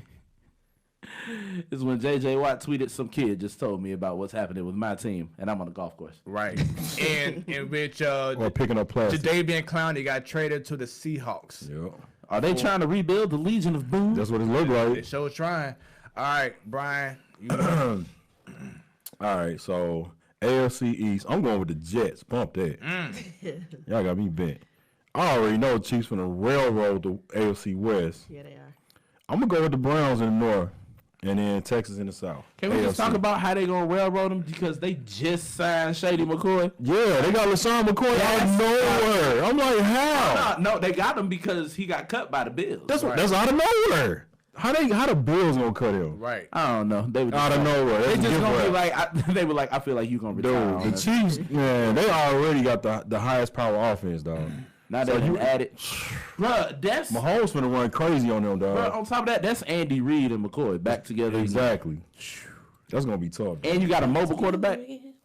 [SPEAKER 5] is when J.J. Watt tweeted some kid just told me about what's happening with my team, and I'm on the golf course.
[SPEAKER 1] Right. and in which
[SPEAKER 3] Or picking up plastic.
[SPEAKER 1] Jadeveon Clowney got traded to the Seahawks.
[SPEAKER 3] Yeah.
[SPEAKER 5] Are they trying to rebuild the Legion of Boom?
[SPEAKER 3] That's what it looked
[SPEAKER 1] They
[SPEAKER 3] like.
[SPEAKER 1] sure trying. All right, Brian.
[SPEAKER 3] All right, so AFC East, I'm going with the Jets. Bump that. Y'all got me bent. I already know the Chiefs finna railroad the AFC West.
[SPEAKER 4] Yeah, they are.
[SPEAKER 3] I'm gonna go with the Browns in the North, and then Texas in the South.
[SPEAKER 5] Can we just
[SPEAKER 3] AFC.
[SPEAKER 5] talk about how they gonna railroad them because they just signed Shady McCoy?
[SPEAKER 3] Yeah, they got LaShawn McCoy out of nowhere. I'm like, how?
[SPEAKER 5] No, they got him because he got cut by the Bills.
[SPEAKER 3] That's out of nowhere. How the Bills gonna cut him?
[SPEAKER 1] Right.
[SPEAKER 5] I don't know. They would
[SPEAKER 3] Out of nowhere.
[SPEAKER 5] They
[SPEAKER 3] That's a
[SPEAKER 5] just gonna be
[SPEAKER 3] giveaway.
[SPEAKER 5] like, they were like, I feel like you gonna retire.
[SPEAKER 3] Dude, the Chiefs, man, they already got the highest power offense, dog.
[SPEAKER 5] Now that you add it, bro, that's
[SPEAKER 3] Mahomes finna run crazy on them,
[SPEAKER 5] bro.
[SPEAKER 3] dog.
[SPEAKER 5] On top of that, that's Andy Reid and McCoy back together.
[SPEAKER 3] Exactly. That's gonna be tough.
[SPEAKER 5] And you got a mobile quarterback.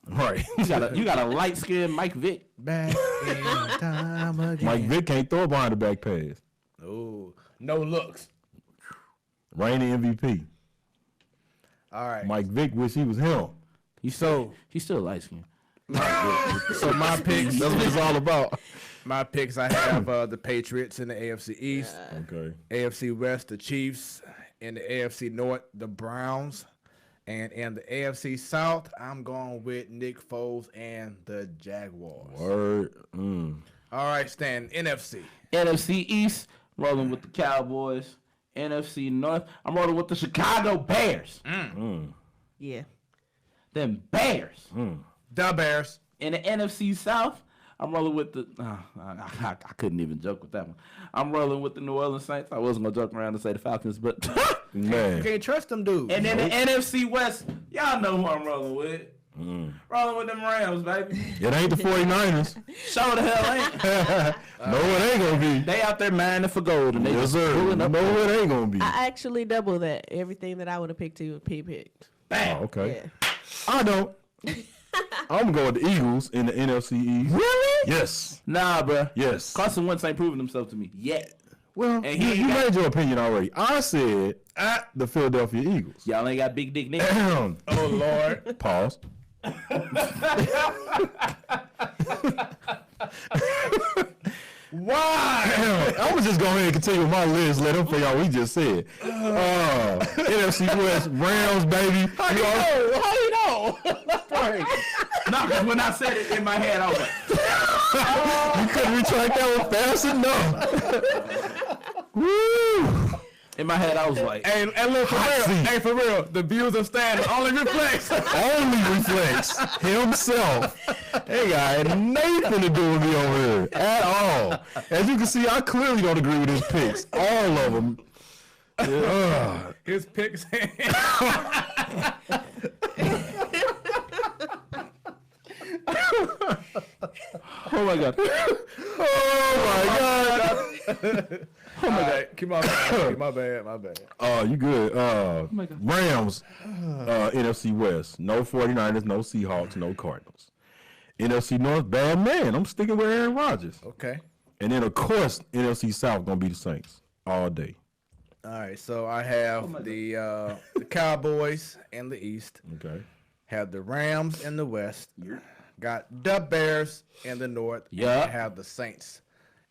[SPEAKER 3] Right.
[SPEAKER 5] You got a light skinned Mike Vick.
[SPEAKER 1] Back in time again.
[SPEAKER 3] Mike Vick can't throw behind the back pass.
[SPEAKER 1] Oh, no looks.
[SPEAKER 3] Reigning MVP.
[SPEAKER 1] All right.
[SPEAKER 3] Mike Vick wish he was him.
[SPEAKER 5] He's still light skinned.
[SPEAKER 1] So my picks.
[SPEAKER 3] That's what it's all about.
[SPEAKER 1] My picks. I have the Patriots in the AFC East.
[SPEAKER 3] Okay.
[SPEAKER 1] AFC West, the Chiefs. In the AFC North, the Browns. And in the AFC South, I'm going with Nick Foles and the Jaguars.
[SPEAKER 3] Word.
[SPEAKER 1] All right, Stan. NFC.
[SPEAKER 5] NFC East, rolling with the Cowboys. NFC North, I'm rolling with the Chicago Bears.
[SPEAKER 4] Yeah.
[SPEAKER 5] Them Bears.
[SPEAKER 1] The Bears.
[SPEAKER 5] In the NFC South, I'm rolling with the. I couldn't even joke with that one. I'm rolling with the New Orleans Saints. I wasn't gonna joke around and say the Falcons, but
[SPEAKER 1] You
[SPEAKER 3] Man.
[SPEAKER 1] can't trust them dudes.
[SPEAKER 5] and then the NFC West, y'all know who I'm rolling with. Rolling with them Rams, baby.
[SPEAKER 3] It ain't the 49ers.
[SPEAKER 5] Show the hell ain't.
[SPEAKER 3] No, it ain't gonna be.
[SPEAKER 5] They out there mining for gold, and they
[SPEAKER 3] Yes,
[SPEAKER 5] just
[SPEAKER 3] sir.
[SPEAKER 5] pulling
[SPEAKER 3] No,
[SPEAKER 5] up.
[SPEAKER 3] it ain't gonna be.
[SPEAKER 4] I actually double that. Everything that I would have picked, he picked.
[SPEAKER 5] Bam.
[SPEAKER 3] Oh, okay.
[SPEAKER 4] Yeah.
[SPEAKER 3] I don't. I'm going with the Eagles in the NFC East.
[SPEAKER 5] Really?
[SPEAKER 3] Yes.
[SPEAKER 5] Nah, bro.
[SPEAKER 3] Yes.
[SPEAKER 5] Carson Wentz ain't proven himself to me yet.
[SPEAKER 3] Well,
[SPEAKER 5] And
[SPEAKER 3] you made your opinion already. I said the Philadelphia Eagles.
[SPEAKER 5] Y'all ain't got big dick niggas.
[SPEAKER 3] Damn.
[SPEAKER 1] Oh, Lord.
[SPEAKER 3] Pause.
[SPEAKER 1] Why?
[SPEAKER 3] I was just going ahead and continue with my list. Let them figure out what we just said. NFC West, Rams, baby.
[SPEAKER 1] How you know?
[SPEAKER 5] No, because when I said it in my head, I was like,
[SPEAKER 3] You couldn't retract that one fast enough. Woo!
[SPEAKER 5] in my head, I was like,
[SPEAKER 1] And look, for
[SPEAKER 3] Hot
[SPEAKER 1] real.
[SPEAKER 3] seat.
[SPEAKER 1] Hey, for real. The views of Stan only reflects.
[SPEAKER 3] Only reflects himself. They got nothing to do with me over here at all. As you can see, I clearly don't agree with his picks. All of them. Yeah.
[SPEAKER 1] His picks.
[SPEAKER 5] oh my God.
[SPEAKER 3] Oh my God.
[SPEAKER 1] Oh my God. Keep my bad. My bad.
[SPEAKER 3] Oh, you good.
[SPEAKER 5] my God.
[SPEAKER 3] Rams, NFC West. No 49ers, no Seahawks, no Cardinals. NFC North, bad man. I'm sticking with Aaron Rodgers.
[SPEAKER 1] Okay.
[SPEAKER 3] And then, of course, NFC South going to be the Saints all day.
[SPEAKER 1] All right. So I have the Cowboys in the East.
[SPEAKER 3] Okay.
[SPEAKER 1] Have the Rams in the West. Got the Bears in the North.
[SPEAKER 5] Yeah.
[SPEAKER 1] And have the Saints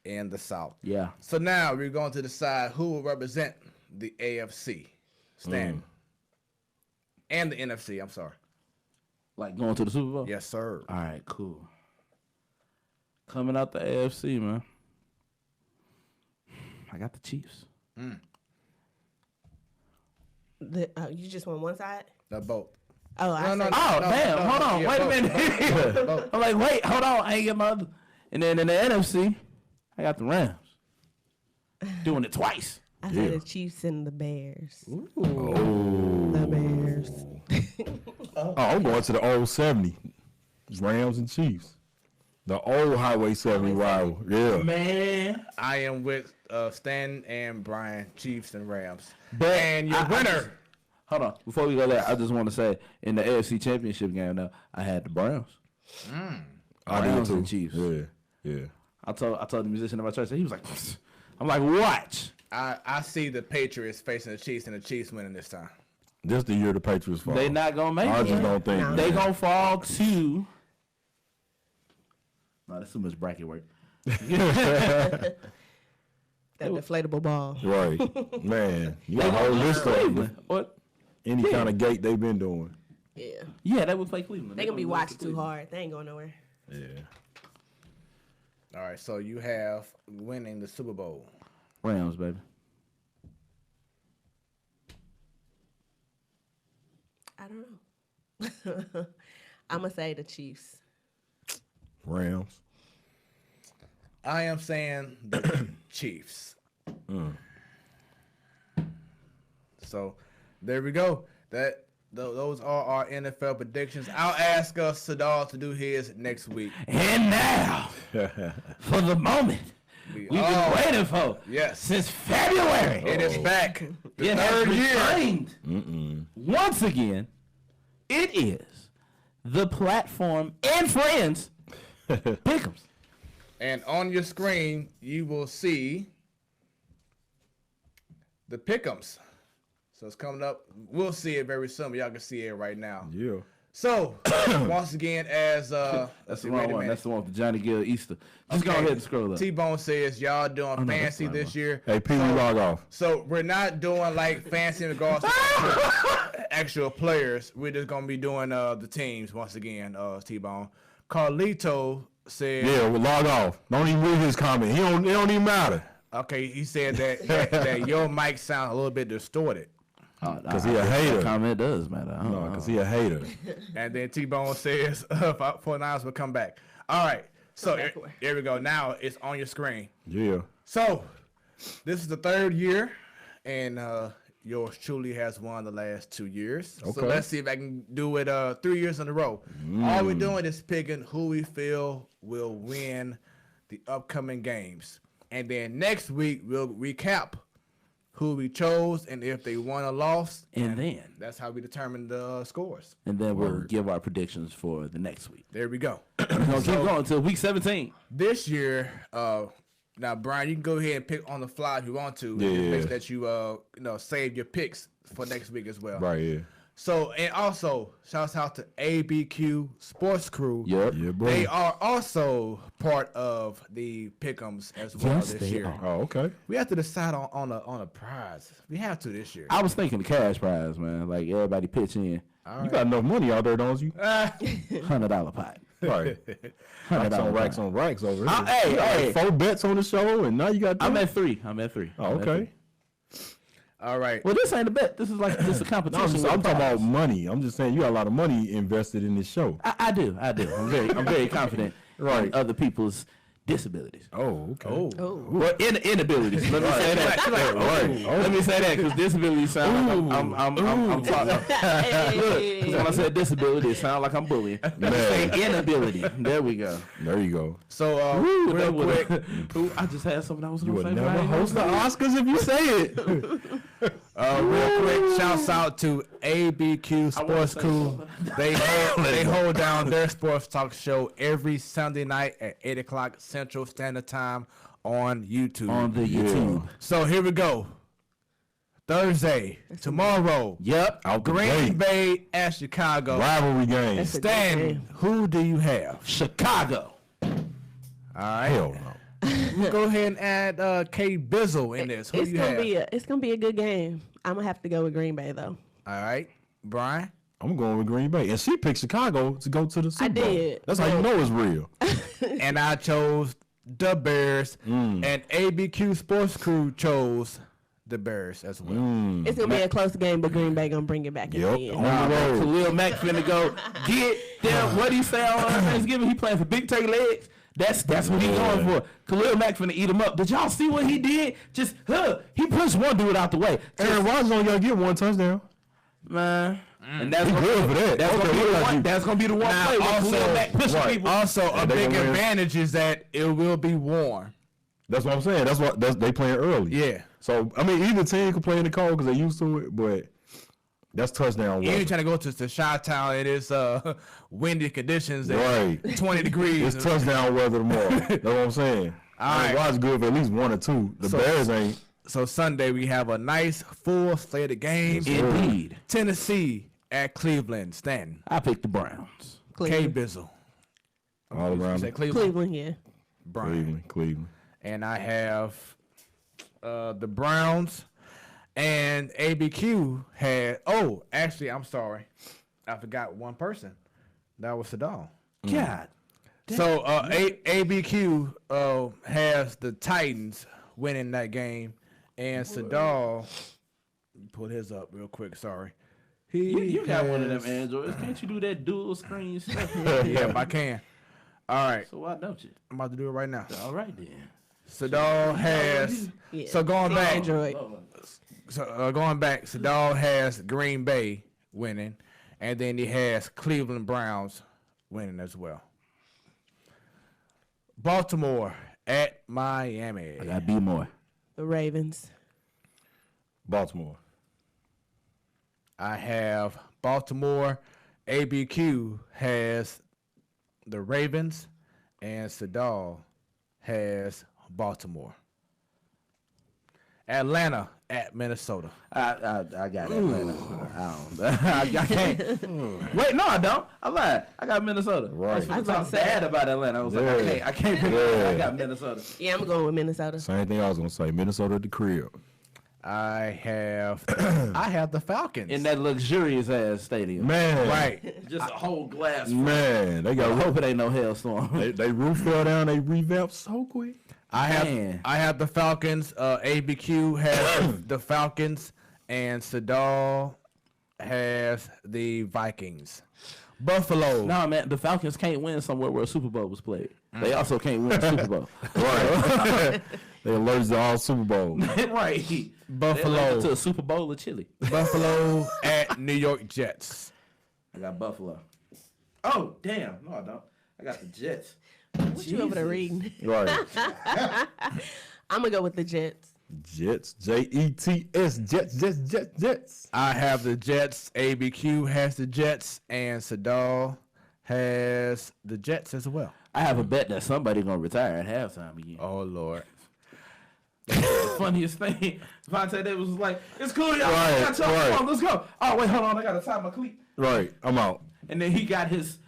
[SPEAKER 1] in the South.
[SPEAKER 5] Yeah.
[SPEAKER 1] So now we're going to decide who will represent the AFC. Stan. And the NFC, I'm sorry.
[SPEAKER 5] Like going to the Super Bowl?
[SPEAKER 1] Yes, sir.
[SPEAKER 5] All right, cool. Coming out the AFC, man. I got the Chiefs.
[SPEAKER 4] You just want one side?
[SPEAKER 1] The both.
[SPEAKER 4] Oh, I
[SPEAKER 1] No,
[SPEAKER 4] said-
[SPEAKER 5] Oh, damn. Hold on.
[SPEAKER 1] yeah,
[SPEAKER 5] Wait
[SPEAKER 1] both,
[SPEAKER 5] a minute.
[SPEAKER 1] both.
[SPEAKER 5] I'm like, wait, hold on. I ain't get my other. And then in the NFC, I got the Rams. Doing it twice.
[SPEAKER 4] I said the Chiefs and the Bears.
[SPEAKER 3] Oh.
[SPEAKER 4] The Bears.
[SPEAKER 3] Oh, I'm going to the old 70. Rams and Chiefs. The old Highway 70 rival. Yeah.
[SPEAKER 5] Man.
[SPEAKER 1] I am with Stan and Brian, Chiefs and Rams.
[SPEAKER 5] But
[SPEAKER 1] And your winner.
[SPEAKER 5] Hold on. Before we go there, I just want to say, in the AFC Championship game, though, I had the Browns.
[SPEAKER 3] I did
[SPEAKER 5] Browns
[SPEAKER 3] too.
[SPEAKER 5] and Chiefs.
[SPEAKER 3] Yeah. Yeah.
[SPEAKER 5] I told the musician in my church, he was like, I'm like, watch.
[SPEAKER 1] I see the Patriots facing the Chiefs and the Chiefs winning this time.
[SPEAKER 3] This the year the Patriots fall.
[SPEAKER 5] They not going to make
[SPEAKER 3] I
[SPEAKER 5] it.
[SPEAKER 3] just don't think.
[SPEAKER 4] No.
[SPEAKER 5] They going to fall to. No, that's too much bracket work.
[SPEAKER 4] That deflatable ball.
[SPEAKER 3] Right. Man. You got a whole list of
[SPEAKER 5] Cleveland. What?
[SPEAKER 3] any kind of gate they've been doing.
[SPEAKER 4] Yeah.
[SPEAKER 5] Yeah, they would play Cleveland.
[SPEAKER 4] They gonna be
[SPEAKER 5] lose to
[SPEAKER 4] watched too
[SPEAKER 5] Cleveland.
[SPEAKER 4] hard. They ain't going nowhere.
[SPEAKER 3] Yeah.
[SPEAKER 1] All right, so you have winning the Super Bowl.
[SPEAKER 5] Rams, baby.
[SPEAKER 4] I don't know. I'm gonna say the Chiefs.
[SPEAKER 3] Rams.
[SPEAKER 1] I am saying the Chiefs. So there we go. Those are our NFL predictions. I'll ask Sadal to do his next week.
[SPEAKER 2] And now, for the moment we've been waiting for since February.
[SPEAKER 1] It is back. The
[SPEAKER 2] It
[SPEAKER 1] third
[SPEAKER 2] has
[SPEAKER 1] year.
[SPEAKER 2] returned. Once again, it is the platform and friends Pick'ems.
[SPEAKER 1] And on your screen, you will see the Pick'ems. So it's coming up. We'll see it very soon, but y'all can see it right now.
[SPEAKER 3] Yeah.
[SPEAKER 1] So, once again, as
[SPEAKER 5] That's the wrong one. That's the one with the Johnny Gill Easter. Just go ahead and scroll up.
[SPEAKER 1] T-Bone says y'all doing fancy this year.
[SPEAKER 3] Hey, P, log off.
[SPEAKER 1] So we're not doing like fancy in regards to actual players. We're just gonna be doing the teams once again. T-Bone. Carlito said.
[SPEAKER 3] Yeah, well, log off. Don't even read his comment. It don't even matter.
[SPEAKER 1] Okay, he said that your mic sounds a little bit distorted.
[SPEAKER 3] Because he a hater.
[SPEAKER 5] Comment does matter.
[SPEAKER 3] No, because he a hater.
[SPEAKER 1] And then T-Bone says 49ers will come back. All right. So here we go. Now it's on your screen.
[SPEAKER 3] Yeah.
[SPEAKER 1] So this is the third year, and yours truly has won the last 2 years.
[SPEAKER 3] Okay.
[SPEAKER 1] So let's see if I can do it 3 years in a row. All we're doing is picking who we feel will win the upcoming games. And then next week, we'll recap who we chose and if they won or lost.
[SPEAKER 5] And then
[SPEAKER 1] that's how we determine the scores.
[SPEAKER 5] And then we'll give our predictions for the next week.
[SPEAKER 1] There we go.
[SPEAKER 5] We're going to keep going until week 17.
[SPEAKER 1] This year, now, Brian, you can go ahead and pick on the fly if you want to.
[SPEAKER 3] Yeah.
[SPEAKER 1] Make sure that you save your picks for next week as well.
[SPEAKER 3] Right, yeah.
[SPEAKER 1] So, and also, shouts out to ABQ Sports Crew.
[SPEAKER 5] Yep.
[SPEAKER 3] Yeah, bro.
[SPEAKER 1] They are also part of the Pick'ems as well
[SPEAKER 5] Yes,
[SPEAKER 1] this
[SPEAKER 5] they
[SPEAKER 1] year.
[SPEAKER 5] are.
[SPEAKER 3] Oh, okay.
[SPEAKER 1] We have to decide on a prize. We have to this year.
[SPEAKER 5] I was thinking the cash prize, man. Like, everybody pitch in.
[SPEAKER 3] You got enough money out there, don't you?
[SPEAKER 5] $100 pot.
[SPEAKER 3] Right.
[SPEAKER 5] $100
[SPEAKER 3] Racks on racks over here.
[SPEAKER 5] Hey,
[SPEAKER 3] You got
[SPEAKER 5] hey.
[SPEAKER 3] 4 bets on the show, and now you got
[SPEAKER 5] I'm
[SPEAKER 3] three?
[SPEAKER 5] at 3.
[SPEAKER 3] Oh, okay.
[SPEAKER 1] All right.
[SPEAKER 5] Well, this ain't a bet. This is like just a
[SPEAKER 3] No,
[SPEAKER 5] competition.
[SPEAKER 3] I'm talking about
[SPEAKER 5] prize.
[SPEAKER 3] money. I'm just saying you got a lot of money invested in this show.
[SPEAKER 5] I do. I'm very confident
[SPEAKER 3] Right.
[SPEAKER 5] in other people's disabilities.
[SPEAKER 3] Oh, okay.
[SPEAKER 5] Well, inabilities. Let me say that. Let me say that because disabilities sound like I'm talking. Look, 'cause when I said disability, it sounds like I'm bullying. Let me say inability. There we go.
[SPEAKER 3] There you go.
[SPEAKER 1] So, real quick.
[SPEAKER 5] Ooh, I just had something I was
[SPEAKER 3] You
[SPEAKER 5] going
[SPEAKER 3] would
[SPEAKER 5] to say.
[SPEAKER 3] never host the Oscars if you say it.
[SPEAKER 1] Real quick, shouts out to ABQ Sports Crew. They hold down their sports talk show every Sunday night at 8 o'clock Central Standard Time on YouTube.
[SPEAKER 5] On the YouTube.
[SPEAKER 1] So here we go. Thursday, tomorrow.
[SPEAKER 5] Yep.
[SPEAKER 3] Out the
[SPEAKER 1] Green
[SPEAKER 3] gate.
[SPEAKER 1] Bay at Chicago.
[SPEAKER 3] Rivalry game.
[SPEAKER 4] That's a good
[SPEAKER 1] Stan,
[SPEAKER 4] game.
[SPEAKER 1] who do you have?
[SPEAKER 5] Chicago.
[SPEAKER 1] All right.
[SPEAKER 3] Hell no.
[SPEAKER 1] Go ahead and add K Bizzle in this. Who
[SPEAKER 4] It's
[SPEAKER 1] you
[SPEAKER 4] gonna
[SPEAKER 1] have?
[SPEAKER 4] it's gonna be a good game. I'm gonna have to go with Green Bay though.
[SPEAKER 1] All right. Brian?
[SPEAKER 3] I'm going with Green Bay. And she picked Chicago to go to the Super Bowl.
[SPEAKER 4] did.
[SPEAKER 3] That's how you know it's real.
[SPEAKER 1] And I chose the Bears. And ABQ Sports Crew chose the Bears as well.
[SPEAKER 4] It's gonna be a close game, but Green Bay gonna bring it back in
[SPEAKER 3] Yep.
[SPEAKER 4] the
[SPEAKER 3] On
[SPEAKER 4] end.
[SPEAKER 3] the road.
[SPEAKER 5] Khalil Mack finna go get them. What he say on Thanksgiving? He playing for big turkey legs. That's what he going for. Khalil Mack finna eat him up. Did y'all see what he did? Just he pushed one dude out the way.
[SPEAKER 3] Aaron Rodgers only got to get one touchdown.
[SPEAKER 5] Man. And that's
[SPEAKER 3] He
[SPEAKER 5] gonna,
[SPEAKER 3] good for that.
[SPEAKER 5] that's,
[SPEAKER 3] Okay,
[SPEAKER 5] gonna be
[SPEAKER 3] what
[SPEAKER 5] the
[SPEAKER 3] about
[SPEAKER 5] one,
[SPEAKER 3] you?
[SPEAKER 5] that's gonna be the one
[SPEAKER 1] Now,
[SPEAKER 5] play where
[SPEAKER 1] also-
[SPEAKER 5] Khalil Mack pushing
[SPEAKER 3] Right.
[SPEAKER 5] people.
[SPEAKER 1] Also, a
[SPEAKER 3] they
[SPEAKER 1] big
[SPEAKER 3] gonna win.
[SPEAKER 1] advantage is that it will be warm.
[SPEAKER 3] That's what I'm saying. That's they playing early.
[SPEAKER 1] Yeah.
[SPEAKER 3] So I mean, either team can play in the cold because they used to it, but that's touchdown.
[SPEAKER 1] You're
[SPEAKER 3] weather.
[SPEAKER 1] trying to go to Chi-Town. It is windy conditions.
[SPEAKER 3] Right.
[SPEAKER 1] 20 degrees.
[SPEAKER 3] It's touchdown weather tomorrow. That's what I'm saying.
[SPEAKER 1] All right.
[SPEAKER 3] Rodgers good for at least 1 or 2. The
[SPEAKER 1] So-
[SPEAKER 3] Bears ain't.
[SPEAKER 1] So Sunday we have a nice full slate of games.
[SPEAKER 5] Indeed.
[SPEAKER 1] Tennessee at Cleveland. Stanton.
[SPEAKER 5] I picked the Browns.
[SPEAKER 1] K
[SPEAKER 4] Cleveland.
[SPEAKER 1] Bizzle.
[SPEAKER 3] All
[SPEAKER 1] You
[SPEAKER 3] around.
[SPEAKER 1] said Cleveland.
[SPEAKER 4] Cleveland, yeah.
[SPEAKER 1] Brian.
[SPEAKER 3] Cleveland.
[SPEAKER 1] And I have the Browns. And ABQ had. Oh, actually, I'm sorry. I forgot one person. That was Sadal.
[SPEAKER 5] God.
[SPEAKER 1] So ABQ has the Titans winning that game, and Sadal pull his up real quick. Sorry,
[SPEAKER 5] You got one of them
[SPEAKER 1] has-
[SPEAKER 5] Androids. Can't you do that dual screen stuff?
[SPEAKER 1] Yeah, if I can. All right,
[SPEAKER 5] So why don't you?
[SPEAKER 1] I'm about to do it right now.
[SPEAKER 5] All right then.
[SPEAKER 1] Sadal has. So going back.
[SPEAKER 4] Android.
[SPEAKER 1] So going back, Sadal has Green Bay winning, and then he has Cleveland Browns winning as well. Baltimore at Miami.
[SPEAKER 5] I got B more.
[SPEAKER 4] The Ravens.
[SPEAKER 3] Baltimore.
[SPEAKER 1] I have Baltimore. ABQ has the Ravens, and Sadal has Baltimore. Atlanta at Minnesota.
[SPEAKER 5] I got Atlanta. I can't. Wait, no, I don't. I lied. I got Minnesota.
[SPEAKER 3] Right.
[SPEAKER 5] I was talking bad about Atlanta. I was like, I can't pick I got Minnesota.
[SPEAKER 4] Yeah, I'm going with Minnesota.
[SPEAKER 3] Same thing I was gonna say. Minnesota at the crib.
[SPEAKER 1] I have the Falcons.
[SPEAKER 5] In that luxurious ass stadium.
[SPEAKER 3] Man.
[SPEAKER 1] Right.
[SPEAKER 5] Just a whole glass.
[SPEAKER 3] Man, they
[SPEAKER 5] I
[SPEAKER 3] got
[SPEAKER 5] hope it ain't no hailstorm.
[SPEAKER 3] they roof fell down. They revamped so quick.
[SPEAKER 1] I have the Falcons. ABQ has the Falcons, and Sadal has the Vikings. Buffalo.
[SPEAKER 5] No, man, the Falcons can't win somewhere where a Super Bowl was played. They also can't win a Super Bowl.
[SPEAKER 3] Right. They allergic to all Super Bowls.
[SPEAKER 5] Right.
[SPEAKER 1] Buffalo.
[SPEAKER 5] They allergic to a Super Bowl of chili.
[SPEAKER 1] Buffalo at New York Jets.
[SPEAKER 5] I got Buffalo. Oh, damn. No, I don't. I got the Jets.
[SPEAKER 4] What you over there reading?
[SPEAKER 3] Right.
[SPEAKER 4] I'm going to go with the Jets.
[SPEAKER 3] Jets. Jets. Jets.
[SPEAKER 1] I have the Jets. ABQ has the Jets, and Sadal has the Jets as well.
[SPEAKER 5] I have a bet that somebody gonna retire at halftime again.
[SPEAKER 1] Oh Lord.
[SPEAKER 5] The funniest thing, Vontae Davis was like, "It's cool, y'all.
[SPEAKER 3] Right,
[SPEAKER 5] Come on, let's go." Oh wait, hold on, I gotta tie my cleat.
[SPEAKER 3] Right. I'm out.
[SPEAKER 5] And then he got his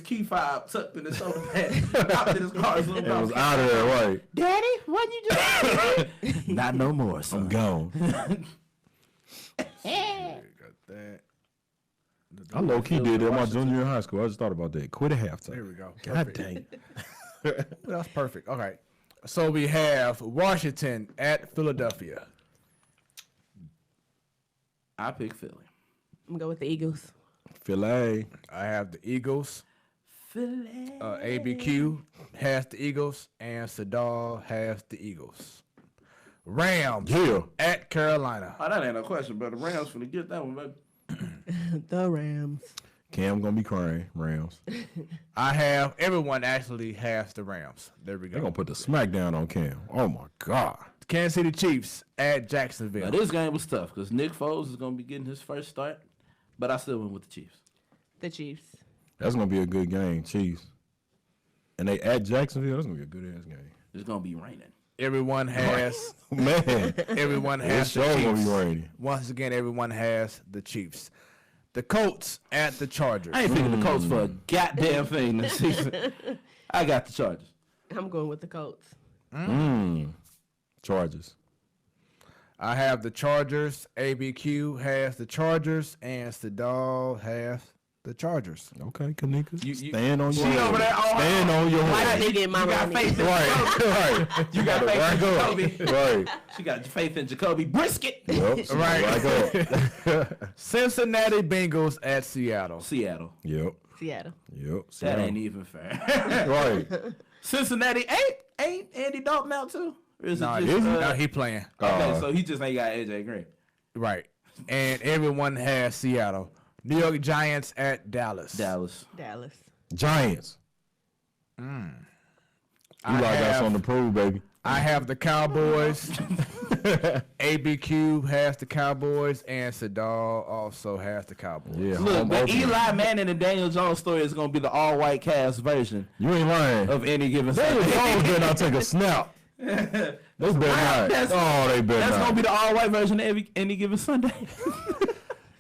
[SPEAKER 5] key fob tucked in his shoulder pad, hopped in his car, and
[SPEAKER 3] It was out of there. Right.
[SPEAKER 5] Daddy, what you just? Not no more, son.
[SPEAKER 3] I'm gone.
[SPEAKER 1] Got that.
[SPEAKER 3] I low key did that in my junior year in high school. I just thought about that. Quit at halftime.
[SPEAKER 1] There we go.
[SPEAKER 3] God dang.
[SPEAKER 1] That's perfect. Okay. So we have Washington at Philadelphia.
[SPEAKER 5] I pick Philly.
[SPEAKER 4] I'm going to go with the Eagles.
[SPEAKER 3] Philly.
[SPEAKER 1] I have the Eagles.
[SPEAKER 5] Philly.
[SPEAKER 1] ABQ has the Eagles, and Sadal has the Eagles. Rams at Carolina.
[SPEAKER 5] Oh, that ain't no question, but the Rams finna get that one, baby.
[SPEAKER 4] The Rams.
[SPEAKER 3] Cam gonna be crying. Rams.
[SPEAKER 1] Everyone actually has the Rams. There we
[SPEAKER 3] They
[SPEAKER 1] go.
[SPEAKER 3] gonna put the smackdown on Cam. Oh my God.
[SPEAKER 1] Kansas City Chiefs at Jacksonville.
[SPEAKER 5] Now, this game was tough because Nick Foles is gonna be getting his first start, but I still went with the Chiefs.
[SPEAKER 4] The Chiefs.
[SPEAKER 3] That's gonna be a good game, Chiefs. And they at Jacksonville. That's gonna be a good ass game.
[SPEAKER 5] It's gonna be raining.
[SPEAKER 1] Everyone has
[SPEAKER 3] Man,
[SPEAKER 1] everyone has
[SPEAKER 3] it's
[SPEAKER 1] the
[SPEAKER 3] sure gonna
[SPEAKER 1] Chiefs.
[SPEAKER 3] be raining.
[SPEAKER 1] Once again, everyone has the Chiefs. The Colts at the Chargers.
[SPEAKER 5] I ain't picking the Colts for a goddamn thing this season. I got the Chargers.
[SPEAKER 4] I'm going with the Colts.
[SPEAKER 3] Chargers.
[SPEAKER 1] I have the Chargers. ABQ has the Chargers, and Sadal has the Chargers.
[SPEAKER 3] Okay, Kanika.
[SPEAKER 1] You-
[SPEAKER 3] Stand on your
[SPEAKER 5] She over there all
[SPEAKER 3] Stand on your
[SPEAKER 4] Why
[SPEAKER 3] horse.
[SPEAKER 4] did they get my money?
[SPEAKER 5] faith in
[SPEAKER 3] Right.
[SPEAKER 5] You got faith in
[SPEAKER 3] Back up.
[SPEAKER 5] Jacoby.
[SPEAKER 3] Right.
[SPEAKER 5] She got faith in Jacoby Brisket.
[SPEAKER 3] Yep.
[SPEAKER 1] Right.
[SPEAKER 3] Back up.
[SPEAKER 1] Cincinnati Bengals at Seattle.
[SPEAKER 5] Seattle.
[SPEAKER 3] Yep.
[SPEAKER 4] Seattle.
[SPEAKER 3] Yep.
[SPEAKER 5] That ain't even fair.
[SPEAKER 3] Right.
[SPEAKER 5] Cincinnati ain't Andy Dalton out too? Or is
[SPEAKER 1] No,
[SPEAKER 5] it just,
[SPEAKER 1] no, he playing.
[SPEAKER 5] okay, so he just ain't got AJ Green.
[SPEAKER 1] Right. And everyone has Seattle. New York Giants at Dallas.
[SPEAKER 5] Dallas.
[SPEAKER 4] Dallas.
[SPEAKER 3] Giants. You like that's on the prove, baby.
[SPEAKER 1] I have the Cowboys. ABQ has the Cowboys, and Sadal also has the Cowboys.
[SPEAKER 3] Yeah.
[SPEAKER 5] Look,
[SPEAKER 3] home
[SPEAKER 5] the
[SPEAKER 3] opener.
[SPEAKER 5] Eli Manning and Daniel Jones story is gonna be the all-white cast version
[SPEAKER 3] You ain't lying.
[SPEAKER 5] of any given
[SPEAKER 3] Daniel
[SPEAKER 5] Sunday.
[SPEAKER 3] Jones better not take a snap. They better not.
[SPEAKER 5] That's-
[SPEAKER 3] Oh, they better
[SPEAKER 5] That's
[SPEAKER 3] not.
[SPEAKER 5] gonna be the all-white version of any given Sunday.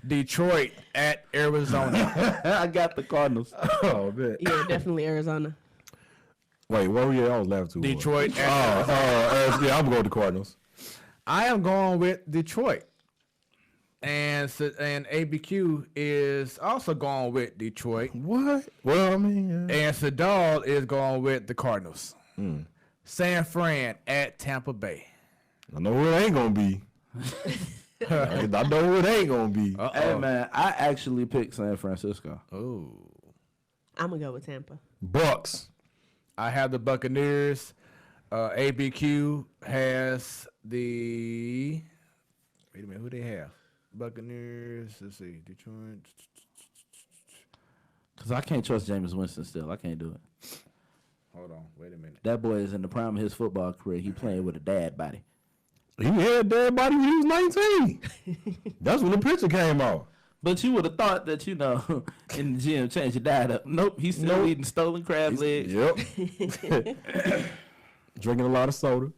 [SPEAKER 1] Detroit at Arizona.
[SPEAKER 5] I got the Cardinals.
[SPEAKER 3] Oh, man.
[SPEAKER 4] Yeah, definitely Arizona.
[SPEAKER 3] Wait, where were you? I was laughing too.
[SPEAKER 1] Detroit at
[SPEAKER 3] Yeah, I'm going to the Cardinals.
[SPEAKER 1] I am going with Detroit. And ABQ is also going with Detroit.
[SPEAKER 3] What? Well, I mean, yeah.
[SPEAKER 1] And Sadal is going with the Cardinals. San Fran at Tampa Bay.
[SPEAKER 3] I know who it ain't gonna be. I know who it ain't gonna be.
[SPEAKER 5] Hey man, I actually picked San Francisco.
[SPEAKER 1] Oh.
[SPEAKER 4] I'm going to go with Tampa.
[SPEAKER 3] Bucks.
[SPEAKER 1] I have the Buccaneers. ABQ has the. Wait a minute, who they have? Buccaneers. Let's see, Detroit.
[SPEAKER 5] Because I can't trust Jameis Winston still. I can't do it.
[SPEAKER 1] Hold on, wait a minute.
[SPEAKER 5] That boy is in the prime of his football career. He playing with a dad body.
[SPEAKER 3] He had a dad body when he was 19. That's when the picture came out.
[SPEAKER 5] But you would have thought that, in the gym, change your diet up. Nope, he's still eating stolen crab legs.
[SPEAKER 3] Yep. Drinking a lot of soda.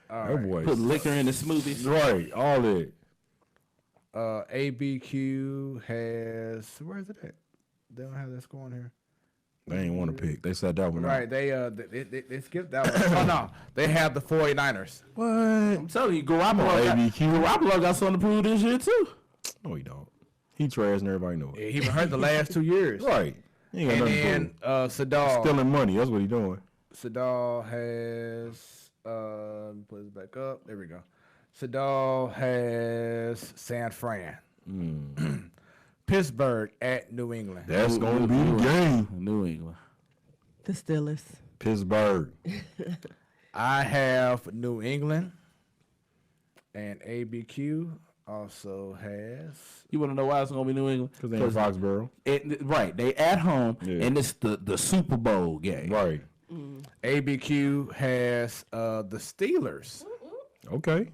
[SPEAKER 3] That boy.
[SPEAKER 5] Put liquor in the smoothies.
[SPEAKER 3] Right, all that.
[SPEAKER 1] ABQ has, where is it at? They don't have that score on here.
[SPEAKER 3] They ain't want to pick. They said that one.
[SPEAKER 1] Right, they skipped that one. Oh no, they have the 49ers.
[SPEAKER 3] What?
[SPEAKER 5] I'm telling you, Garoppolo got something to prove this year too.
[SPEAKER 3] No, he don't. He trash and everybody know it.
[SPEAKER 1] He been hurt the last 2 years.
[SPEAKER 3] Right. He ain't got
[SPEAKER 1] And
[SPEAKER 3] nothing to
[SPEAKER 1] then
[SPEAKER 3] do.
[SPEAKER 1] Sadal.
[SPEAKER 3] Stealing money. That's what he doing.
[SPEAKER 1] Sadal has put this back up. There we go. Sadal has San Fran. Pittsburgh at New England.
[SPEAKER 3] That's going to be the game.
[SPEAKER 5] New England.
[SPEAKER 4] The Steelers.
[SPEAKER 3] Pittsburgh.
[SPEAKER 1] I have New England. And ABQ also has.
[SPEAKER 5] You want to know why it's going to be New England?
[SPEAKER 3] Because they in Foxborough.
[SPEAKER 5] Right. They at home,
[SPEAKER 3] Yeah.
[SPEAKER 5] and it's the Super Bowl game.
[SPEAKER 3] Right.
[SPEAKER 1] ABQ has the Steelers.
[SPEAKER 3] Okay.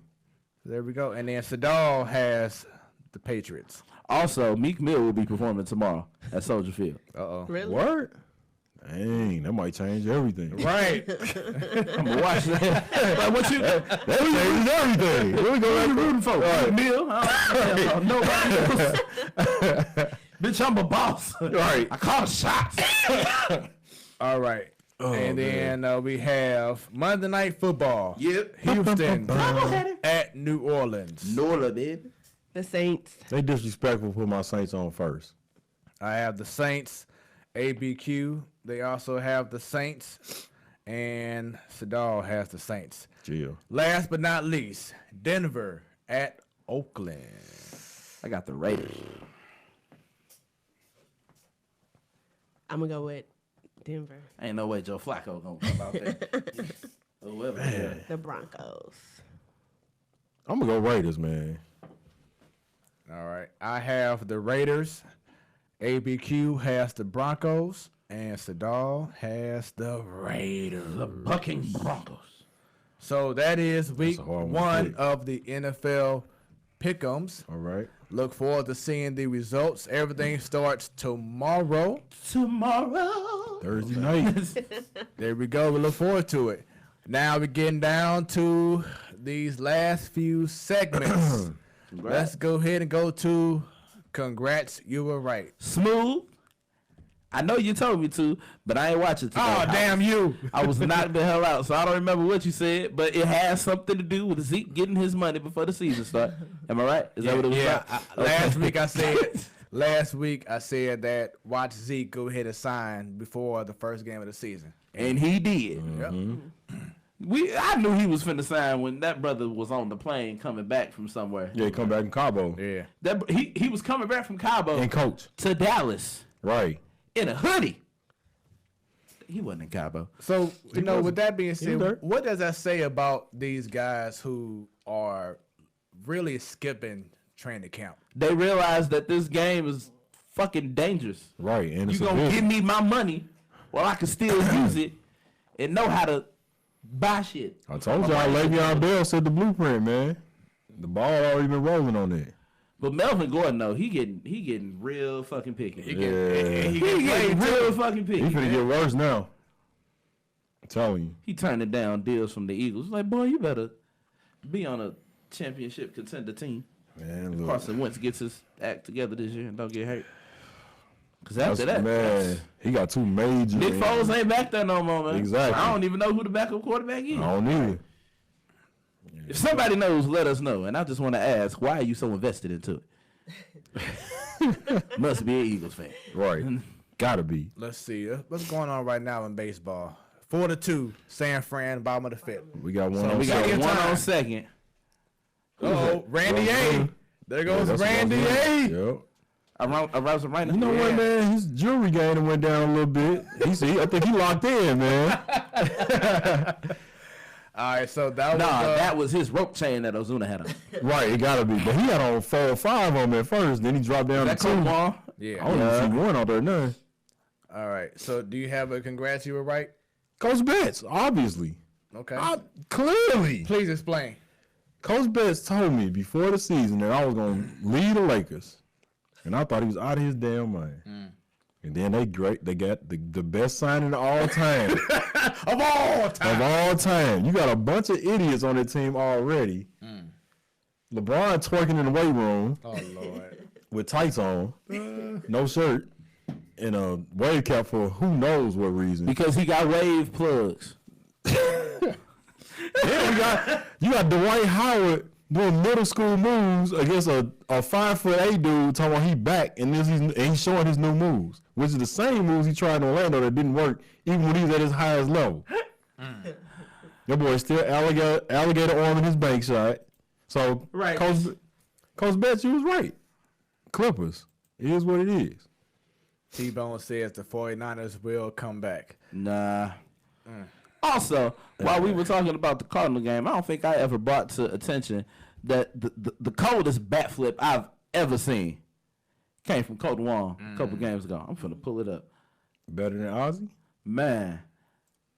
[SPEAKER 1] There we go. And then Sadal has the Patriots.
[SPEAKER 5] Also, Meek Mill will be performing tomorrow at Soldier Field.
[SPEAKER 1] Uh-oh.
[SPEAKER 4] Really?
[SPEAKER 3] Word? Dang, that might change everything.
[SPEAKER 1] Right.
[SPEAKER 5] I'm going to watch that. Like, what you...
[SPEAKER 3] That changes everything. Here we go.
[SPEAKER 5] Who you rooting for?
[SPEAKER 3] Right.
[SPEAKER 5] Meek Mill? Nobody else. Bitch, I'm a boss.
[SPEAKER 3] Right.
[SPEAKER 5] I call shots.
[SPEAKER 1] All right.
[SPEAKER 3] Oh,
[SPEAKER 1] and then we have Monday Night Football.
[SPEAKER 5] Yep.
[SPEAKER 1] Houston at New Orleans.
[SPEAKER 5] Nola, baby.
[SPEAKER 4] The Saints.
[SPEAKER 3] They disrespectful put my Saints on first.
[SPEAKER 1] I have the Saints. ABQ. They also have the Saints. And Sadal has the Saints.
[SPEAKER 3] Chill.
[SPEAKER 1] Last but not least, Denver at Oakland.
[SPEAKER 5] I got the Raiders.
[SPEAKER 4] I'm going to go with Denver.
[SPEAKER 5] Ain't no way Joe Flacco gonna come out there. Whoever.
[SPEAKER 4] The Broncos.
[SPEAKER 3] I'm going to go Raiders, man.
[SPEAKER 1] All right. I have the Raiders. ABQ has the Broncos. And Sadal has the Raiders.
[SPEAKER 5] The Bucking Broncos.
[SPEAKER 1] So that is week
[SPEAKER 3] a hard one to
[SPEAKER 1] 1
[SPEAKER 3] pick.
[SPEAKER 1] of the NFL Pick'ems.
[SPEAKER 3] All right.
[SPEAKER 1] Look forward to seeing the results. Everything starts tomorrow.
[SPEAKER 3] Thursday night.
[SPEAKER 1] There we go. We look forward to it. Now we're getting down to these last few segments. Let's go ahead and go to Congrats, You Were Right.
[SPEAKER 5] Smooth. I know you told me to, but I ain't watching today.
[SPEAKER 1] Oh, damn you.
[SPEAKER 5] I was knocked the hell out, so I don't remember what you said, but it has something to do with Zeke getting his money before the season starts. Am I right? Is that what it was about?
[SPEAKER 1] Last week I said that watch Zeke go ahead and sign before the first game of the season.
[SPEAKER 5] And he did.
[SPEAKER 1] Yep.
[SPEAKER 5] I knew he was finna sign when that brother was on the plane coming back from somewhere.
[SPEAKER 3] Yeah, come back in Cabo.
[SPEAKER 1] Yeah.
[SPEAKER 5] He was coming back from Cabo
[SPEAKER 3] And coach.
[SPEAKER 5] to Dallas
[SPEAKER 3] Right.
[SPEAKER 5] in a hoodie. He wasn't in Cabo.
[SPEAKER 1] So, with that being said,
[SPEAKER 3] there.
[SPEAKER 1] what does that say about these guys who are really skipping training camp?
[SPEAKER 5] They realized that this game is fucking dangerous.
[SPEAKER 3] Right. And
[SPEAKER 5] You
[SPEAKER 3] it's a
[SPEAKER 5] gonna
[SPEAKER 3] big-
[SPEAKER 5] give me my money while I can still use it and know how to buy shit.
[SPEAKER 3] I told y'all Le'Veon Bell said the blueprint, man. The ball already been rolling on that.
[SPEAKER 5] But Melvin Gordon, though, he getting real fucking picky. He
[SPEAKER 3] Yeah.
[SPEAKER 5] getting real fucking
[SPEAKER 3] He
[SPEAKER 5] picky.
[SPEAKER 3] finna get worse now. I'm telling you.
[SPEAKER 5] He turning down deals from the Eagles. Like, boy, you better be on a championship contender team.
[SPEAKER 3] Man, look.
[SPEAKER 5] Carson Wentz gets his act together this year and don't get hurt. Because after
[SPEAKER 3] That's-
[SPEAKER 5] that,
[SPEAKER 3] man, he got two major.
[SPEAKER 5] Nick Foles ain't back there no more, man.
[SPEAKER 3] Exactly.
[SPEAKER 5] I don't even know who the backup quarterback is.
[SPEAKER 3] I don't either.
[SPEAKER 5] If somebody knows, let us know. And I just want to ask, why are you so invested into it? Must be an Eagles fan.
[SPEAKER 3] Right. Gotta be.
[SPEAKER 1] Let's see. What's going on right now in baseball? 4-2, San Fran, bottom of the 5th.
[SPEAKER 3] We got one
[SPEAKER 5] So
[SPEAKER 3] on
[SPEAKER 5] we got
[SPEAKER 3] second.
[SPEAKER 5] one
[SPEAKER 1] time.
[SPEAKER 5] on second.
[SPEAKER 1] Oh, Randy A. There goes
[SPEAKER 3] that's what I was
[SPEAKER 1] Randy
[SPEAKER 3] doing.
[SPEAKER 1] A.
[SPEAKER 3] Yep.
[SPEAKER 5] Right now.
[SPEAKER 3] You know what, man? His jewelry game went down a little bit. I think he locked in, man.
[SPEAKER 1] All right, so that
[SPEAKER 5] that was his rope chain that Ozuna had on.
[SPEAKER 3] Right, it gotta be. But he had on 4 or 5 on him at first. Then he dropped down to 2.
[SPEAKER 1] Yeah.
[SPEAKER 3] I don't even see one out there, none.
[SPEAKER 1] All right, so do you have a congrats you were right?
[SPEAKER 3] Coach Betts, obviously.
[SPEAKER 1] Okay.
[SPEAKER 3] Clearly.
[SPEAKER 1] Please explain.
[SPEAKER 3] Coach Betts told me before the season that I was going to lead the Lakers. And I thought he was out of his damn mind. And then they got the best signing of all time.
[SPEAKER 1] Of all time.
[SPEAKER 3] You got a bunch of idiots on the team already. LeBron twerking in the weight room.
[SPEAKER 1] Oh, Lord.
[SPEAKER 3] With tights on. No shirt. And a wave cap for who knows what reason.
[SPEAKER 5] Because he got wave plugs.
[SPEAKER 3] Then you got Dwight Howard doing middle school moves against a 5'8" dude talking about he back and he's showing his new moves, which is the same moves he tried in Orlando that didn't work even when he was at his highest level. Your boy still alligator arm in his bank shot. So
[SPEAKER 5] right.
[SPEAKER 3] Coach Betts, you was right. Clippers. It is what it is.
[SPEAKER 1] T-Bone says the 49ers will come back.
[SPEAKER 5] Nah. Also, while we were talking about the Cardinal game, I don't think I ever brought to attention that the coldest bat flip I've ever seen came from Colt Wong a couple games ago. I'm finna pull it up.
[SPEAKER 3] Better than Ozzy?
[SPEAKER 5] Man.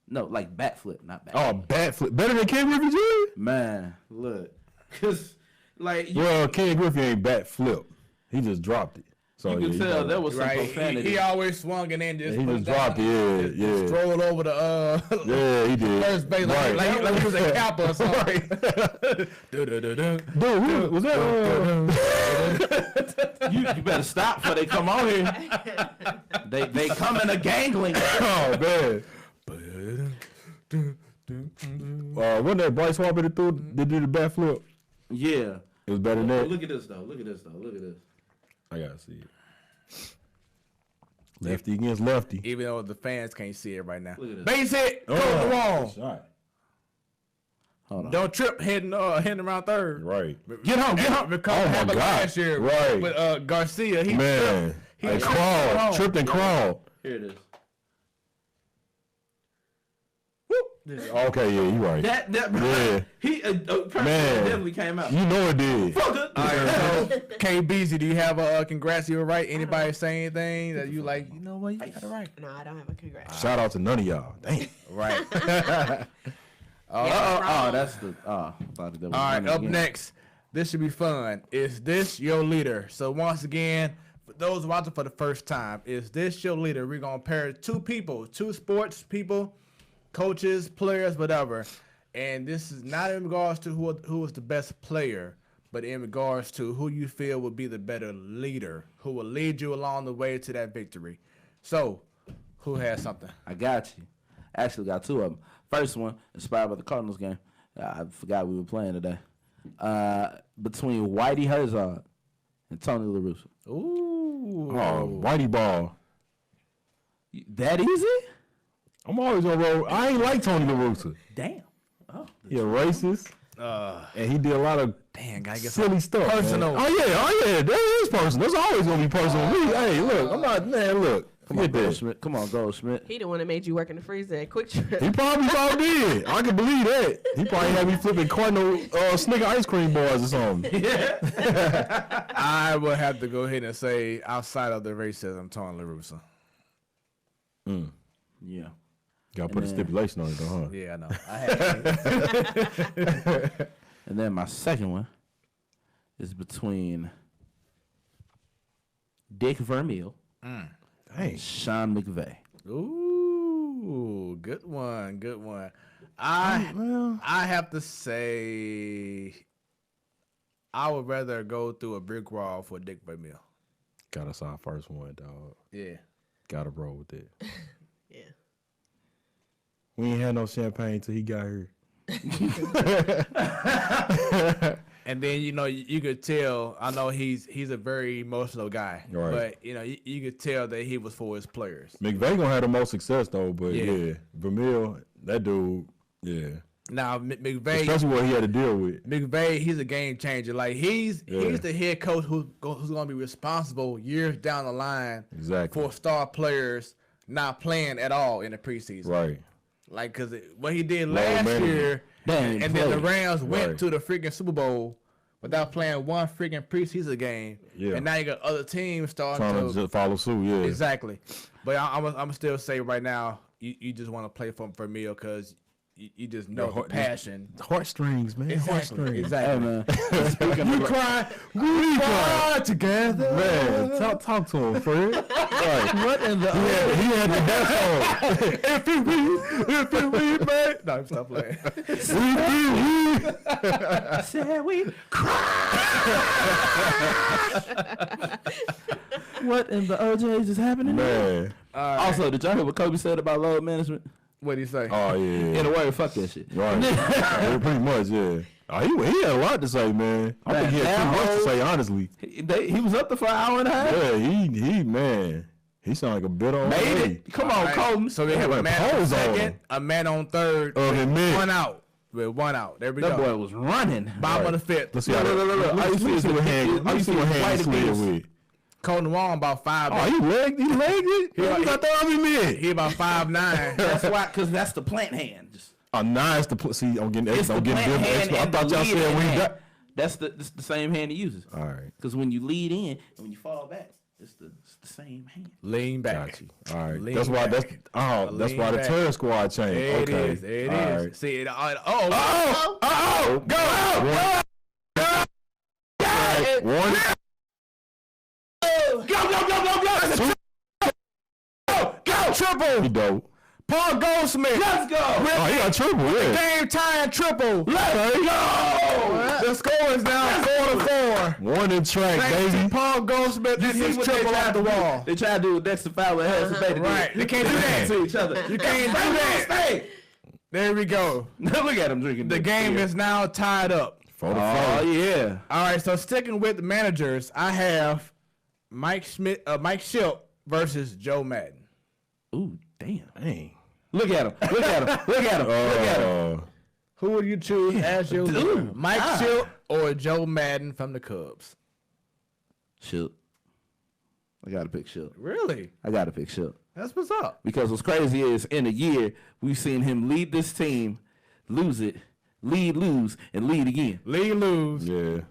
[SPEAKER 5] No, like bat flip, not bat
[SPEAKER 3] flip. Oh, bat flip. Better than Ken Griffey Jr.?
[SPEAKER 5] Man, look. Because, like...
[SPEAKER 3] Ken Griffey ain't bat flip. He just dropped it. So
[SPEAKER 5] you can tell there was some profanity.
[SPEAKER 1] He always swung and then just
[SPEAKER 3] dropped it. Yeah.
[SPEAKER 1] Strolled over the
[SPEAKER 3] yeah, he did.
[SPEAKER 1] First base like he was a Kappa or something.
[SPEAKER 3] Dude, was that?
[SPEAKER 5] You better stop before they come on here. They come in a gangling.
[SPEAKER 3] Oh man. Wasn't that Bryce Harper that did the bat flip?
[SPEAKER 5] Yeah.
[SPEAKER 3] It was better than that.
[SPEAKER 5] Look at this though. Look at this.
[SPEAKER 3] I gotta see it. Lefty against lefty.
[SPEAKER 1] Even though the fans can't see it right now.
[SPEAKER 5] Base
[SPEAKER 1] hit. Go to the wall.
[SPEAKER 3] Right.
[SPEAKER 5] Hold on.
[SPEAKER 1] Don't trip heading around third.
[SPEAKER 3] Right.
[SPEAKER 5] Get home.
[SPEAKER 1] Because happened last year with Garcia. He
[SPEAKER 3] crawled. Tripped and crawled.
[SPEAKER 5] Here it is.
[SPEAKER 3] Okay, yeah, you right.
[SPEAKER 5] That he definitely came out.
[SPEAKER 3] You know it did.
[SPEAKER 1] All right, so KBZ, do you have a congrats? You were right. Anybody say anything that you like? You know what? You got it right.
[SPEAKER 4] No, I don't have a congrats.
[SPEAKER 3] Shout out to none of y'all. Damn.
[SPEAKER 1] Right.
[SPEAKER 5] That's the. All
[SPEAKER 1] right, up next. This should be fun. Is this your leader? So once again, for those watching for the first time, is this your leader? We're gonna pair two sports people. Coaches, players, whatever, and this is not in regards to who is the best player, but in regards to who you feel will be the better leader, who will lead you along the way to that victory. So, who has something?
[SPEAKER 5] I got you. Actually, got two of them. First one, inspired by the Cardinals game. I forgot we were playing today. Between Whitey Herzog and Tony La Russa.
[SPEAKER 1] Ooh.
[SPEAKER 3] Oh, Whitey ball.
[SPEAKER 5] That easy?
[SPEAKER 3] I'm always on road. I ain't like Tony La Russa.
[SPEAKER 5] Damn.
[SPEAKER 3] Oh, he a racist. And he did a lot of silly stuff.
[SPEAKER 1] Personal.
[SPEAKER 3] Man. Oh yeah. That is personal. That's always gonna be personal. Hey, look, I'm not. Man, look.
[SPEAKER 5] Come on, Goldschmidt.
[SPEAKER 4] He the one that made you work in the freezer at Quick Trip.
[SPEAKER 3] He probably did. I can believe that. He probably had me flipping Cardinal Snicker ice cream bars or something.
[SPEAKER 1] Yeah. I would have to go ahead and say, outside of the racism, Tony La Russa.
[SPEAKER 5] Yeah.
[SPEAKER 3] Gotta put a stipulation on it, though, huh?
[SPEAKER 1] Yeah, I know. I had
[SPEAKER 5] And then my second one is between Dick Vermeil and Sean McVay.
[SPEAKER 1] Ooh, good one. I have to say, I would rather go through a brick wall for Dick Vermeil.
[SPEAKER 3] Got us our first one, dog.
[SPEAKER 1] Yeah.
[SPEAKER 3] Gotta roll with it.
[SPEAKER 4] Yeah.
[SPEAKER 3] We ain't had no champagne till he got here.
[SPEAKER 1] And then, you could tell, I know he's a very emotional guy. Right. But, you could tell that he was for his players.
[SPEAKER 3] McVay gonna have the most success, though. But, yeah Vermeil, that dude, yeah.
[SPEAKER 1] Now McVay,
[SPEAKER 3] especially what he had to deal with.
[SPEAKER 1] McVay, he's a game changer. Like he's the head coach who's going to be responsible years down the line for star players not playing at all in the preseason.
[SPEAKER 3] Right.
[SPEAKER 1] Like because what he did last year, and then the Rams went to the freaking Super Bowl without playing one freaking preseason game. Yeah. And now you got other teams starting to
[SPEAKER 3] just follow suit. Yeah.
[SPEAKER 1] Exactly. But I'm still say right now, you just want to play for Meal because you just know the passion.
[SPEAKER 3] Heartstrings, man.
[SPEAKER 1] Exactly.
[SPEAKER 3] Heartstrings.
[SPEAKER 1] Exactly.
[SPEAKER 5] Hey, man.
[SPEAKER 3] You cry. We cry together. Man, talk to him, Fred. Right.
[SPEAKER 1] What in the...
[SPEAKER 3] He had the best song. If it we, man.
[SPEAKER 1] No, stop playing.
[SPEAKER 5] I said we cry. What in the OJs is happening?
[SPEAKER 3] Man.
[SPEAKER 5] Also, did y'all hear what Kobe said about load management?
[SPEAKER 1] What did he say?
[SPEAKER 3] Oh, yeah.
[SPEAKER 5] In a word, fuck that shit.
[SPEAKER 3] Right. Yeah, pretty much, yeah. Oh, he had a lot to say, man. I think he had too much to say, honestly.
[SPEAKER 5] He was up there for an hour and a half.
[SPEAKER 3] Yeah, he sounded like a bit on.
[SPEAKER 5] Made it. Come on, Colton.
[SPEAKER 1] So they have a man on second, a man on third, one out. With one out. There we go.
[SPEAKER 5] That boy was running.
[SPEAKER 1] Bottom of the fifth.
[SPEAKER 3] Let's see how look. I used to see what hand slid with.
[SPEAKER 1] Colton Wong about 5'9".
[SPEAKER 3] Oh, he legged it? He
[SPEAKER 1] about 5'9".
[SPEAKER 5] That's why, because that's the plant hand.
[SPEAKER 3] Nice to see. I'm getting extra. I
[SPEAKER 5] thought y'all said when he got. That's the same hand he uses.
[SPEAKER 3] All right.
[SPEAKER 5] Because when you lead in and when you fall back, it's the same hand.
[SPEAKER 1] Lean back.
[SPEAKER 3] All right.
[SPEAKER 1] Lean
[SPEAKER 3] that's why.
[SPEAKER 1] back.
[SPEAKER 3] That's why the terror squad changed.
[SPEAKER 1] There
[SPEAKER 3] okay.
[SPEAKER 1] It is. There it
[SPEAKER 3] All
[SPEAKER 1] is.
[SPEAKER 3] right.
[SPEAKER 1] See it.
[SPEAKER 3] Go. One.
[SPEAKER 1] Go. Triple.
[SPEAKER 3] He dope.
[SPEAKER 1] Paul Goldsmith.
[SPEAKER 5] Let's go.
[SPEAKER 3] Oh, he got triple, yeah.
[SPEAKER 1] Game time triple.
[SPEAKER 5] Let's go.
[SPEAKER 1] The score is now 4-4.
[SPEAKER 3] One in track,
[SPEAKER 1] Thanks
[SPEAKER 3] baby.
[SPEAKER 1] to Paul Goldsmith, this is triple off the wall.
[SPEAKER 5] They try to do what Dexter Fowler has Bader
[SPEAKER 1] Right. They can't do that
[SPEAKER 5] to each other.
[SPEAKER 1] You can't do that. There we go.
[SPEAKER 5] Look at him drinking.
[SPEAKER 1] The game is now tied up.
[SPEAKER 3] 4-4.
[SPEAKER 5] Oh, yeah.
[SPEAKER 1] All right, so sticking with the managers, I have Mike Schilt versus Joe Madden.
[SPEAKER 5] Ooh, damn.
[SPEAKER 3] Dang.
[SPEAKER 5] Look at him. Look at him. Look at him. Look at him.
[SPEAKER 1] Who would you choose as your leader? Mike Schilt or Joe Madden from the Cubs?
[SPEAKER 5] Schilt. I got to pick Schilt.
[SPEAKER 1] Really?
[SPEAKER 5] I got to pick Schilt.
[SPEAKER 1] That's what's up.
[SPEAKER 5] Because what's crazy is in a year, we've seen him lead this team, lose it, lose, and lead again.
[SPEAKER 1] Lose.
[SPEAKER 3] Yeah.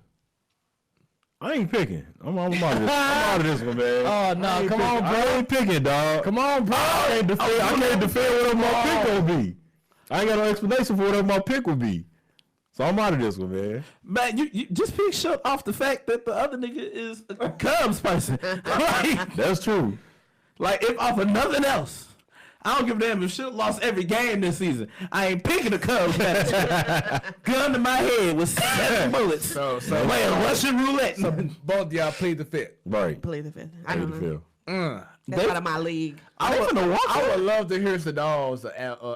[SPEAKER 3] I ain't picking. I'm out of this. I'm out of this one, man.
[SPEAKER 1] Oh, no. Come on, bro.
[SPEAKER 3] I ain't picking, dog.
[SPEAKER 1] Come on, bro.
[SPEAKER 3] I can't defend whatever my pick gonna be. I ain't got no explanation for whatever my pick would be. So I'm out of this one, man.
[SPEAKER 5] Man, you just pick Schilt off the fact that the other nigga is a Cubs person. Like,
[SPEAKER 3] that's true.
[SPEAKER 5] Like, if off of nothing else, I don't give a damn if Schilt lost every game this season. I ain't picking the Cubs. Gun to my head with 7 bullets.
[SPEAKER 1] So
[SPEAKER 5] playing Russian roulette.
[SPEAKER 1] So both of y'all plead the fifth.
[SPEAKER 3] Right.
[SPEAKER 4] Plead the fifth. I don't know.
[SPEAKER 1] Mm.
[SPEAKER 4] That's out of my league.
[SPEAKER 1] I would love to hear Sadal's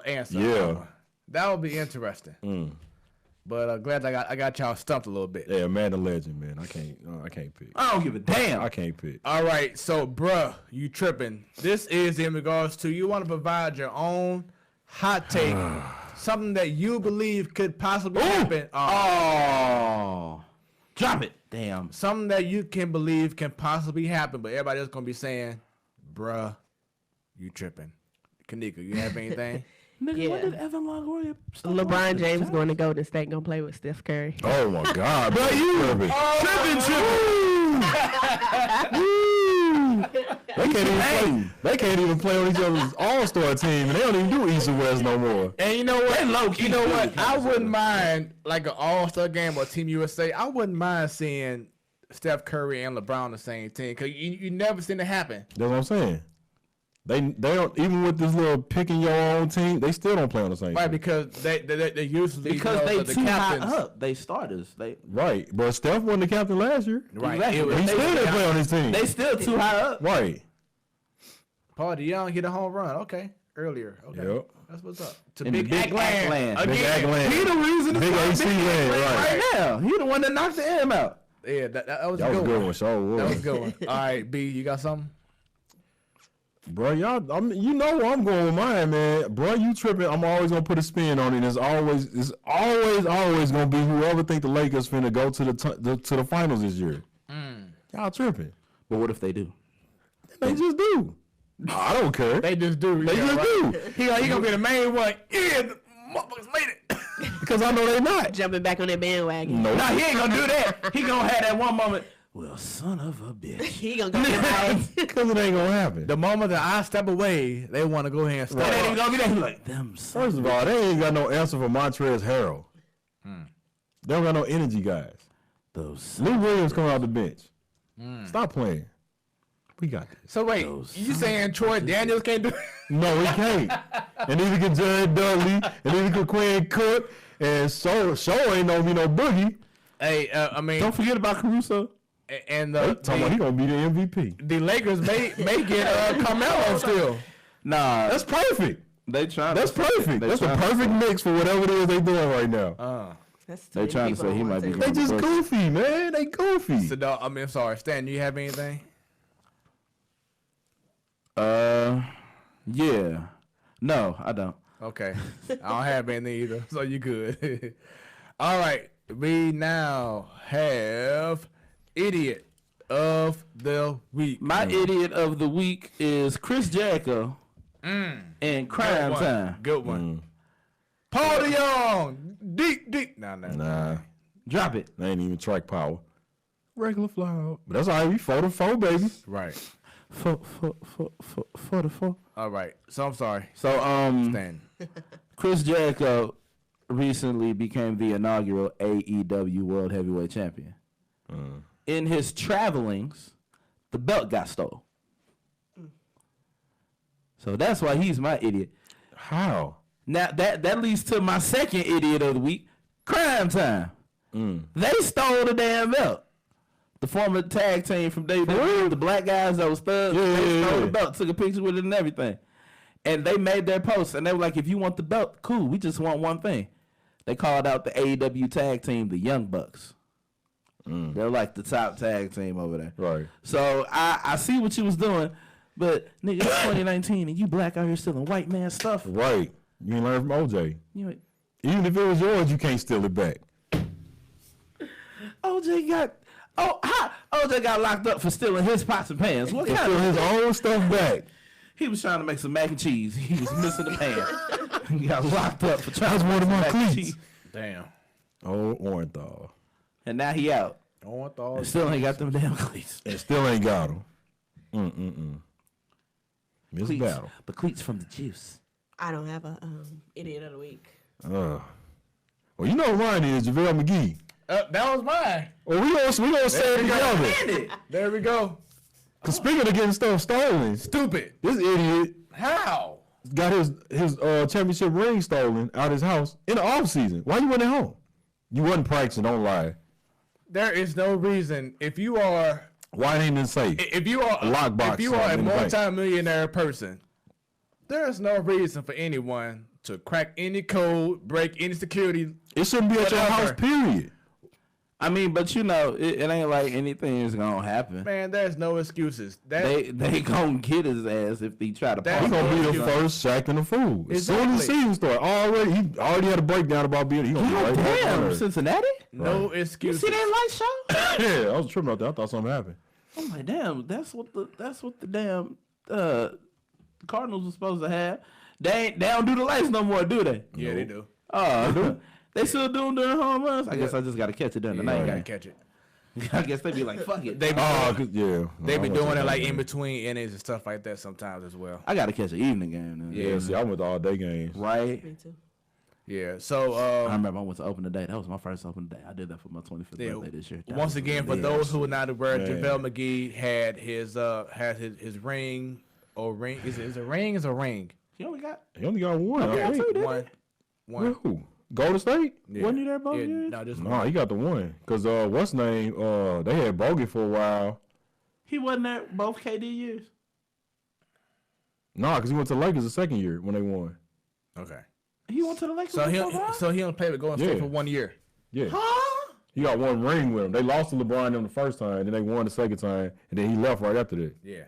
[SPEAKER 1] answer.
[SPEAKER 3] Yeah.
[SPEAKER 1] That would be interesting. But glad I got y'all stumped a little bit.
[SPEAKER 3] Yeah, man, the legend, man. I can't pick.
[SPEAKER 5] I don't give a damn.
[SPEAKER 3] I can't pick.
[SPEAKER 1] All right, so bruh, you tripping. This is in regards to you want to provide your own hot take, something that you believe could possibly happen.
[SPEAKER 5] Oh, drop it. Damn.
[SPEAKER 1] Something that you can believe can possibly happen, but everybody else going to be saying, bruh, you tripping. Kanika, you have anything?
[SPEAKER 4] Yeah.
[SPEAKER 5] When did Evan Longoria start
[SPEAKER 4] LeBron James going to Golden State, going to play with Steph Curry.
[SPEAKER 3] Oh, my God. Bro, you tripping. They can't even play on each other's all-star team, and they don't even do East and West no more.
[SPEAKER 1] And you know what? You know what? I wouldn't mind, like an all-star game or Team USA, I wouldn't mind seeing Steph Curry and LeBron on the same team, because you never seen it happen.
[SPEAKER 3] That's what I'm saying. They don't, even with this little picking your own team, they still don't play on the same
[SPEAKER 1] Right,
[SPEAKER 3] team.
[SPEAKER 1] because they usually
[SPEAKER 5] they
[SPEAKER 1] the
[SPEAKER 5] too
[SPEAKER 1] captains.
[SPEAKER 5] high up. They starters.
[SPEAKER 3] Right, but Steph wasn't the captain last year.
[SPEAKER 1] Right.
[SPEAKER 5] Exactly.
[SPEAKER 3] He still didn't play on his team.
[SPEAKER 5] They still too high up.
[SPEAKER 3] Right.
[SPEAKER 1] Paul DeYoung hit a home run. Okay, earlier. Okay,
[SPEAKER 3] Yep.
[SPEAKER 1] that's what's up. To
[SPEAKER 5] In the
[SPEAKER 1] Big
[SPEAKER 5] Big
[SPEAKER 1] Ack Land.
[SPEAKER 5] Ack Land.
[SPEAKER 3] Big Ack Land.
[SPEAKER 1] He the reason.
[SPEAKER 3] Big AC Land. Right.
[SPEAKER 5] Right now, he the one that knocked the M out.
[SPEAKER 1] Yeah, that was
[SPEAKER 3] That
[SPEAKER 1] a
[SPEAKER 3] was a
[SPEAKER 1] good
[SPEAKER 3] good
[SPEAKER 1] one.
[SPEAKER 3] one. Sure was.
[SPEAKER 1] That was a good one. All right, B, you got something?
[SPEAKER 3] Bro, y'all, you know where I'm going with mine, man. Bro, you tripping. I'm always going to put a spin on it. It's always going to be whoever think the Lakers finna go to the finals this year. Y'all tripping.
[SPEAKER 5] But what if they do?
[SPEAKER 3] They just do. I don't care.
[SPEAKER 1] They just do.
[SPEAKER 3] They just do.
[SPEAKER 1] He gonna be the main one. Yeah, the motherfuckers made it.
[SPEAKER 3] Because I know they not.
[SPEAKER 4] Jumping back on that bandwagon.
[SPEAKER 3] No,
[SPEAKER 5] Nah, he ain't gonna do that. He gonna have that one moment. Well, son of a bitch.
[SPEAKER 4] He gonna go get
[SPEAKER 3] because it ain't going to happen.
[SPEAKER 1] The moment that I step away, they want to go ahead and start.
[SPEAKER 5] It ain't even gonna be that. He like, them son.
[SPEAKER 3] First of all, they ain't got no answer for Montrezl Harrell. They don't got no energy guys.
[SPEAKER 5] Those
[SPEAKER 3] Lou Williams coming out the bench. Stop playing. We got this.
[SPEAKER 1] So wait, you saying Troy Daniels can't do it?
[SPEAKER 3] No, he can't. And neither can Jared Dudley, and neither can Quinn Cook, and so ain't gonna be no boogie.
[SPEAKER 1] Hey, I mean,
[SPEAKER 5] don't forget about Caruso.
[SPEAKER 1] And
[SPEAKER 3] talking about he gonna be the MVP.
[SPEAKER 1] The Lakers may get Carmelo still.
[SPEAKER 5] Nah,
[SPEAKER 3] that's perfect.
[SPEAKER 5] They trying.
[SPEAKER 3] That's perfect. That's the perfect mix for whatever it is they doing right now.
[SPEAKER 5] They trying to say he might be.
[SPEAKER 3] They just goofy, man. They goofy.
[SPEAKER 1] So, I mean, I'm sorry, Stan. Do you have anything?
[SPEAKER 5] Yeah. No, I don't.
[SPEAKER 1] Okay. I don't have anything either, so you good. All right. We now have Idiot of the Week.
[SPEAKER 5] My Idiot of the Week is Chris Jericho and Crime Time.
[SPEAKER 1] Good one. Paul DeYoung. Deep.
[SPEAKER 3] Nah.
[SPEAKER 5] Drop it.
[SPEAKER 3] They ain't even track power. Regular flower. But that's all right. We 4-4, baby.
[SPEAKER 1] Right.
[SPEAKER 5] 4-4.
[SPEAKER 1] All right. So I'm sorry.
[SPEAKER 5] So
[SPEAKER 1] Stan.
[SPEAKER 5] Chris Jericho recently became the inaugural AEW World Heavyweight Champion. In his travelings, the belt got stolen. So that's why he's my idiot.
[SPEAKER 3] How?
[SPEAKER 5] Now that leads to my second idiot of the week, Crime Time. They stole the damn belt. The former tag team from WWE, the black guys that was thugs, they stole the belt, took a picture with it and everything. And they made their post, and they were like, if you want the belt, cool, we just want one thing. They called out the AEW tag team, the Young Bucks. They're like the top tag team over there.
[SPEAKER 3] Right.
[SPEAKER 5] So I see what you was doing, but nigga, it's 2019 and you black out here stealing white man stuff.
[SPEAKER 3] Right. You ain't learn from OJ. Even if it was yours, you can't steal it back.
[SPEAKER 5] OJ got locked up for stealing his pots and pans. What kind
[SPEAKER 3] of his own stuff back?
[SPEAKER 5] He was trying to make some mac and cheese. He was missing the pan. He got locked up for trying to
[SPEAKER 3] one of my
[SPEAKER 5] mac and
[SPEAKER 3] cleats.
[SPEAKER 5] cheese.
[SPEAKER 1] Damn.
[SPEAKER 3] Oh, Orenthal.
[SPEAKER 5] And now he out.
[SPEAKER 1] Orenthal.
[SPEAKER 5] And still ain't got them damn cleats.
[SPEAKER 3] And still ain't got them. Miss battle.
[SPEAKER 5] But cleats from the juice.
[SPEAKER 4] I don't have a idiot of the week.
[SPEAKER 3] Well, you know what mine is, JaVale McGee.
[SPEAKER 1] That was mine.
[SPEAKER 3] Well, we gonna say it together.
[SPEAKER 1] There we go.
[SPEAKER 3] Cause speaking of getting stuff stolen,
[SPEAKER 1] Stupid.
[SPEAKER 3] this idiot
[SPEAKER 1] How?
[SPEAKER 3] got his championship ring stolen out his house in the off season. Why you wasn't at home? You wasn't practicing. Don't lie.
[SPEAKER 1] There is no reason if you are.
[SPEAKER 3] Why ain't it safe?
[SPEAKER 1] If you are
[SPEAKER 3] lockbox
[SPEAKER 1] if you are a
[SPEAKER 3] in the bank.
[SPEAKER 1] multi-millionaire person, there is no reason for anyone to crack any code, break any security.
[SPEAKER 3] It shouldn't be at your
[SPEAKER 1] whatever.
[SPEAKER 3] house. Period.
[SPEAKER 5] I mean, but you know, it ain't like anything is gonna happen.
[SPEAKER 1] Man, there's no excuses.
[SPEAKER 5] They gonna get his ass if they try to.
[SPEAKER 1] That's
[SPEAKER 3] He
[SPEAKER 5] punk
[SPEAKER 3] gonna
[SPEAKER 5] him.
[SPEAKER 3] be the first Shaq and the fool. As soon as the
[SPEAKER 1] Exactly.
[SPEAKER 3] season started, he already had a breakdown about being. He gonna be right back on
[SPEAKER 5] Damn,
[SPEAKER 3] there.
[SPEAKER 5] Cincinnati.
[SPEAKER 1] No
[SPEAKER 5] You
[SPEAKER 1] excuses.
[SPEAKER 5] see that light show?
[SPEAKER 3] Yeah, I was tripping out there. I thought something happened.
[SPEAKER 5] I'm like, damn, that's what the damn Cardinals were supposed to have. They don't do the lights no more, do they?
[SPEAKER 1] Yeah, they do.
[SPEAKER 5] They still do them during home runs. I guess I just gotta catch it during the
[SPEAKER 1] You
[SPEAKER 5] night.
[SPEAKER 1] gotta catch it.
[SPEAKER 5] I guess they be like, fuck it.
[SPEAKER 1] They be,
[SPEAKER 3] Yeah.
[SPEAKER 1] they be doing it like in between innings and stuff like that sometimes as well.
[SPEAKER 5] I gotta catch an evening game. Then.
[SPEAKER 3] Yeah, see, I went to all day games.
[SPEAKER 5] Right.
[SPEAKER 4] Me too.
[SPEAKER 1] Yeah. So
[SPEAKER 5] I remember I went to open the day. That was my first open day. I did that for my 25th
[SPEAKER 1] yeah,
[SPEAKER 5] birthday this year. That
[SPEAKER 1] once
[SPEAKER 5] was
[SPEAKER 1] again, for
[SPEAKER 5] lit.
[SPEAKER 1] those who are not aware,
[SPEAKER 3] Man.
[SPEAKER 1] JaVale McGee had his ring or ring. Is it a ring? Is a ring?
[SPEAKER 5] He only got.
[SPEAKER 3] He only got one.
[SPEAKER 5] Okay,
[SPEAKER 3] I think.
[SPEAKER 5] two, didn't
[SPEAKER 1] One.
[SPEAKER 3] Who? Golden State?
[SPEAKER 1] Yeah.
[SPEAKER 5] Wasn't he there both
[SPEAKER 1] Yeah,
[SPEAKER 5] years?
[SPEAKER 1] no, just
[SPEAKER 3] No, he got the one. Cause what's his name? They had Bogey for a while.
[SPEAKER 5] He wasn't there both KD years.
[SPEAKER 3] Nah, cause he went to the Lakers the second year when they won.
[SPEAKER 1] Okay.
[SPEAKER 5] He went to the Lakers.
[SPEAKER 1] So
[SPEAKER 5] before,
[SPEAKER 1] he only played with Golden State
[SPEAKER 3] Yeah.
[SPEAKER 1] for 1 year.
[SPEAKER 3] Yeah.
[SPEAKER 5] huh?
[SPEAKER 3] He got one ring with him. They lost to LeBron them the first time, then they won the second time, and then he left right after that.
[SPEAKER 1] Yeah.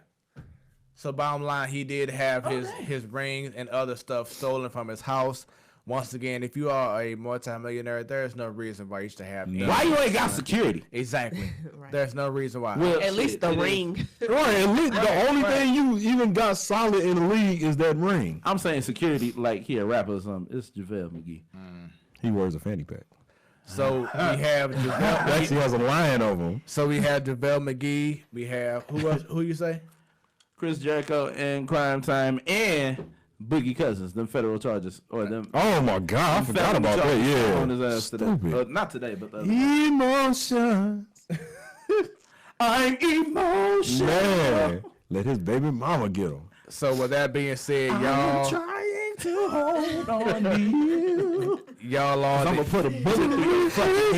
[SPEAKER 1] So bottom line, he did have his rings and other stuff stolen from his house. Once again, if you are a multimillionaire, there's no reason why you should have.
[SPEAKER 5] Why you ain't got security?
[SPEAKER 1] Exactly.
[SPEAKER 4] Right.
[SPEAKER 1] There's no reason why.
[SPEAKER 5] Well,
[SPEAKER 4] At least the ring.
[SPEAKER 3] Right, at least the only thing you even got solid in the league is that ring.
[SPEAKER 5] I'm saying security, like he a rapper or something. It's JaVale McGee.
[SPEAKER 3] He wears a fanny pack.
[SPEAKER 1] So we have
[SPEAKER 3] Actually has a lion over him.
[SPEAKER 1] So we have JaVale McGee. We have who else? Who you say?
[SPEAKER 5] Chris Jericho and Crime Time and Boogie Cousins, them federal charges or them.
[SPEAKER 3] Oh my God, I forgot about that. Yeah,
[SPEAKER 5] on his ass today.
[SPEAKER 3] stupid.
[SPEAKER 5] Not today, but the other.
[SPEAKER 3] Emotions.
[SPEAKER 5] I'm emotional.
[SPEAKER 3] Man, let his baby mama get him.
[SPEAKER 1] So with that being said, y'all,
[SPEAKER 5] Trying to hold on to you.
[SPEAKER 1] y'all are.
[SPEAKER 5] I'm gonna put a bullet through your fucking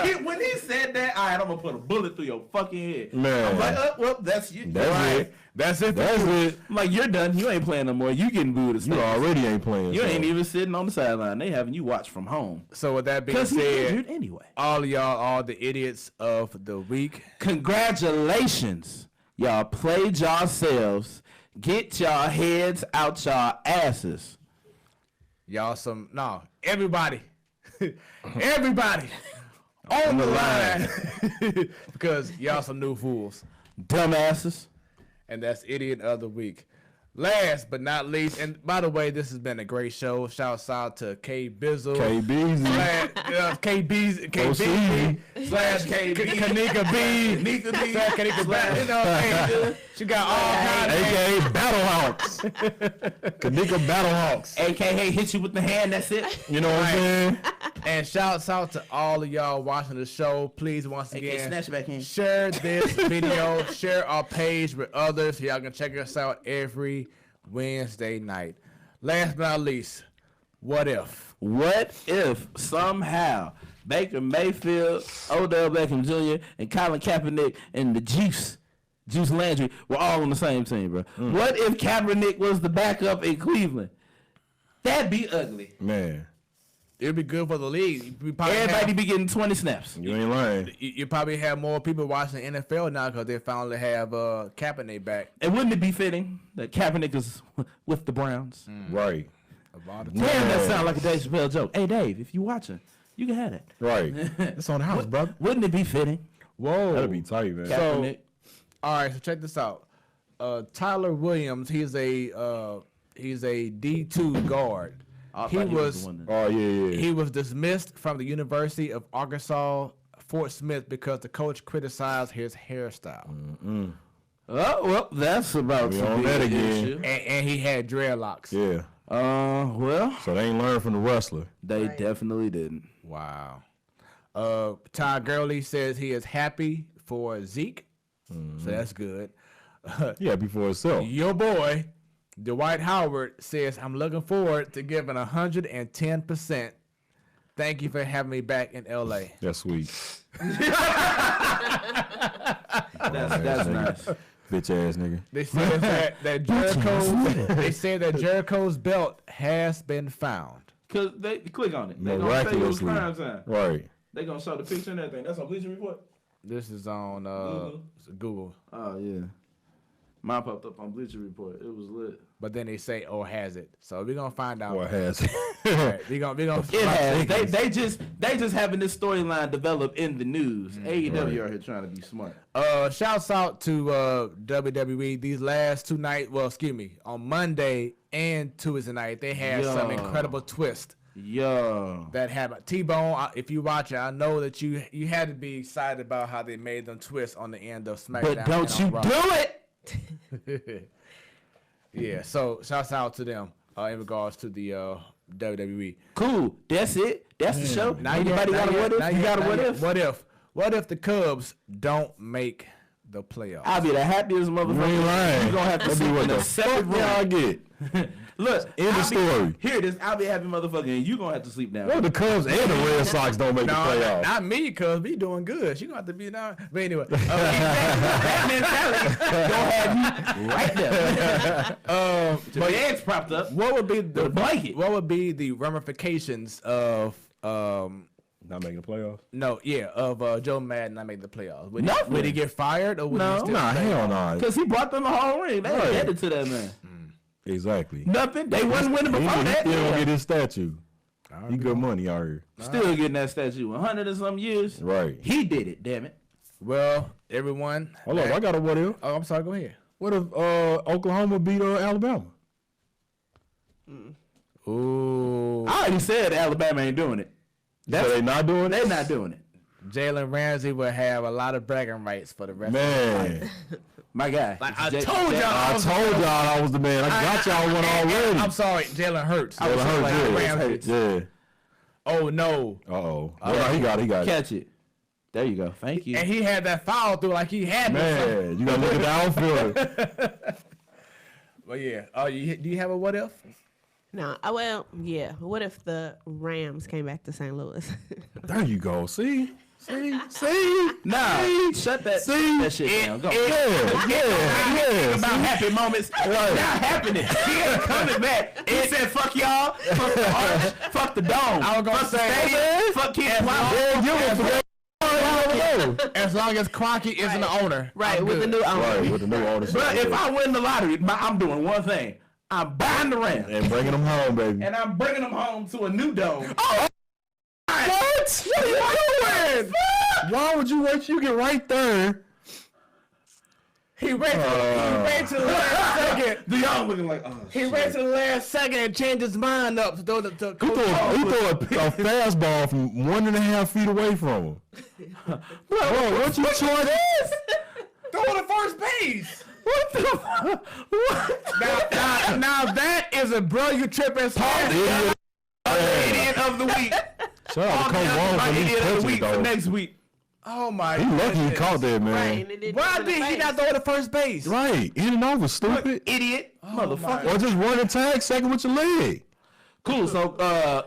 [SPEAKER 5] head. When he said that, all right, I'm gonna put a bullet through your fucking head.
[SPEAKER 3] Man.
[SPEAKER 5] I'm like, well, that's you.
[SPEAKER 3] That's
[SPEAKER 5] right.
[SPEAKER 3] it.
[SPEAKER 1] That's it.
[SPEAKER 3] That's it.
[SPEAKER 5] I'm like, you're done. You ain't playing no more. You getting booed.
[SPEAKER 3] You already ain't playing.
[SPEAKER 5] You
[SPEAKER 3] so.
[SPEAKER 5] ain't even sitting on the sideline. They having you watch from home.
[SPEAKER 1] So with that being
[SPEAKER 5] Because he's
[SPEAKER 1] said,
[SPEAKER 5] injured anyway.
[SPEAKER 1] all of y'all are the idiots of the week.
[SPEAKER 5] Congratulations. Y'all played yourselves. Get y'all heads out y'all asses.
[SPEAKER 1] Y'all everybody, everybody on the line because y'all some new fools.
[SPEAKER 5] Dumbasses.
[SPEAKER 1] And that's idiot of the week. Last but not least, and by the way, this has been a great show. Shouts out to K Bizzle, KB slash Kanika B, Kanika B. You know, she got all kinds of
[SPEAKER 3] AKA Battlehawks. Kanika Battlehawks.
[SPEAKER 5] AKA hit you with the hand, that's it.
[SPEAKER 3] You know what I'm saying?
[SPEAKER 1] And shouts out to all of y'all watching the show. Please, once again,
[SPEAKER 5] snatch back in.
[SPEAKER 1] share this video, share our page with others. Y'all can check us out every Wednesday night. Last but not least, what if?
[SPEAKER 5] What if somehow Baker Mayfield, Odell Beckham Jr., and Colin Kaepernick and the Juice Landry were all on the same team, bro? What if Kaepernick was the backup in Cleveland? That'd be ugly.
[SPEAKER 3] Man,
[SPEAKER 1] It'd be good for the league.
[SPEAKER 5] Everybody be getting 20 snaps.
[SPEAKER 3] you ain't lying.
[SPEAKER 1] You probably have more people watching the NFL now because they finally have Kaepernick back.
[SPEAKER 5] And wouldn't it be fitting that Kaepernick is with the Browns?
[SPEAKER 3] Right.
[SPEAKER 1] About
[SPEAKER 5] Damn, that sounds like a Dave Chappelle joke. Hey, Dave, if you watching, you can have that.
[SPEAKER 3] Right. It's on the house, brother.
[SPEAKER 5] Wouldn't it be fitting?
[SPEAKER 1] Whoa.
[SPEAKER 3] That'd be tight, man.
[SPEAKER 5] Kaepernick.
[SPEAKER 1] All right, so check this out. Tyler Williams, he's a D2 guard.
[SPEAKER 5] I
[SPEAKER 1] He
[SPEAKER 5] thought
[SPEAKER 1] was
[SPEAKER 5] the one that-
[SPEAKER 3] Oh, yeah.
[SPEAKER 1] he was dismissed from the University of Arkansas Fort Smith because the coach criticized his hairstyle.
[SPEAKER 5] Oh, well, that's about
[SPEAKER 3] We
[SPEAKER 5] to
[SPEAKER 3] on
[SPEAKER 5] be
[SPEAKER 3] that
[SPEAKER 5] an
[SPEAKER 3] again.
[SPEAKER 5] issue.
[SPEAKER 1] And he had dreadlocks.
[SPEAKER 3] Yeah.
[SPEAKER 5] Well,
[SPEAKER 3] So they ain't learned from the wrestler.
[SPEAKER 5] they
[SPEAKER 4] Right.
[SPEAKER 5] definitely didn't.
[SPEAKER 1] Wow. Ty Gurley says he is happy for Zeke. So that's good.
[SPEAKER 3] Yeah, before itself.
[SPEAKER 1] Your boy, Dwight Howard, says, I'm looking forward to giving 110%. Thank you for having me back in LA.
[SPEAKER 3] That's sweet.
[SPEAKER 5] That's nice.
[SPEAKER 3] Bitch ass nigga.
[SPEAKER 1] They said that Jericho's belt has been found.
[SPEAKER 5] Cause they click on it. They gonna say it was
[SPEAKER 3] Miraculously.
[SPEAKER 5] crime time.
[SPEAKER 3] Right.
[SPEAKER 5] They gonna show the picture and everything. That's on Bleacher Report.
[SPEAKER 1] This is on Google.
[SPEAKER 5] Oh yeah, mine popped up on Bleacher Report. It was lit.
[SPEAKER 1] But then they say, "Oh, has it?" So we're gonna find out.
[SPEAKER 3] What has it?
[SPEAKER 1] Right, we gonna.
[SPEAKER 5] It has. They just having this storyline develop in the news. AEW out here trying to be smart.
[SPEAKER 1] Shouts out to WWE. These last two nights, well, excuse me, on Monday and Tuesday night, they had some incredible twist
[SPEAKER 5] Yo,
[SPEAKER 1] that happened. T-Bone, if you watch it, I know that you had to be excited about how they made them twist on the end of SmackDown.
[SPEAKER 5] but don't you
[SPEAKER 1] and on
[SPEAKER 5] do
[SPEAKER 1] Raw.
[SPEAKER 5] it?
[SPEAKER 1] Yeah, so shouts out to them in regards to the WWE.
[SPEAKER 5] Cool. That's it. That's the show.
[SPEAKER 1] Now
[SPEAKER 5] Anybody got a what if? You got a what if?
[SPEAKER 1] What if the Cubs don't make the playoffs?
[SPEAKER 5] I'll be the happiest motherfucker.
[SPEAKER 3] You ain't lying.
[SPEAKER 5] You gonna have to
[SPEAKER 3] That'd be
[SPEAKER 5] sleep
[SPEAKER 3] what
[SPEAKER 5] in a
[SPEAKER 3] the
[SPEAKER 5] separate
[SPEAKER 3] fuck y'all
[SPEAKER 5] room.
[SPEAKER 3] get.
[SPEAKER 5] Look,
[SPEAKER 3] End of story.
[SPEAKER 5] Here it is. I'll be a happy motherfucker, and you gonna have to sleep down.
[SPEAKER 3] Well, the Cubs and the Red Sox don't make the
[SPEAKER 1] No,
[SPEAKER 3] playoffs.
[SPEAKER 1] not me, cuz we doing good. She gonna have to be now. But anyway,
[SPEAKER 5] That mentality gonna have you right there.
[SPEAKER 1] but
[SPEAKER 5] The eggs propped up.
[SPEAKER 1] what would be the
[SPEAKER 5] blanket.
[SPEAKER 1] What would be the ramifications of
[SPEAKER 3] Not making the playoffs?
[SPEAKER 1] No, Joe Madden not making the playoffs.
[SPEAKER 5] Nothing.
[SPEAKER 1] Would he get fired or would he still
[SPEAKER 3] Nah,
[SPEAKER 1] stay?
[SPEAKER 3] hell no.
[SPEAKER 5] Because he brought them a whole ring. They headed to that man.
[SPEAKER 3] Exactly.
[SPEAKER 5] Nothing. They wasn't winning before
[SPEAKER 3] He
[SPEAKER 5] that.
[SPEAKER 3] still gonna get his statue. He good money out here.
[SPEAKER 5] Still getting that statue. 100 and some years.
[SPEAKER 3] Right.
[SPEAKER 5] He did it, damn it.
[SPEAKER 1] Well, everyone.
[SPEAKER 3] Hold on, I got a what if.
[SPEAKER 1] Oh, I'm sorry. Go ahead.
[SPEAKER 3] What if Oklahoma beat Alabama?
[SPEAKER 1] Ooh.
[SPEAKER 5] I already said Alabama ain't doing it.
[SPEAKER 3] So they not doing it?
[SPEAKER 5] They're not doing it.
[SPEAKER 1] Jalen Ramsey will have a lot of bragging rights for the rest of his life.
[SPEAKER 3] Man.
[SPEAKER 5] My guy.
[SPEAKER 1] Like I told y'all.
[SPEAKER 3] I told y'all I was the man. I got y'all one already.
[SPEAKER 1] I'm sorry, Jalen Hurts.
[SPEAKER 3] Jalen Hurts, yeah.
[SPEAKER 1] Oh no.
[SPEAKER 3] Uh-oh. Well, he got it.
[SPEAKER 5] Catch it. There you go. Thank you.
[SPEAKER 1] And he had that foul through like he had
[SPEAKER 3] Man, you gotta look at the outfield.
[SPEAKER 1] Well, yeah. Oh, do you have a what if?
[SPEAKER 4] No, what if the Rams came back to St. Louis?
[SPEAKER 3] There you go. See?
[SPEAKER 5] Nah, shut that shit down. Go.
[SPEAKER 3] Yeah.
[SPEAKER 5] About happy moments. Not happening. He ain't coming back. He said, fuck y'all. Fuck the arch. Fuck the dome.
[SPEAKER 1] I was gonna
[SPEAKER 5] fuck
[SPEAKER 1] say,
[SPEAKER 5] the stadium. Fuck Ken
[SPEAKER 1] as long as Cronkey isn't the owner.
[SPEAKER 4] Right, with the new owner.
[SPEAKER 3] Right, with the new owner.
[SPEAKER 5] But if I win the lottery, I'm doing one thing. I'm buying the Rams.
[SPEAKER 3] And bringing them home, baby.
[SPEAKER 5] And I'm bringing them home to a new dome.
[SPEAKER 3] What? What are you doing? Why would you wait till you get right there?
[SPEAKER 1] He waited to the last second.
[SPEAKER 5] The young looking like, oh,
[SPEAKER 1] He waited to the last second and changed his mind up to throw the
[SPEAKER 3] He threw a fastball from 1.5 feet away from him. Bro, what you trying to
[SPEAKER 1] throw to first base.
[SPEAKER 5] what the fuck?
[SPEAKER 1] Now that is a bro you tripping.
[SPEAKER 5] Idiot of the week.
[SPEAKER 3] Shout out to Coach Wong for these
[SPEAKER 5] Idiot of the
[SPEAKER 3] pitches,
[SPEAKER 5] week for
[SPEAKER 3] though.
[SPEAKER 5] next week.
[SPEAKER 1] Oh my!
[SPEAKER 3] He lucky he caught that, man.
[SPEAKER 4] Right, and it didn't
[SPEAKER 1] Why
[SPEAKER 4] hit him in
[SPEAKER 1] did
[SPEAKER 4] the
[SPEAKER 1] he
[SPEAKER 4] face.
[SPEAKER 1] not throw to first base?
[SPEAKER 3] Right, in and over, stupid.
[SPEAKER 5] Idiot. Motherfucker.
[SPEAKER 3] Or just run and tag second with your leg.
[SPEAKER 5] Cool. So, Paul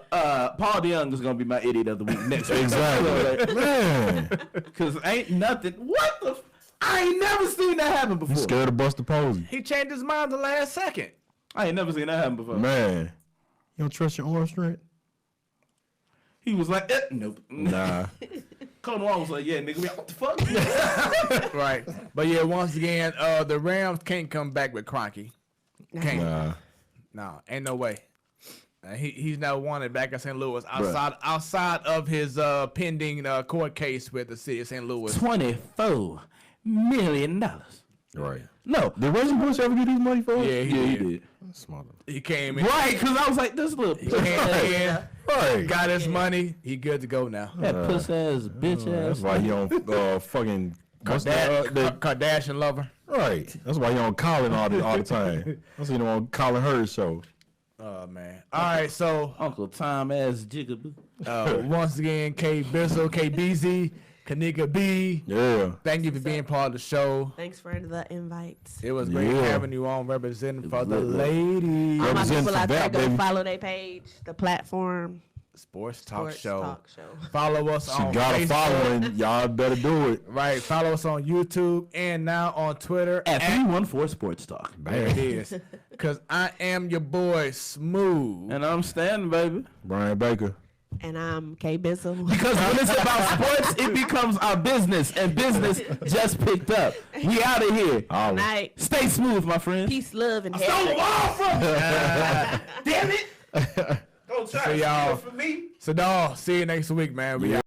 [SPEAKER 5] DeYoung is gonna be my idiot of the week next week.
[SPEAKER 3] Exactly. Man,
[SPEAKER 5] Because ain't nothing. What the? I ain't never seen that happen before.
[SPEAKER 3] you scared of Buster Posey.
[SPEAKER 1] He changed his mind the last second.
[SPEAKER 5] I ain't never seen that happen before.
[SPEAKER 3] Man, you don't trust your arm strength?
[SPEAKER 5] He was like, nope.
[SPEAKER 3] Nah.
[SPEAKER 5] Coach Wong was like, yeah, nigga, what the fuck?
[SPEAKER 1] Right. But yeah, once again, the Rams can't come back with Kroenke. Can't.
[SPEAKER 3] Nah.
[SPEAKER 1] No, ain't no way. He's not wanted back in St. Louis outside of his pending court case with the city of St. Louis.
[SPEAKER 5] $24 million.
[SPEAKER 3] Right.
[SPEAKER 5] No.
[SPEAKER 3] Did Reggie Bush ever get his money for us?
[SPEAKER 1] Yeah, he did.
[SPEAKER 3] Smart.
[SPEAKER 1] He came in.
[SPEAKER 5] Right, because I was like, this little
[SPEAKER 1] He came in,
[SPEAKER 3] Right.
[SPEAKER 1] got his money. He good to go now.
[SPEAKER 5] that puss ass bitch
[SPEAKER 3] That's
[SPEAKER 5] ass.
[SPEAKER 3] why you don't fucking
[SPEAKER 1] Kardashian lover.
[SPEAKER 3] right. That's why you don't Colin all the time. That's why you don't on Colin Hurd show.
[SPEAKER 1] Oh man. All right, so
[SPEAKER 5] Uncle Tom ass jigaboo.
[SPEAKER 1] once again, K Bizzle, KBZ, Kanika B.
[SPEAKER 3] Yeah.
[SPEAKER 1] Thank you for being part of the show.
[SPEAKER 4] Thanks for the invites.
[SPEAKER 1] It was great
[SPEAKER 3] Yeah.
[SPEAKER 1] having you on representing for the
[SPEAKER 5] lit.
[SPEAKER 1] ladies.
[SPEAKER 4] All my
[SPEAKER 3] Represent
[SPEAKER 4] people
[SPEAKER 3] for
[SPEAKER 4] out there,
[SPEAKER 3] that,
[SPEAKER 4] go
[SPEAKER 3] baby.
[SPEAKER 4] follow their page, the platform.
[SPEAKER 1] Sports Talk Show.
[SPEAKER 4] Talk Show.
[SPEAKER 1] Follow us
[SPEAKER 3] She
[SPEAKER 1] on
[SPEAKER 3] got a
[SPEAKER 1] Facebook.
[SPEAKER 3] following. Y'all better do it.
[SPEAKER 1] Right. Follow us on YouTube and now on Twitter.
[SPEAKER 5] At 314 Sports Talk.
[SPEAKER 1] There it is. Because I am your boy, Smooth.
[SPEAKER 5] And I'm standing, baby.
[SPEAKER 3] Brian Baker.
[SPEAKER 4] And I'm K Bizzle.
[SPEAKER 5] Because when it's about sports, it becomes our business. And business just picked up. We out of here.
[SPEAKER 3] Holla.
[SPEAKER 4] Night.
[SPEAKER 5] Stay smooth, my friend.
[SPEAKER 4] Peace, love, and
[SPEAKER 5] Stole the
[SPEAKER 4] happiness.
[SPEAKER 5] ball from Damn it. Don't try
[SPEAKER 1] So
[SPEAKER 5] to
[SPEAKER 1] y'all-
[SPEAKER 5] steal it from me.
[SPEAKER 1] So, dawg, see you next week, man. We out.